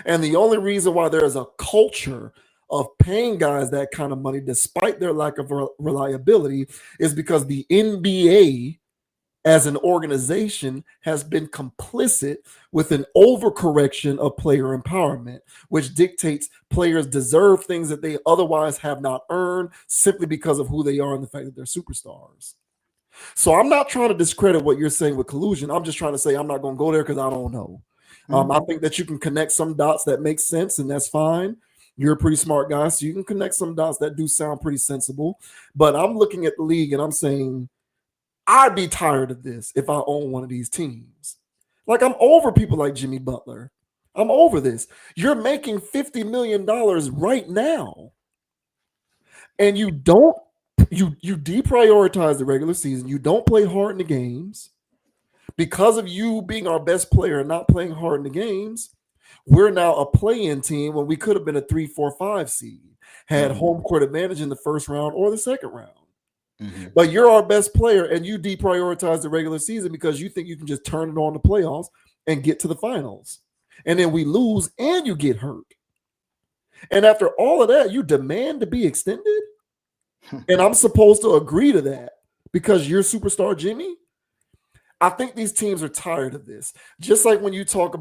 A: And the only reason why there is a culture of paying guys that kind of money, despite their lack of reliability, is because the NBA as an organization has been complicit with an overcorrection of player empowerment, which dictates players deserve things that they otherwise have not earned simply because of who they are and the fact that they're superstars. So I'm not trying to discredit what you're saying with collusion. I'm just trying to say I'm not going to go there because I don't know. I think that you can connect some dots that make sense, and that's fine. You're a pretty smart guy, so you can connect some dots that do sound pretty sensible. But I'm looking at the league and I'm saying, I'd be tired of this if I own one of these teams. Like, I'm over people like Jimmy Butler. I'm over this. You're making $50 million right now. And you deprioritize the regular season. You don't play hard in the games. Because of you being our best player and not playing hard in the games, we're now a play-in team when we could have been a 3, 4, 5 seed, had home court advantage in the first round or the second round. But you're our best player and you deprioritize the regular season because you think you can just turn it on the playoffs and get to the finals. And then we lose and you get hurt. And after all of that, you demand to be extended? And I'm supposed to agree to that because you're superstar Jimmy? I think these teams are tired of this. Just like when we talk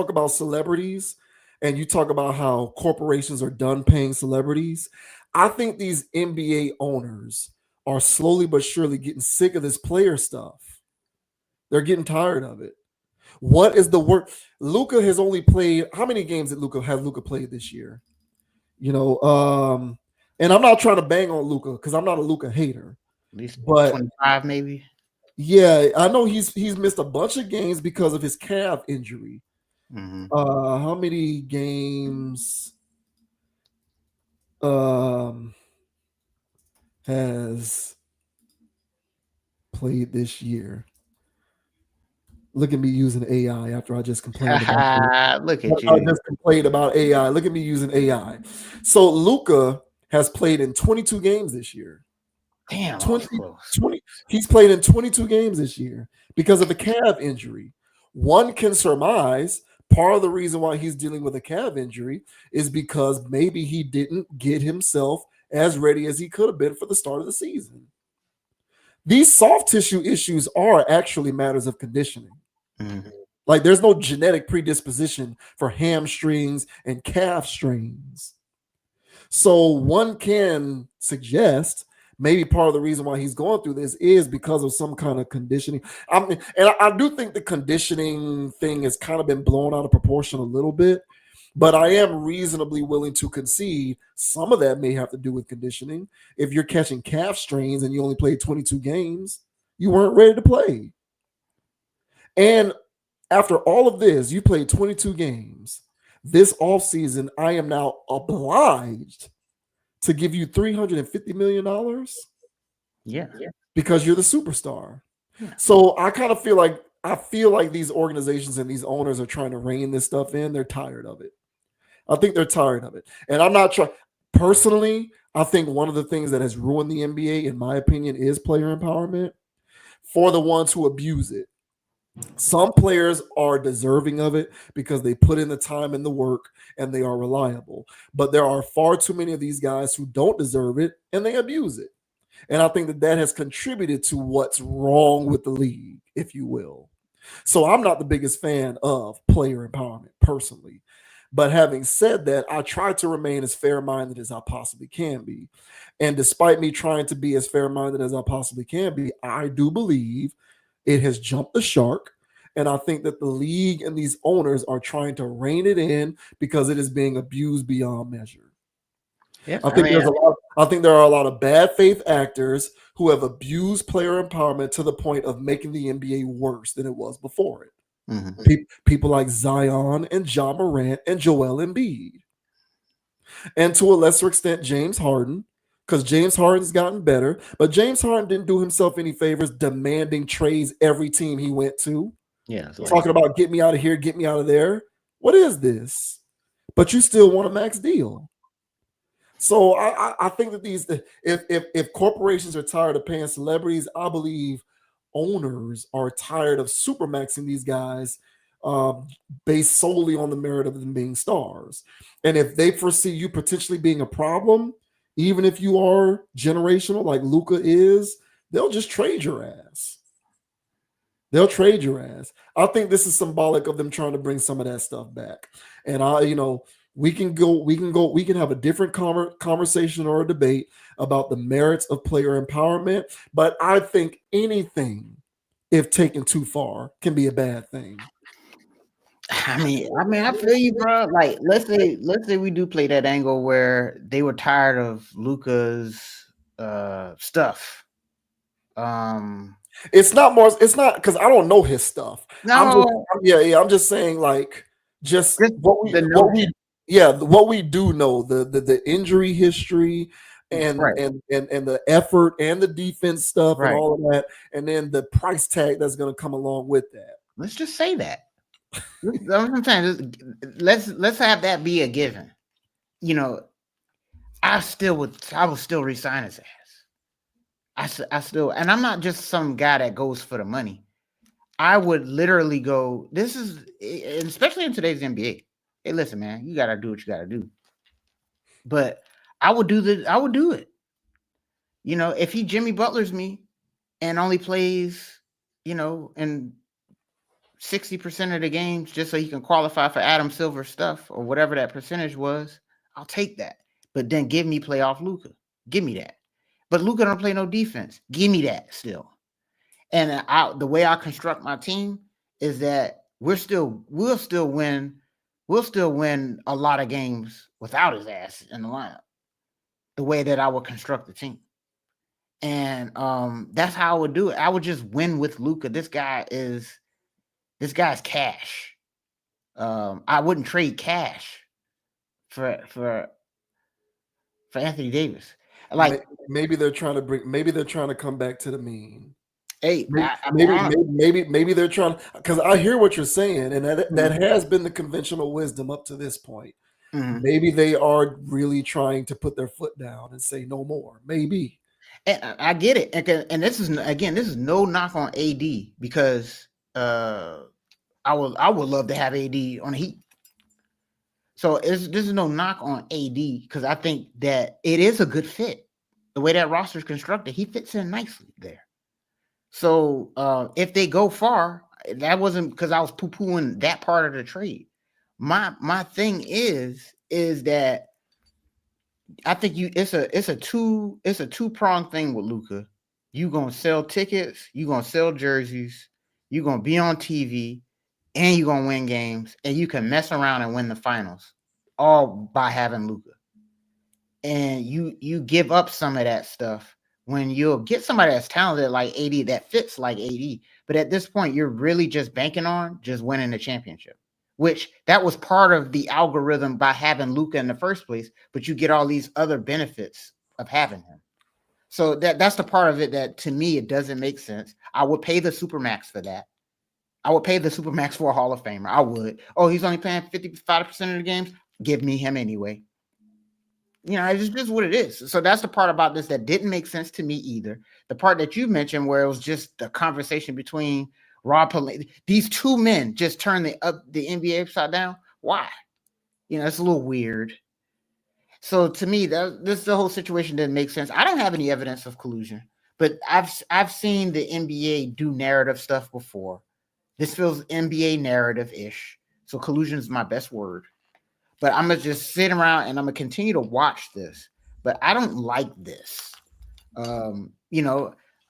A: about celebrities and you talk about how corporations are done paying celebrities, I think these NBA owners are slowly but surely getting sick of this player stuff. They're getting tired of it. What is the work? Luka has only played, how many games has Luka played this year? And I'm not trying to bang on Luka because I'm not a Luka hater.
B: At least
A: But
B: 25, maybe.
A: yeah, I know he's missed a bunch of games because of his calf injury.
B: Mm-hmm.
A: How many games has played this year? Look at me using AI after I just complained about
B: Look at
A: I
B: you.
A: just complained about AI. Look at me using AI. So Luka has played in 22 games this year.
B: Damn,
A: 20,
B: close.
A: 20 he's played in 22 games this year because of a calf injury. One can surmise part of the reason why he's dealing with a calf injury is because maybe he didn't get himself as ready as he could have been for the start of the season. These soft tissue issues are actually matters of conditioning.
B: Mm-hmm.
A: Like there's no genetic predisposition for hamstrings and calf strains. So one can suggest maybe part of the reason why he's going through this is because of some kind of conditioning. I do think the conditioning thing has kind of been blown out of proportion a little bit, but I am reasonably willing to concede some of that may have to do with conditioning. If you're catching calf strains and you only played 22 games, you weren't ready to play. And after all of this, you played 22 games. This offseason, I am now obliged to give you $350 million.
B: Yeah.
A: Because you're the superstar.
B: Yeah.
A: So I kind of feel like these organizations and these owners are trying to rein this stuff in. They're tired of it. I think they're tired of it. And I'm not trying personally. I think one of the things that has ruined the NBA, in my opinion, is player empowerment for the ones who abuse it. Some players are deserving of it because they put in the time and the work and they are reliable. But there are far too many of these guys who don't deserve it and they abuse it. And I think that has contributed to what's wrong with the league, if you will. So I'm not the biggest fan of player empowerment personally. But having said that, I try to remain as fair-minded as I possibly can be. And despite me trying to be as fair-minded as I possibly can be, I do believe it has jumped the shark. And I think that the league and these owners are trying to rein it in because it is being abused beyond measure.
B: Yes,
A: I think there are a lot of bad faith actors who have abused player empowerment to the point of making the NBA worse than it was before it.
B: Mm-hmm.
A: People like Zion and Ja Morant and Joel Embiid. And to a lesser extent, James Harden, because James Harden's gotten better, but James Harden didn't do himself any favors demanding trades every team he went to.
B: Yeah.
A: Talking about get me out of here, get me out of there. What is this? But you still want a max deal. So I think that if corporations are tired of paying celebrities, I believe owners are tired of supermaxing these guys based solely on the merit of them being stars. And if they foresee you potentially being a problem, even if you are generational like Luka is, they'll just trade your ass. They'll trade your ass. I think this is symbolic of them trying to bring some of that stuff back. And we can have a different conversation or a debate about the merits of player empowerment, but I think anything, if taken too far, can be a bad thing.
B: I mean, I feel you, bro. Like, let's say we do play that angle where they were tired of Luka's stuff.
A: It's not because I don't know his stuff.
B: No,
A: I'm just saying, like, what we do know, the injury history and
B: right.
A: and the effort and the defense stuff
B: Right.
A: and all of that, and then the price tag that's going to come along with that.
B: Let's just say that. That's what I'm saying. Let's have that be a given. I would still resign his ass. I still, and I'm not just some guy that goes for the money. I would literally go. This is, especially in today's NBA. Hey, listen, man, you gotta do what you gotta do. But I would do it. If he Jimmy Butlers me and only plays, in 60% of the games just so he can qualify for Adam Silver stuff or whatever that percentage was, I'll take that. But then give me playoff Luka. Give me that. But Luka don't play no defense. Give me that still. And the way I construct my team is that we'll still win a lot of games without his ass in the lineup. The way that I would construct the team. And that's how I would do it. I would just win with Luka. This guy's cash. I wouldn't trade cash for Anthony Davis. Like
A: maybe they're trying to come back to the mean.
B: hey,
A: Maybe they're trying, because I hear what you're saying, and that has been the conventional wisdom up to this point. Maybe they are really trying to put their foot down and say no more. Maybe.
B: And I get it, and this is no knock on AD, because I would love to have AD on the Heat. So this is no knock on AD, because I think that it is a good fit. The way that roster is constructed, he fits in nicely there. So if they go far, that wasn't because I was poo-pooing that part of the trade. My thing is that I think it's a two-pronged thing with Luka. You gonna sell tickets, you gonna sell jerseys, you gonna be on TV, and you gonna win games, and you can mess around and win the finals, all by having Luka. And you give up some of that stuff when you'll get somebody that's talented like AD, that fits like AD. But at this point, you're really just banking on just winning the championship, which that was part of the algorithm by having Luka in the first place. But you get all these other benefits of having him. So that's the part of it that, to me, it doesn't make sense. I would pay the Supermax for that. I would pay the Supermax for a Hall of Famer. I would. Oh, he's only playing 55% of the games. Give me him anyway. You know, it's just what it is. So that's the part about this that didn't make sense to me either. The part that you mentioned where it was just the conversation between Rob Pelinka. These two men just turned the NBA upside down. Why? You know, it's a little weird. So to me, the whole situation didn't make sense. I don't have any evidence of collusion, but I've seen the NBA do narrative stuff before. This feels NBA narrative-ish. So collusion is my best word. But I'm going to just sit around and I'm going to continue to watch this. But I don't like this. I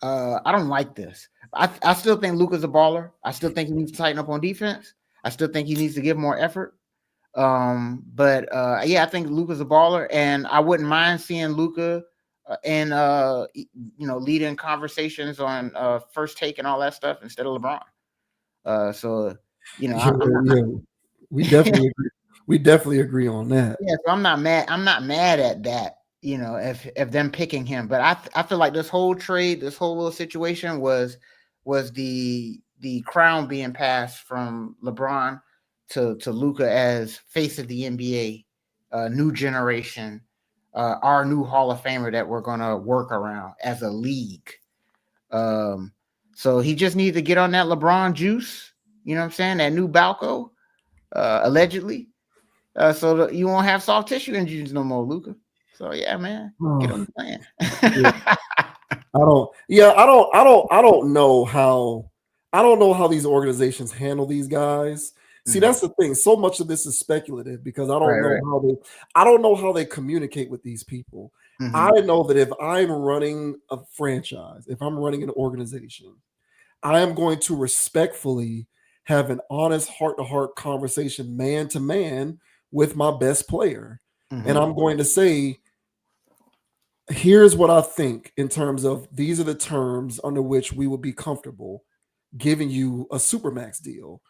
B: don't like this. I still think Luka's a baller. I still think he needs to tighten up on defense. I still think he needs to give more effort. I think Luka's a baller, and I wouldn't mind seeing Luka leading conversations on First Take and all that stuff instead of LeBron.
A: We definitely agree. We definitely agree on that.
B: Yeah, so I'm not mad. I'm not mad at that. You know, if them picking him, but I feel like this whole trade, this whole little situation was the crown being passed from LeBron to Luka as face of the NBA, new generation, our new Hall of Famer that we're gonna work around as a league. So he just needs to get on that LeBron juice. You know what I'm saying? That new Balco, allegedly. So that you won't have soft tissue injuries no more, Luka. So yeah, man, get on the plan.
A: I don't know how these organizations handle these guys. See, that's the thing. So much of this is speculative because I don't know how they communicate with these people. I know that if I'm running a franchise, if I'm running an organization, I am going to respectfully have an honest heart-to-heart conversation, man to man, with my best player. And I'm going to say, here's what I think in terms of these are the terms under which we would be comfortable giving you a Supermax deal.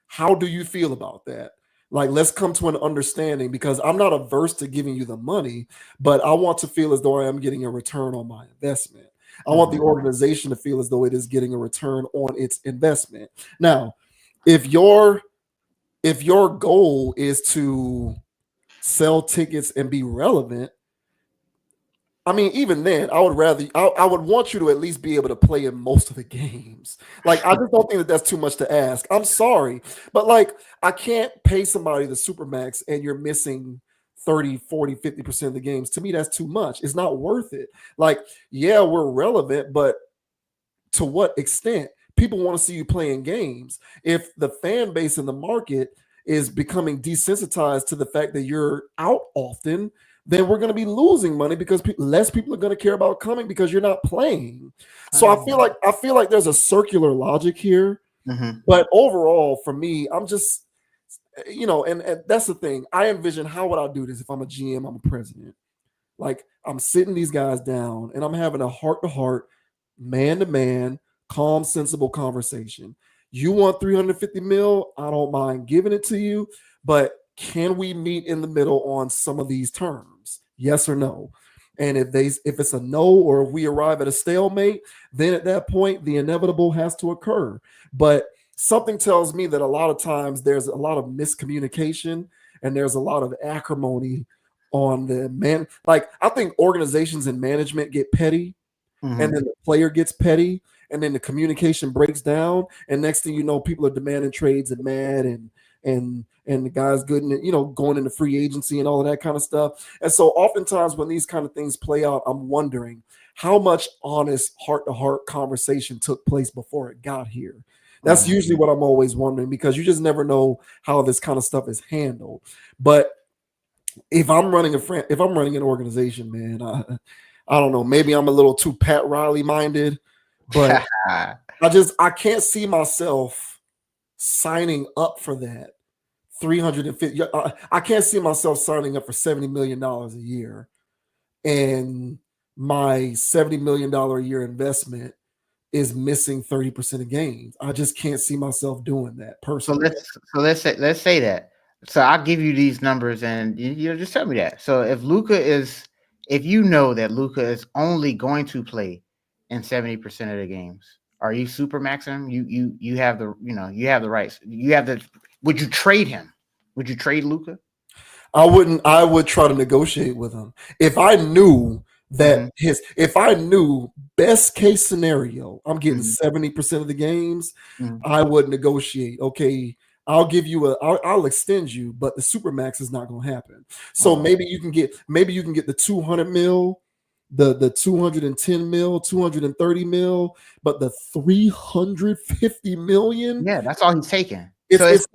A: How do you feel about that? Like, let's come to an understanding, because I'm not averse to giving you the money, but I want to feel as though I am getting a return on my investment. I want the organization to feel as though it is getting a return on its investment. Now, if your goal is to sell tickets and be relevant, I mean, even then, I would want you to at least be able to play in most of the games. Like, I just don't think that that's too much to ask. I'm sorry, but like, I can't pay somebody the Supermax and you're missing 30, 40, 50% of the games. To me, that's too much. It's not worth it. Like, yeah, we're relevant, but to what extent? People want to see you playing games. If the fan base in the market is becoming desensitized to the fact that you're out often, then we're going to be losing money because less people are going to care about coming because you're not playing. So I feel like there's a circular logic here. But overall, for me, I'm just, and that's the thing. I envision, how would I do this if I'm a GM, I'm a president? Like I'm sitting these guys down and I'm having a heart-to-heart, man-to-man, calm, sensible conversation. You want 350 mil? I don't mind giving it to you, but can we meet in the middle on some of these terms? Yes or no? And if it's a no, or if we arrive at a stalemate, then at that point the inevitable has to occur. But something tells me that a lot of times there's a lot of miscommunication and there's a lot of acrimony on the man. Like I think organizations and management get petty, and then the player gets petty, and then the communication breaks down, and next thing you know, people are demanding trades and mad, and the guys good and going into free agency and all of that kind of stuff. And so oftentimes when these kind of things play out, I'm wondering how much honest heart-to-heart conversation took place before it got here. That's usually what I'm always wondering, because you just never know how this kind of stuff is handled. But if I'm running an organization, man, I don't know, maybe I'm a little too Pat Riley minded, but I can't see myself signing up for that 350. I can't see myself signing up for $70 million a year, and my $70 million a year investment is missing 30% of gains. I just can't see myself doing that personally.
B: So let's say that. So I'll give you these numbers, and you just tell me that. So if you know that Luka is only going to play in 70% of the games, are you super maxing him? You have the rights. Would you trade him? Would you trade Luka?
A: I wouldn't. I would try to negotiate with him if I knew that if I knew best case scenario, I'm getting 70% of the games. I would negotiate. Okay, I'll extend you, but the supermax is not going to happen. So maybe you can get the 200 mil, the 210 mil, 230 mil, but the 350 million.
B: Yeah, that's all he's taking.
A: It's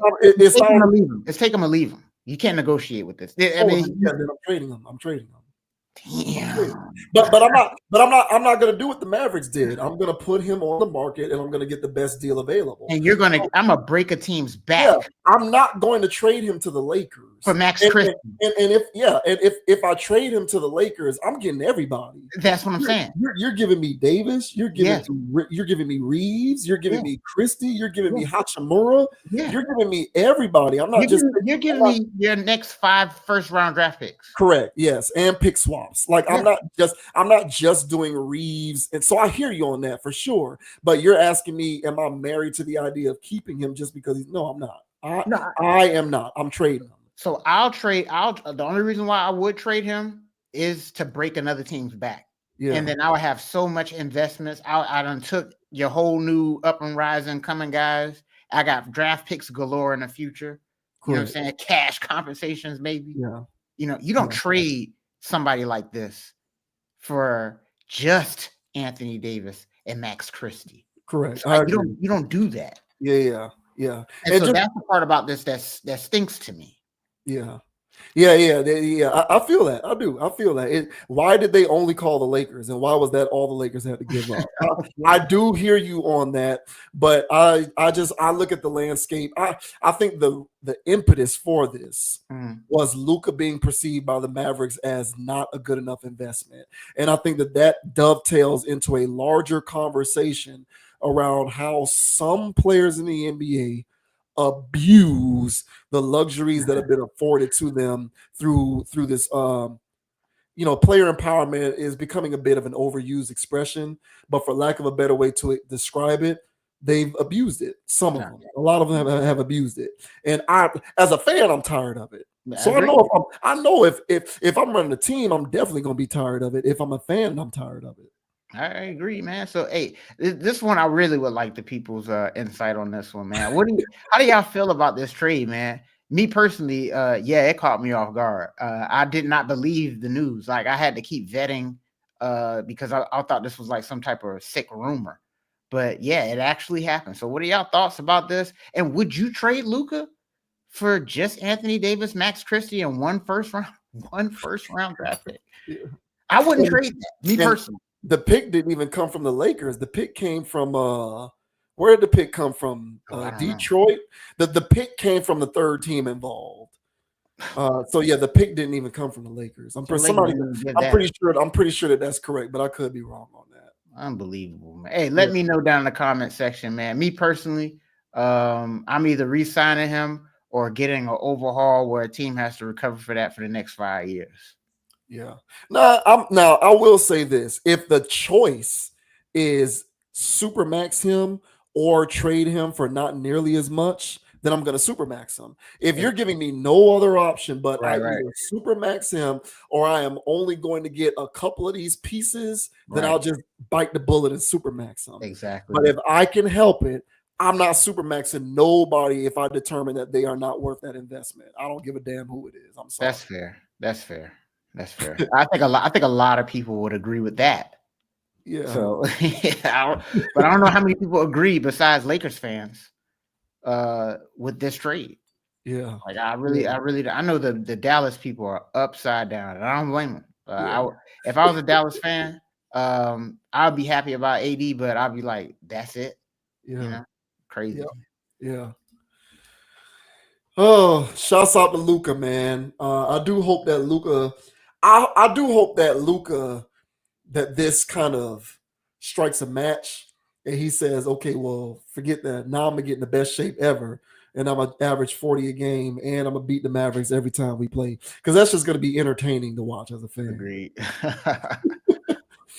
B: take him or leave him. You can't negotiate with this.
A: Then I'm trading him.
B: Damn.
A: But I'm not gonna do what the Mavericks did. I'm gonna put him on the market and I'm gonna get the best deal available.
B: And I'm gonna break a team's back.
A: Yeah, I'm not going to trade him to the Lakers
B: for Max Christie.
A: And if I trade him to the Lakers, I'm getting everybody.
B: That's what I'm saying.
A: You're giving me Davis, you're giving me Reeves, you're giving me Christie, you're giving me Hachimura, you're giving me everybody. You're
B: giving me your next 5 first-round draft picks.
A: Correct. Yes, and pick swaps. Like I'm not just doing Reeves, and so I hear you on that for sure. But you're asking me, am I married to the idea of keeping him just because no, I'm not. I am not. I'm trading him.
B: So the only reason why I would trade him is to break another team's back. Yeah. And then I would have so much investments. I done took your whole new up and rising coming guys. I got draft picks galore in the future. You know what I'm saying? Cash compensations, maybe.
A: Yeah.
B: You don't trade somebody like this for just Anthony Davis and Max Christie.
A: Correct.
B: You don't do that.
A: Yeah.
B: And so that's the part about this that stinks to me.
A: Yeah. I feel that. I do. I feel that. Why did they only call the Lakers, and why was that all the Lakers had to give up? I do hear you on that, but I look at the landscape. I think the impetus for this was Luka being perceived by the Mavericks as not a good enough investment, and I think that dovetails into a larger conversation around how some players in the NBA abuse the luxuries that have been afforded to them through this player empowerment is becoming a bit of an overused expression, but for lack of a better way to describe it, they've abused it. Some of them, a lot of them have abused it, and I, as a fan, I'm tired of it. So I know if I'm running a team, I'm definitely going to be tired of it. If I'm a fan, I'm tired of it.
B: I agree, man. So, hey, this one I really would like the people's insight on this one, man. How do y'all feel about this trade, man? Me personally, it caught me off guard. I did not believe the news. Like, I had to keep vetting because I thought this was like some type of sick rumor. But yeah, it actually happened. So, what are y'all thoughts about this? And would you trade Luka for just Anthony Davis, Max Christie, and one first round draft pick? Yeah. I wouldn't trade that. Me personally.
A: The pick didn't even come from the Lakers. The pick came from where did the pick come from? Detroit. The pick came from the third team involved. So yeah, the pick didn't even come from the Lakers.
B: So Lakers didn't give that.
A: I'm pretty sure that that's correct, but I could be wrong on that.
B: Unbelievable, man. Hey, let me know down in the comment section, man. Me personally, I'm either re-signing him or getting an overhaul where a team has to recover for that for the next 5 years.
A: Yeah. Now I will say this: if the choice is supermax him or trade him for not nearly as much, then I'm going to supermax him. If you're giving me no other option, but I either supermax him or I am only going to get a couple of these pieces, then I'll just bite the bullet and supermax him.
B: Exactly.
A: But if I can help it, I'm not supermaxing nobody if I determine that they are not worth that investment. I don't give a damn who it is. I'm sorry.
B: That's fair. That's fair. That's fair. I think a lot of people would agree with that.
A: Yeah.
B: So, but I don't know how many people agree besides Lakers fans with this trade.
A: Yeah.
B: Like I know the Dallas people are upside down, and I don't blame them. If I was a Dallas fan, I'd be happy about AD, but I'd be like, that's it.
A: Yeah.
B: You know, crazy.
A: Yeah. Oh, shouts out to Luka, man. I do hope that Luka. I do hope that Luka, that this kind of strikes a match and he says, okay, well, forget that. Now I'm going to get in the best shape ever. And I'm going to average 40 a game and I'm going to beat the Mavericks every time we play. Because that's just going to be entertaining to watch as a fan.
B: Agreed.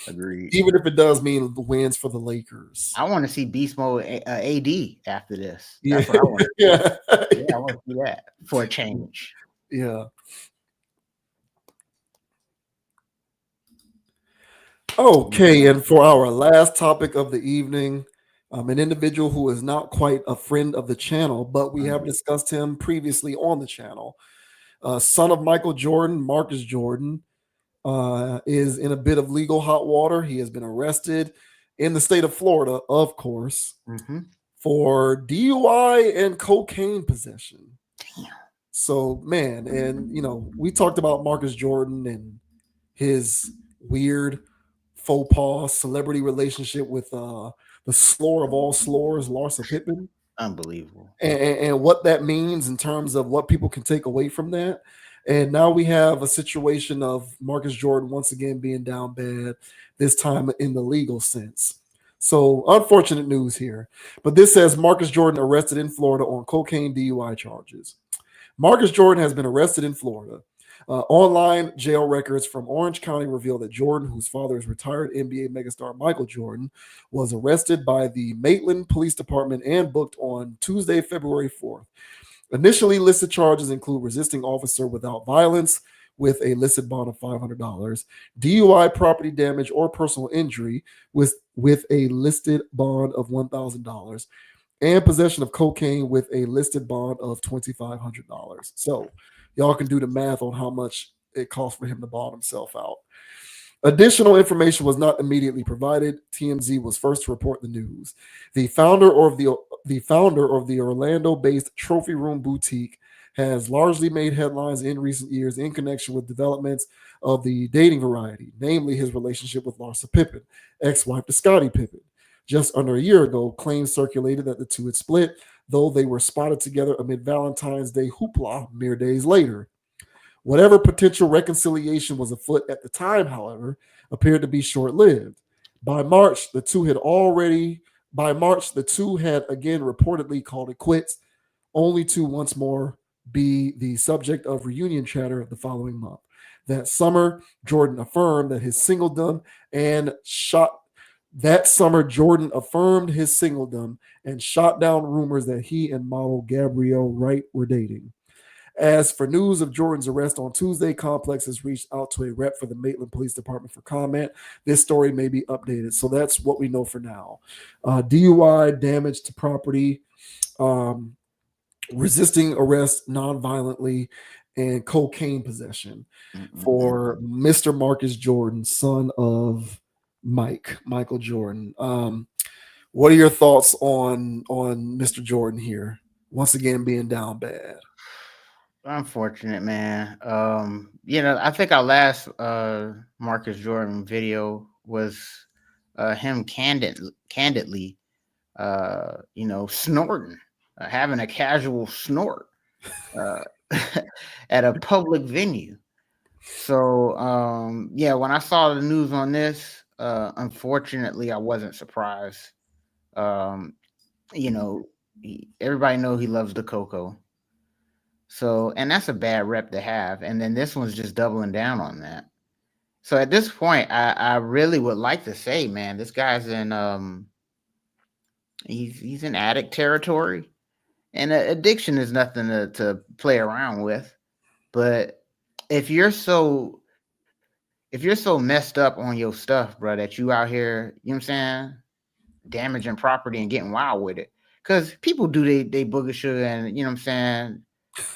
B: Agreed.
A: Even if it does mean the wins for the Lakers.
B: I want to see Beast Mode AD after this.
A: That's
B: what I want.
A: Yeah.
B: I want to see that for a change.
A: Yeah. Okay, and for our last topic of the evening, an individual who is not quite a friend of the channel, but we have discussed him previously on the channel. Son of Michael Jordan, Marcus Jordan, is in a bit of legal hot water. He has been arrested in the state of Florida, of course, for DUI and cocaine possession.
B: Damn. So,
A: man, and we talked about Marcus Jordan and his weird faux pas celebrity relationship with the slore of all slores, Larsa Pippen.
B: Unbelievable.
A: And what that means in terms of what people can take away from that. And now we have a situation of Marcus Jordan once again being down bad, this time in the legal sense. So unfortunate news here. But this says Marcus Jordan arrested in Florida on cocaine DUI charges. Marcus Jordan has been arrested in Florida. Online jail records from Orange County reveal that Jordan, whose father is retired NBA megastar Michael Jordan, was arrested by the Maitland Police Department and booked on Tuesday, February 4th. Initially listed charges include resisting officer without violence with a listed bond of $500, DUI, property damage, or personal injury with a listed bond of $1,000, and possession of cocaine with a listed bond of $2,500. So y'all can do the math on how much it cost for him to bond himself out. Additional information was not immediately provided. TMZ was first to report the news. The founder of the Orlando-based Trophy Room Boutique has largely made headlines in recent years in connection with developments of the dating variety, namely his relationship with Larsa Pippen, ex-wife to Scottie Pippen. Just under a year ago, claims circulated that the two had split, though they were spotted together amid Valentine's Day hoopla mere days later. Whatever potential reconciliation was afoot at the time, however, appeared to be short-lived. By March, the two had again reportedly called it quits, only to once more be the subject of reunion chatter the following month. That summer, Jordan affirmed his singledom and shot down rumors that he and model Gabrielle Wright were dating. As for news of Jordan's arrest on Tuesday, Complex has reached out to a rep for the Maitland Police Department for comment. This story may be updated. So that's what we know for now. DUI, damage to property, resisting arrest non-violently, and cocaine possession for Mr. Marcus Jordan, son of Michael Jordan. What are your thoughts on Mr. Jordan here? Once again, being down bad.
B: Unfortunate, man. I think our last Marcus Jordan video was him candidly, snorting, having a casual snort. at a public venue. So yeah, when I saw the news on this, unfortunately, I wasn't surprised. Um, you know, everybody know he loves the cocoa. So, and that's a bad rep to have. And then this one's just doubling down on that. So at this point, I really would like to say, man, this guy's in he's in addict territory, and addiction is nothing to play around with. But if you're so messed up on your stuff, bro, that you out here, you know what I'm saying, damaging property and getting wild with it. Because people do they booger sugar and, you know what I'm saying,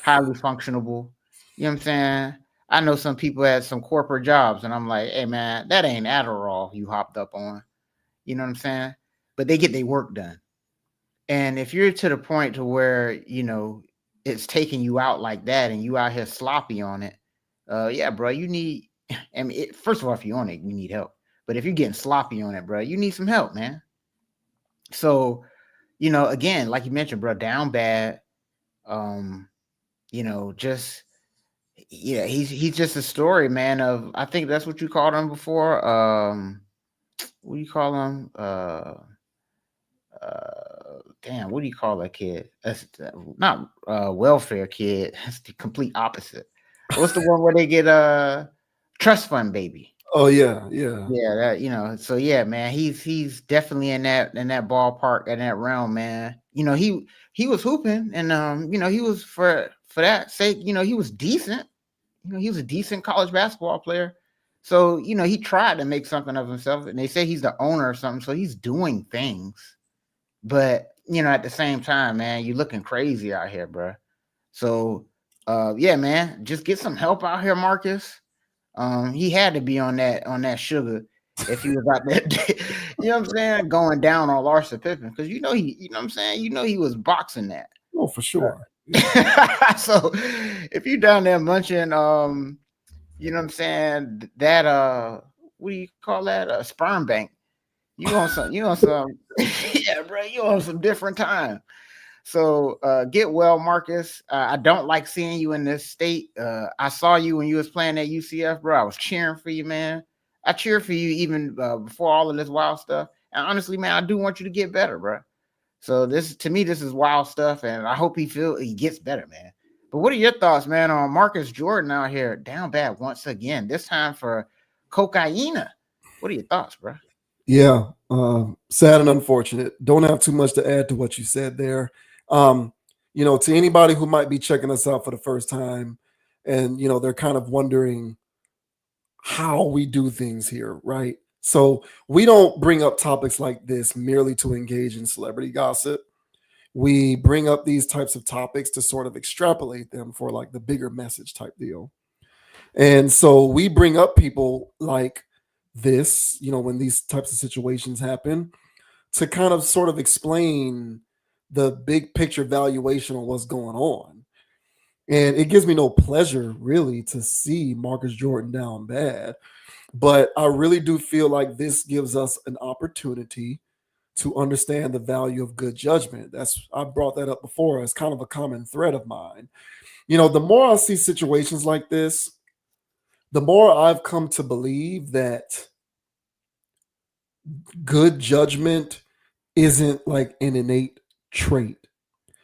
B: highly functionable. You know what I'm saying? I know some people had some corporate jobs, and I'm like, hey man, that ain't Adderall you hopped up on. You know what I'm saying? But they get their work done. And if you're to the point to where, you know, it's taking you out like that and you out here sloppy on it, yeah, bro, you need, I mean, first of all, if you're on it, you need help. But if you're getting sloppy on it, bro, you need some help, man. So, you know, again, like you mentioned, bro, down bad. You know, just yeah, he's just a story, man. Of I think that's what you called him before. What do you call him? Damn, what do you call that kid? That's not welfare kid. That's the complete opposite. What's the one where they get trust fund baby?
A: Oh yeah.
B: Yeah, that, you know. So yeah, man, he's definitely in that ballpark, in that realm, man. You know, he was hooping, and you know, he was for that sake, you know, he was decent. You know, he was a decent college basketball player. So, you know, he tried to make something of himself, and they say he's the owner or something, so he's doing things. But, you know, at the same time, man, you're looking crazy out here, bro. So, yeah, man, just get some help out here, Marcus. He had to be on that sugar if he was out there, you know what I'm saying, going down on Larsa Pippen, because you know you know what I'm saying, you know he was boxing that.
A: Oh, for sure.
B: So if you down there munching, you know what I'm saying, that what do you call that? A sperm bank. You on some, yeah, bro, you on some different time. So get well, Marcus. I don't like seeing you in this state. I saw you when you was playing at UCF, bro. I was cheering for you, man. I cheered for you even before all of this wild stuff. And honestly, man, I do want you to get better, bro. So this, to me, this is wild stuff, and I hope he gets better, man. But what are your thoughts, man, on Marcus Jordan out here down bad once again? This time for cocaine. What are your thoughts, bro?
A: Yeah, sad and unfortunate. Don't have too much to add to what you said there. You know, to anybody who might be checking us out for the first time, and you know, they're kind of wondering how we do things here, right? So we don't bring up topics like this merely to engage in celebrity gossip. We bring up these types of topics to sort of extrapolate them for like the bigger message type deal. And so we bring up people like this, you know, when these types of situations happen, to kind of sort of explain the big picture valuation on what's going on. And it gives me no pleasure really to see Marcus Jordan down bad. But I really do feel like this gives us an opportunity to understand the value of good judgment. I brought that up before as kind of a common thread of mine. You know, the more I see situations like this, the more I've come to believe that good judgment isn't like an innate trait.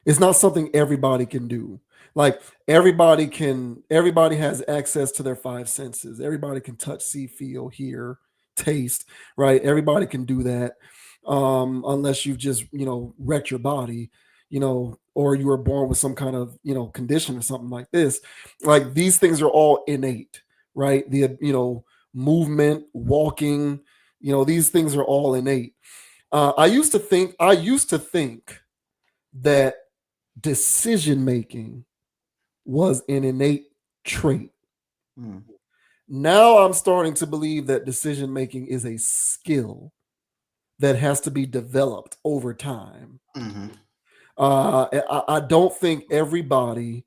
A: It's not something everybody can do. Like everybody has access to their five senses. Everybody can touch, see, feel, hear, taste, right? Everybody can do that. Unless you've just, you know, wrecked your body, you know, or you were born with some kind of, you know, condition or something like this. Like these things are all innate, right? The, you know, movement, walking, you know, these things are all innate. I used to think that decision making was an innate trait. Now I'm starting to believe that decision making is a skill that has to be developed over time. I don't think everybody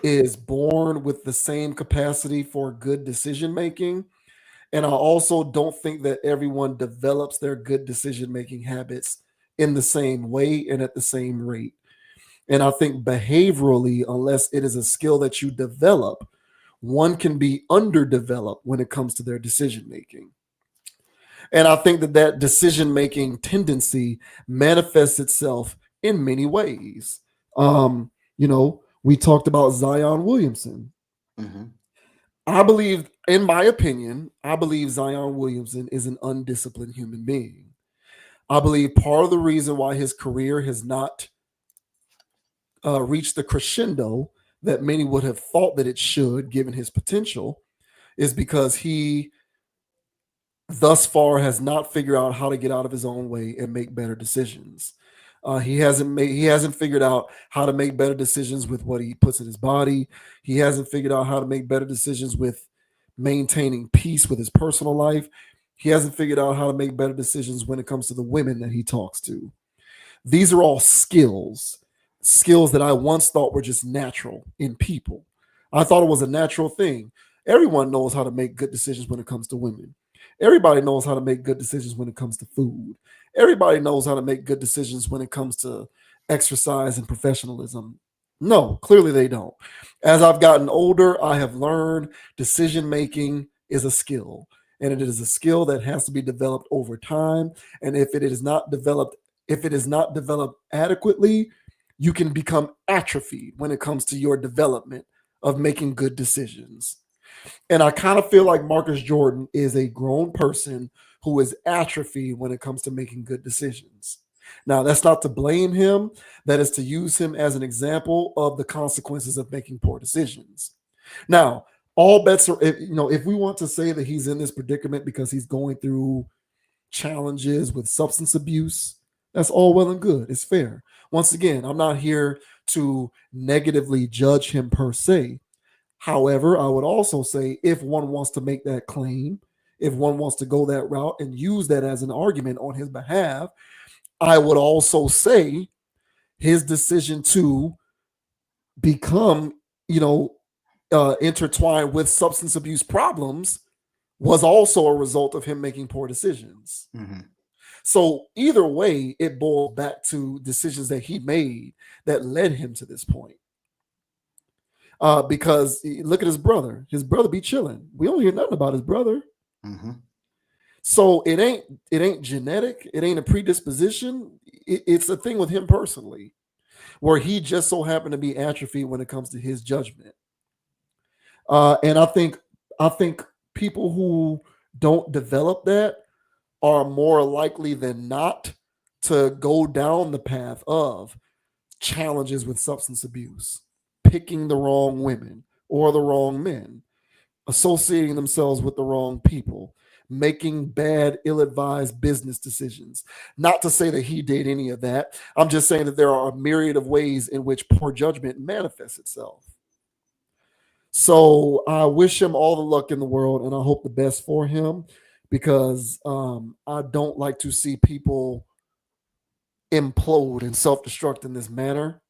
A: is born with the same capacity for good decision making. And I also don't think that everyone develops their good decision making habits in the same way and at the same rate. And I think behaviorally, unless it is a skill that you develop, one can be underdeveloped when it comes to their decision making. And I think that decision making tendency manifests itself in many ways. We talked about Zion Williamson.
B: Mm-hmm.
A: I believe, in my opinion, I believe Zion Williamson is an undisciplined human being. I believe part of the reason why his career has not reached the crescendo that many would have thought that it should, given his potential, is because he thus far has not figured out how to get out of his own way and make better decisions. He hasn't figured out how to make better decisions with what he puts in his body. He hasn't figured out how to make better decisions with maintaining peace with his personal life. He hasn't figured out how to make better decisions when it comes to the women that he talks to. These are all skills that I once thought were just natural in people. I thought it was a natural thing. Everyone knows how to make good decisions when it comes to women. Everybody knows how to make good decisions when it comes to food. Everybody knows how to make good decisions when it comes to exercise and professionalism. No, clearly they don't. As I've gotten older, I have learned decision making is a skill, and it is a skill that has to be developed over time. And if it is not developed adequately, you can become atrophied when it comes to your development of making good decisions. And I kind of feel like Marcus Jordan is a grown person who is atrophied when it comes to making good decisions. Now, that's not to blame him. That is to use him as an example of the consequences of making poor decisions. Now, all bets are, if we want to say that he's in this predicament because he's going through challenges with substance abuse, that's all well and good. It's fair. Once again, I'm not here to negatively judge him per se. However, I would also say if one wants to make that claim, if one wants to go that route and use that as an argument on his behalf, I would also say his decision to become, intertwined with substance abuse problems was also a result of him making poor decisions.
B: Mm-hmm.
A: So either way, it boils back to decisions that he made that led him to this point. Because look at his brother. His brother be chilling. We don't hear nothing about his brother.
B: Mm-hmm.
A: So it ain't genetic. It ain't a predisposition. It's a thing with him personally, where he just so happened to be atrophied when it comes to his judgment. And I think people who don't develop that are more likely than not to go down the path of challenges with substance abuse, picking the wrong women or the wrong men, associating themselves with the wrong people, making bad, ill-advised business decisions. Not to say that he did any of that. I'm just saying that there are a myriad of ways in which poor judgment manifests itself. So I wish him all the luck in the world, and I hope the best for him, because I don't like to see people implode and self-destruct in this manner,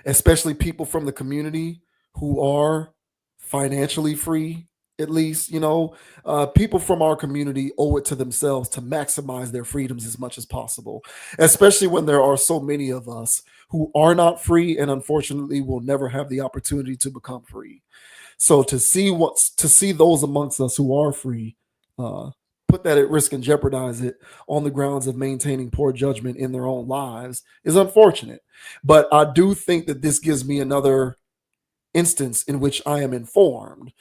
A: especially people from the community who are financially free. At least, people from our community owe it to themselves to maximize their freedoms as much as possible, especially when there are so many of us who are not free and unfortunately will never have the opportunity to become free. So to see those amongst us who are free put that at risk and jeopardize it on the grounds of maintaining poor judgment in their own lives is unfortunate. But I do think that this gives me another instance in which I am informed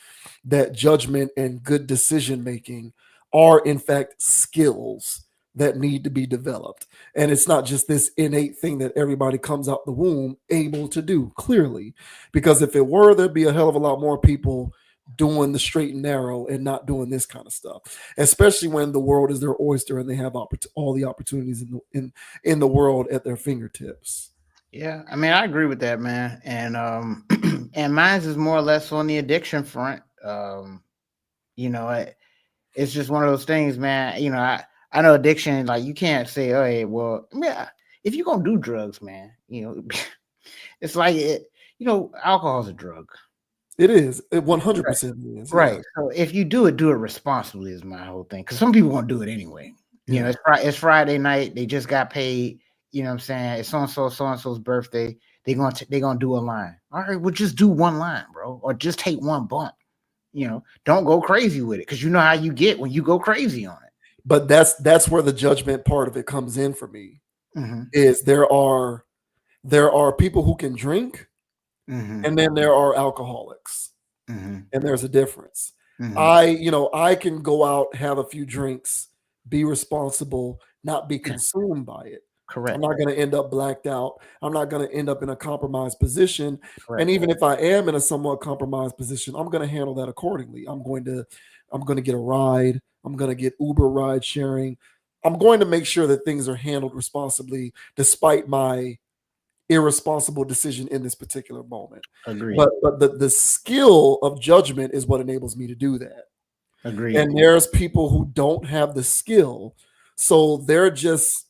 A: that judgment and good decision making are in fact skills that need to be developed. And it's not just this innate thing that everybody comes out the womb able to do, clearly. Because if it were, there'd be a hell of a lot more people doing the straight and narrow and not doing this kind of stuff, especially when the world is their oyster and they have all the opportunities in the world at their fingertips.
B: Yeah, I mean, I agree with that, man. And and mine is more or less on the addiction front. It's just one of those things, man. I know addiction, like you can't say, oh, hey, well, yeah, if you're gonna do drugs, man, it's like alcohol is a drug.
A: It is. It 100% is.
B: Right.
A: Yeah.
B: So if you do it responsibly is my whole thing. Because some people won't do it anyway. It's Friday night. They just got paid. you know what I'm saying? It's so and so's birthday. They're gonna do a line. All right, well, just do one line, bro, or just take one bump. You know, don't go crazy with it because you know how you get when you go crazy on it.
A: But that's where the judgment part of it comes in for me.
B: Mm-hmm.
A: Is there are people who can drink,
B: Mm-hmm.
A: and then there are alcoholics,
B: Mm-hmm.
A: and there's a difference.
B: Mm-hmm.
A: I can go out, have a few drinks, be responsible, not be consumed by it.
B: Correct.
A: I'm not going to end up blacked out. I'm not going to end up in a compromised position.
B: Correct.
A: And even if I am in a somewhat compromised position, I'm going to handle that accordingly. I'm going to get a ride. I'm going to get Uber ride sharing. I'm going to make sure that things are handled responsibly, despite my irresponsible decision in this particular moment.
B: Agreed.
A: But the skill of judgment is what enables me to do that.
B: Agreed.
A: And there's people who don't have the skill, so they're just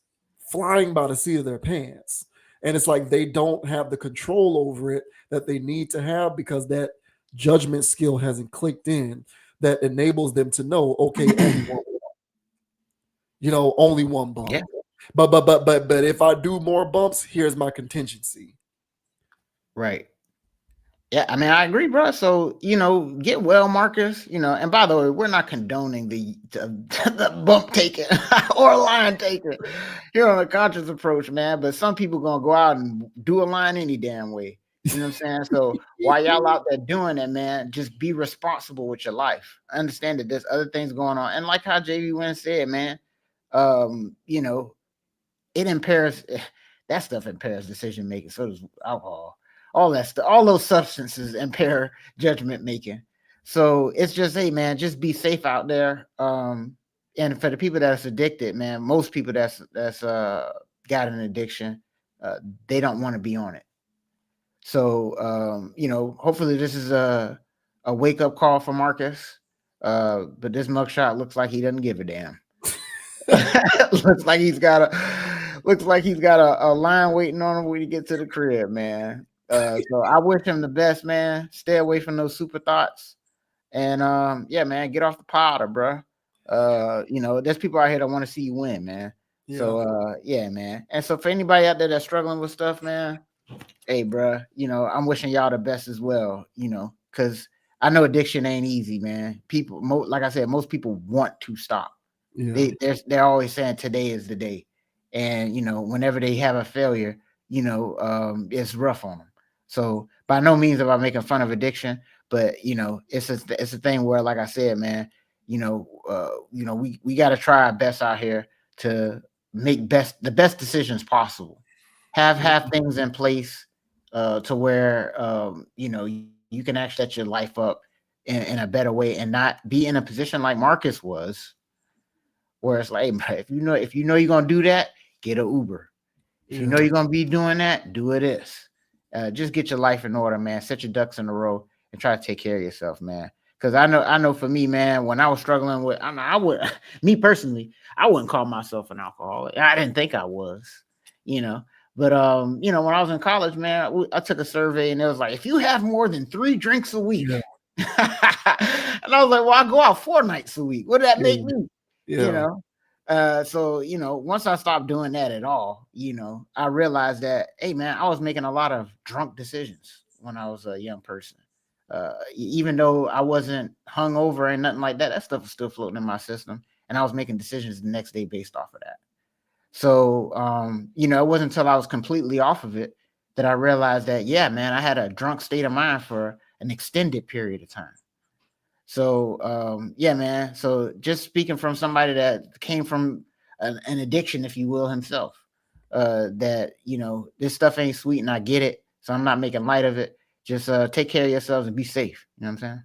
A: flying by the seat of their pants. And it's like they don't have the control over it that they need to have because that judgment skill hasn't clicked in that enables them to know, okay, only one bump.
B: Yeah.
A: But if I do more bumps, here's my contingency.
B: Right. Yeah, I mean, I agree, bro. So, get well, Marcus, and by the way, we're not condoning the bump taking or line taking here on a conscious approach, man. But some people going to go out and do a line any damn way. You know what I'm saying? So while y'all out there doing it, man, just be responsible with your life. I understand that there's other things going on. And like how JV Wynn said, man, it impairs, that stuff impairs decision making. So does alcohol. All that stuff, all those substances impair judgment making. So it's just, hey, man, just be safe out there. And for the people that's addicted, man, most people that's got an addiction, they don't want to be on it. So, hopefully this is a wake up call for Marcus. But this mugshot looks like he doesn't give a damn. looks like he's got a line waiting on him when he gets to the crib, man. So I wish him the best, man. Stay away from those super thoughts. And yeah, man, get off the powder, bro. There's people out here that want to see you win, man. Yeah. So yeah, man. And so for anybody out there that's struggling with stuff, man, hey, bro, I'm wishing y'all the best as well, because I know addiction ain't easy, man. People, like I said, most people want to stop. Yeah. They're always saying today is the day. And, whenever they have a failure, it's rough on them. So by no means am I making fun of addiction, but it's a thing where, like I said, man, we got to try our best out here to make the best decisions possible. Have things in place to where you can actually set your life up in a better way and not be in a position like Marcus was, where it's like, hey, if you know you're gonna do that, get an Uber. If you know you're gonna be doing that, do it. Just get your life in order, man. Set your ducks in a row and try to take care of yourself, man. Because I know for me, man, when I was struggling with, me personally, I wouldn't call myself an alcoholic. I didn't think I was, But when I was in college, man, I took a survey and it was like, if you have more than 3 drinks a week, and I was like, well, I go out 4 nights a week. What did that make me? Yeah. So once I stopped doing that at all, I realized that, hey, man, I was making a lot of drunk decisions when I was a young person. Even though I wasn't hungover and nothing like that, that stuff was still floating in my system, and I was making decisions the next day based off of that. So, it wasn't until I was completely off of it that I realized that, yeah, man, I had a drunk state of mind for an extended period of time. So, yeah, man. So just speaking from somebody that came from an addiction, if you will, himself, that, this stuff ain't sweet and I get it. So I'm not making light of it. Just take care of yourselves and be safe. You know what I'm saying?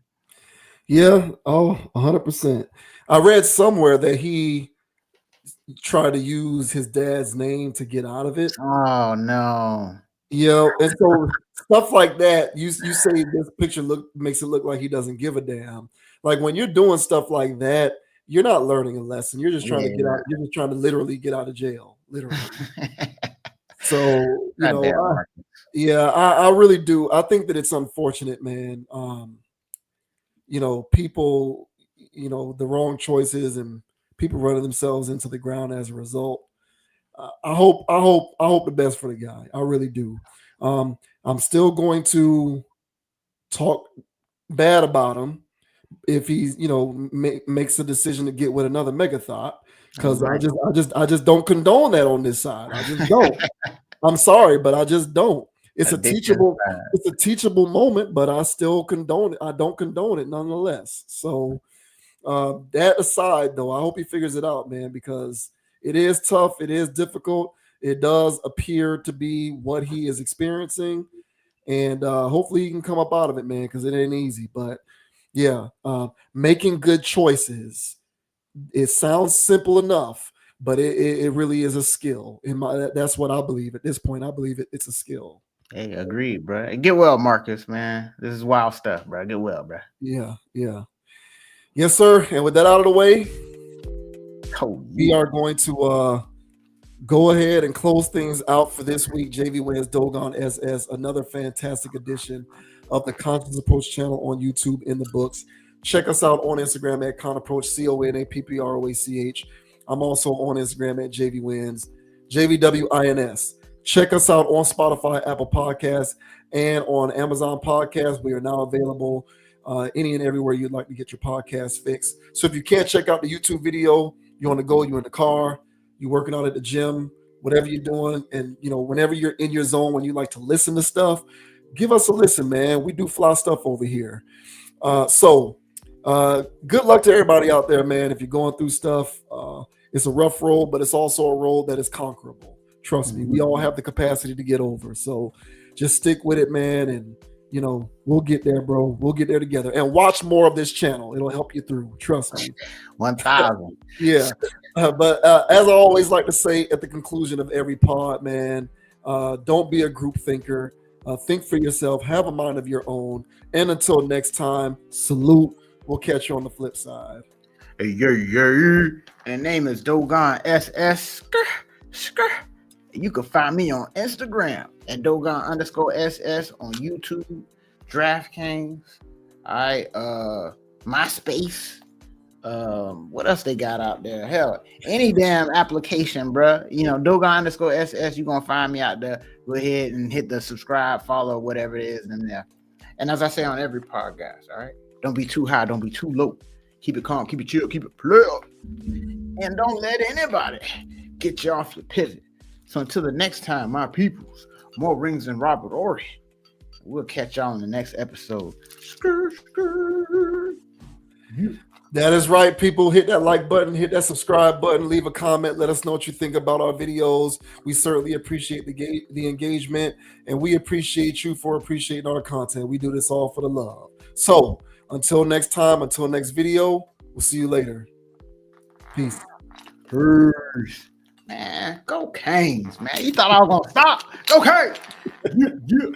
A: Yeah. Oh, 100%. I read somewhere that he tried to use his dad's name to get out of it.
B: Oh, no.
A: And so stuff like that, you say this picture makes it look like he doesn't give a damn. Like when you're doing stuff like that, you're not learning a lesson. You're just trying to get out. You're just trying to literally get out of jail, literally. So I really do. I think that it's unfortunate, man. People, the wrong choices and people running themselves into the ground as a result. I hope the best for the guy. I really do. I'm still going to talk bad about him if he's makes a decision to get with another megathot, because
B: Right.
A: I just don't condone that on this side. I just don't. I'm sorry, but I just don't. It's a
B: Addiction
A: teachable moment, but I still condone it. I don't condone it nonetheless. So that aside, though, I hope he figures it out, man, because it is tough. It is difficult. It does appear to be what he is experiencing, and hopefully he can come up out of it, man, because it ain't easy. But yeah, making good choices. It sounds simple enough, but it really is a skill. That's what I believe at this point. I believe it's a skill.
B: Hey, agreed, bro. Get well, Marcus, man. This is wild stuff, bro. Get well, bro.
A: Yeah. Yes, sir. And with that out of the way, we are going to go ahead and close things out for this week. JV Wins Dogon SS, another fantastic edition of the Conscious Approach channel on YouTube in the books. Check us out on Instagram at Conapproach, CONAPPROACH. I'm also on Instagram at JV Wins, JVWINS. Check us out on Spotify, Apple Podcasts, and on Amazon Podcasts. We are now available any and everywhere you'd like to get your podcast fixed. So if you can't check out the YouTube video, you're on the go, you're in the car, you're working out at the gym, whatever you're doing, and whenever you're in your zone when you like to listen to stuff, give us a listen, man. We do fly stuff over here. So good luck to everybody out there, man. If you're going through stuff, it's a rough road, but it's also a road that is conquerable. Trust me, we all have the capacity to get over. So just stick with it, man, and we'll get there, bro. We'll get there together. And watch more of this channel. It'll help you through. Trust me.
B: 1,000.
A: Yeah. But as I always like to say at the conclusion of every pod, man, don't be a group thinker. Think for yourself. Have a mind of your own. And until next time, salute. We'll catch you on the flip side.
B: Yeah. And name is Dogon SS. You can find me on Instagram at Dogon_SS, on YouTube, DraftKings, all right, MySpace. What else they got out there? Hell, any damn application, bro. Dogon_SS, you're gonna find me out there. Go ahead and hit the subscribe, follow, whatever it is in there. And as I say on every podcast, all right, don't be too high, don't be too low. Keep it calm, keep it chill, keep it player. And don't let anybody get you off your pivot. So until the next time, my peoples, more rings than Robert Ory. We'll catch y'all in the next episode.
A: That is right, people. Hit that like button, hit that subscribe button, leave a comment. Let us know what you think about our videos. We certainly appreciate the engagement, and we appreciate you for appreciating our content. We do this all for the love. So until next time, until next video, we'll see you later. Peace.
B: Peace. Man, go Canes, man. You thought I was gonna stop? Go Canes. Yeah.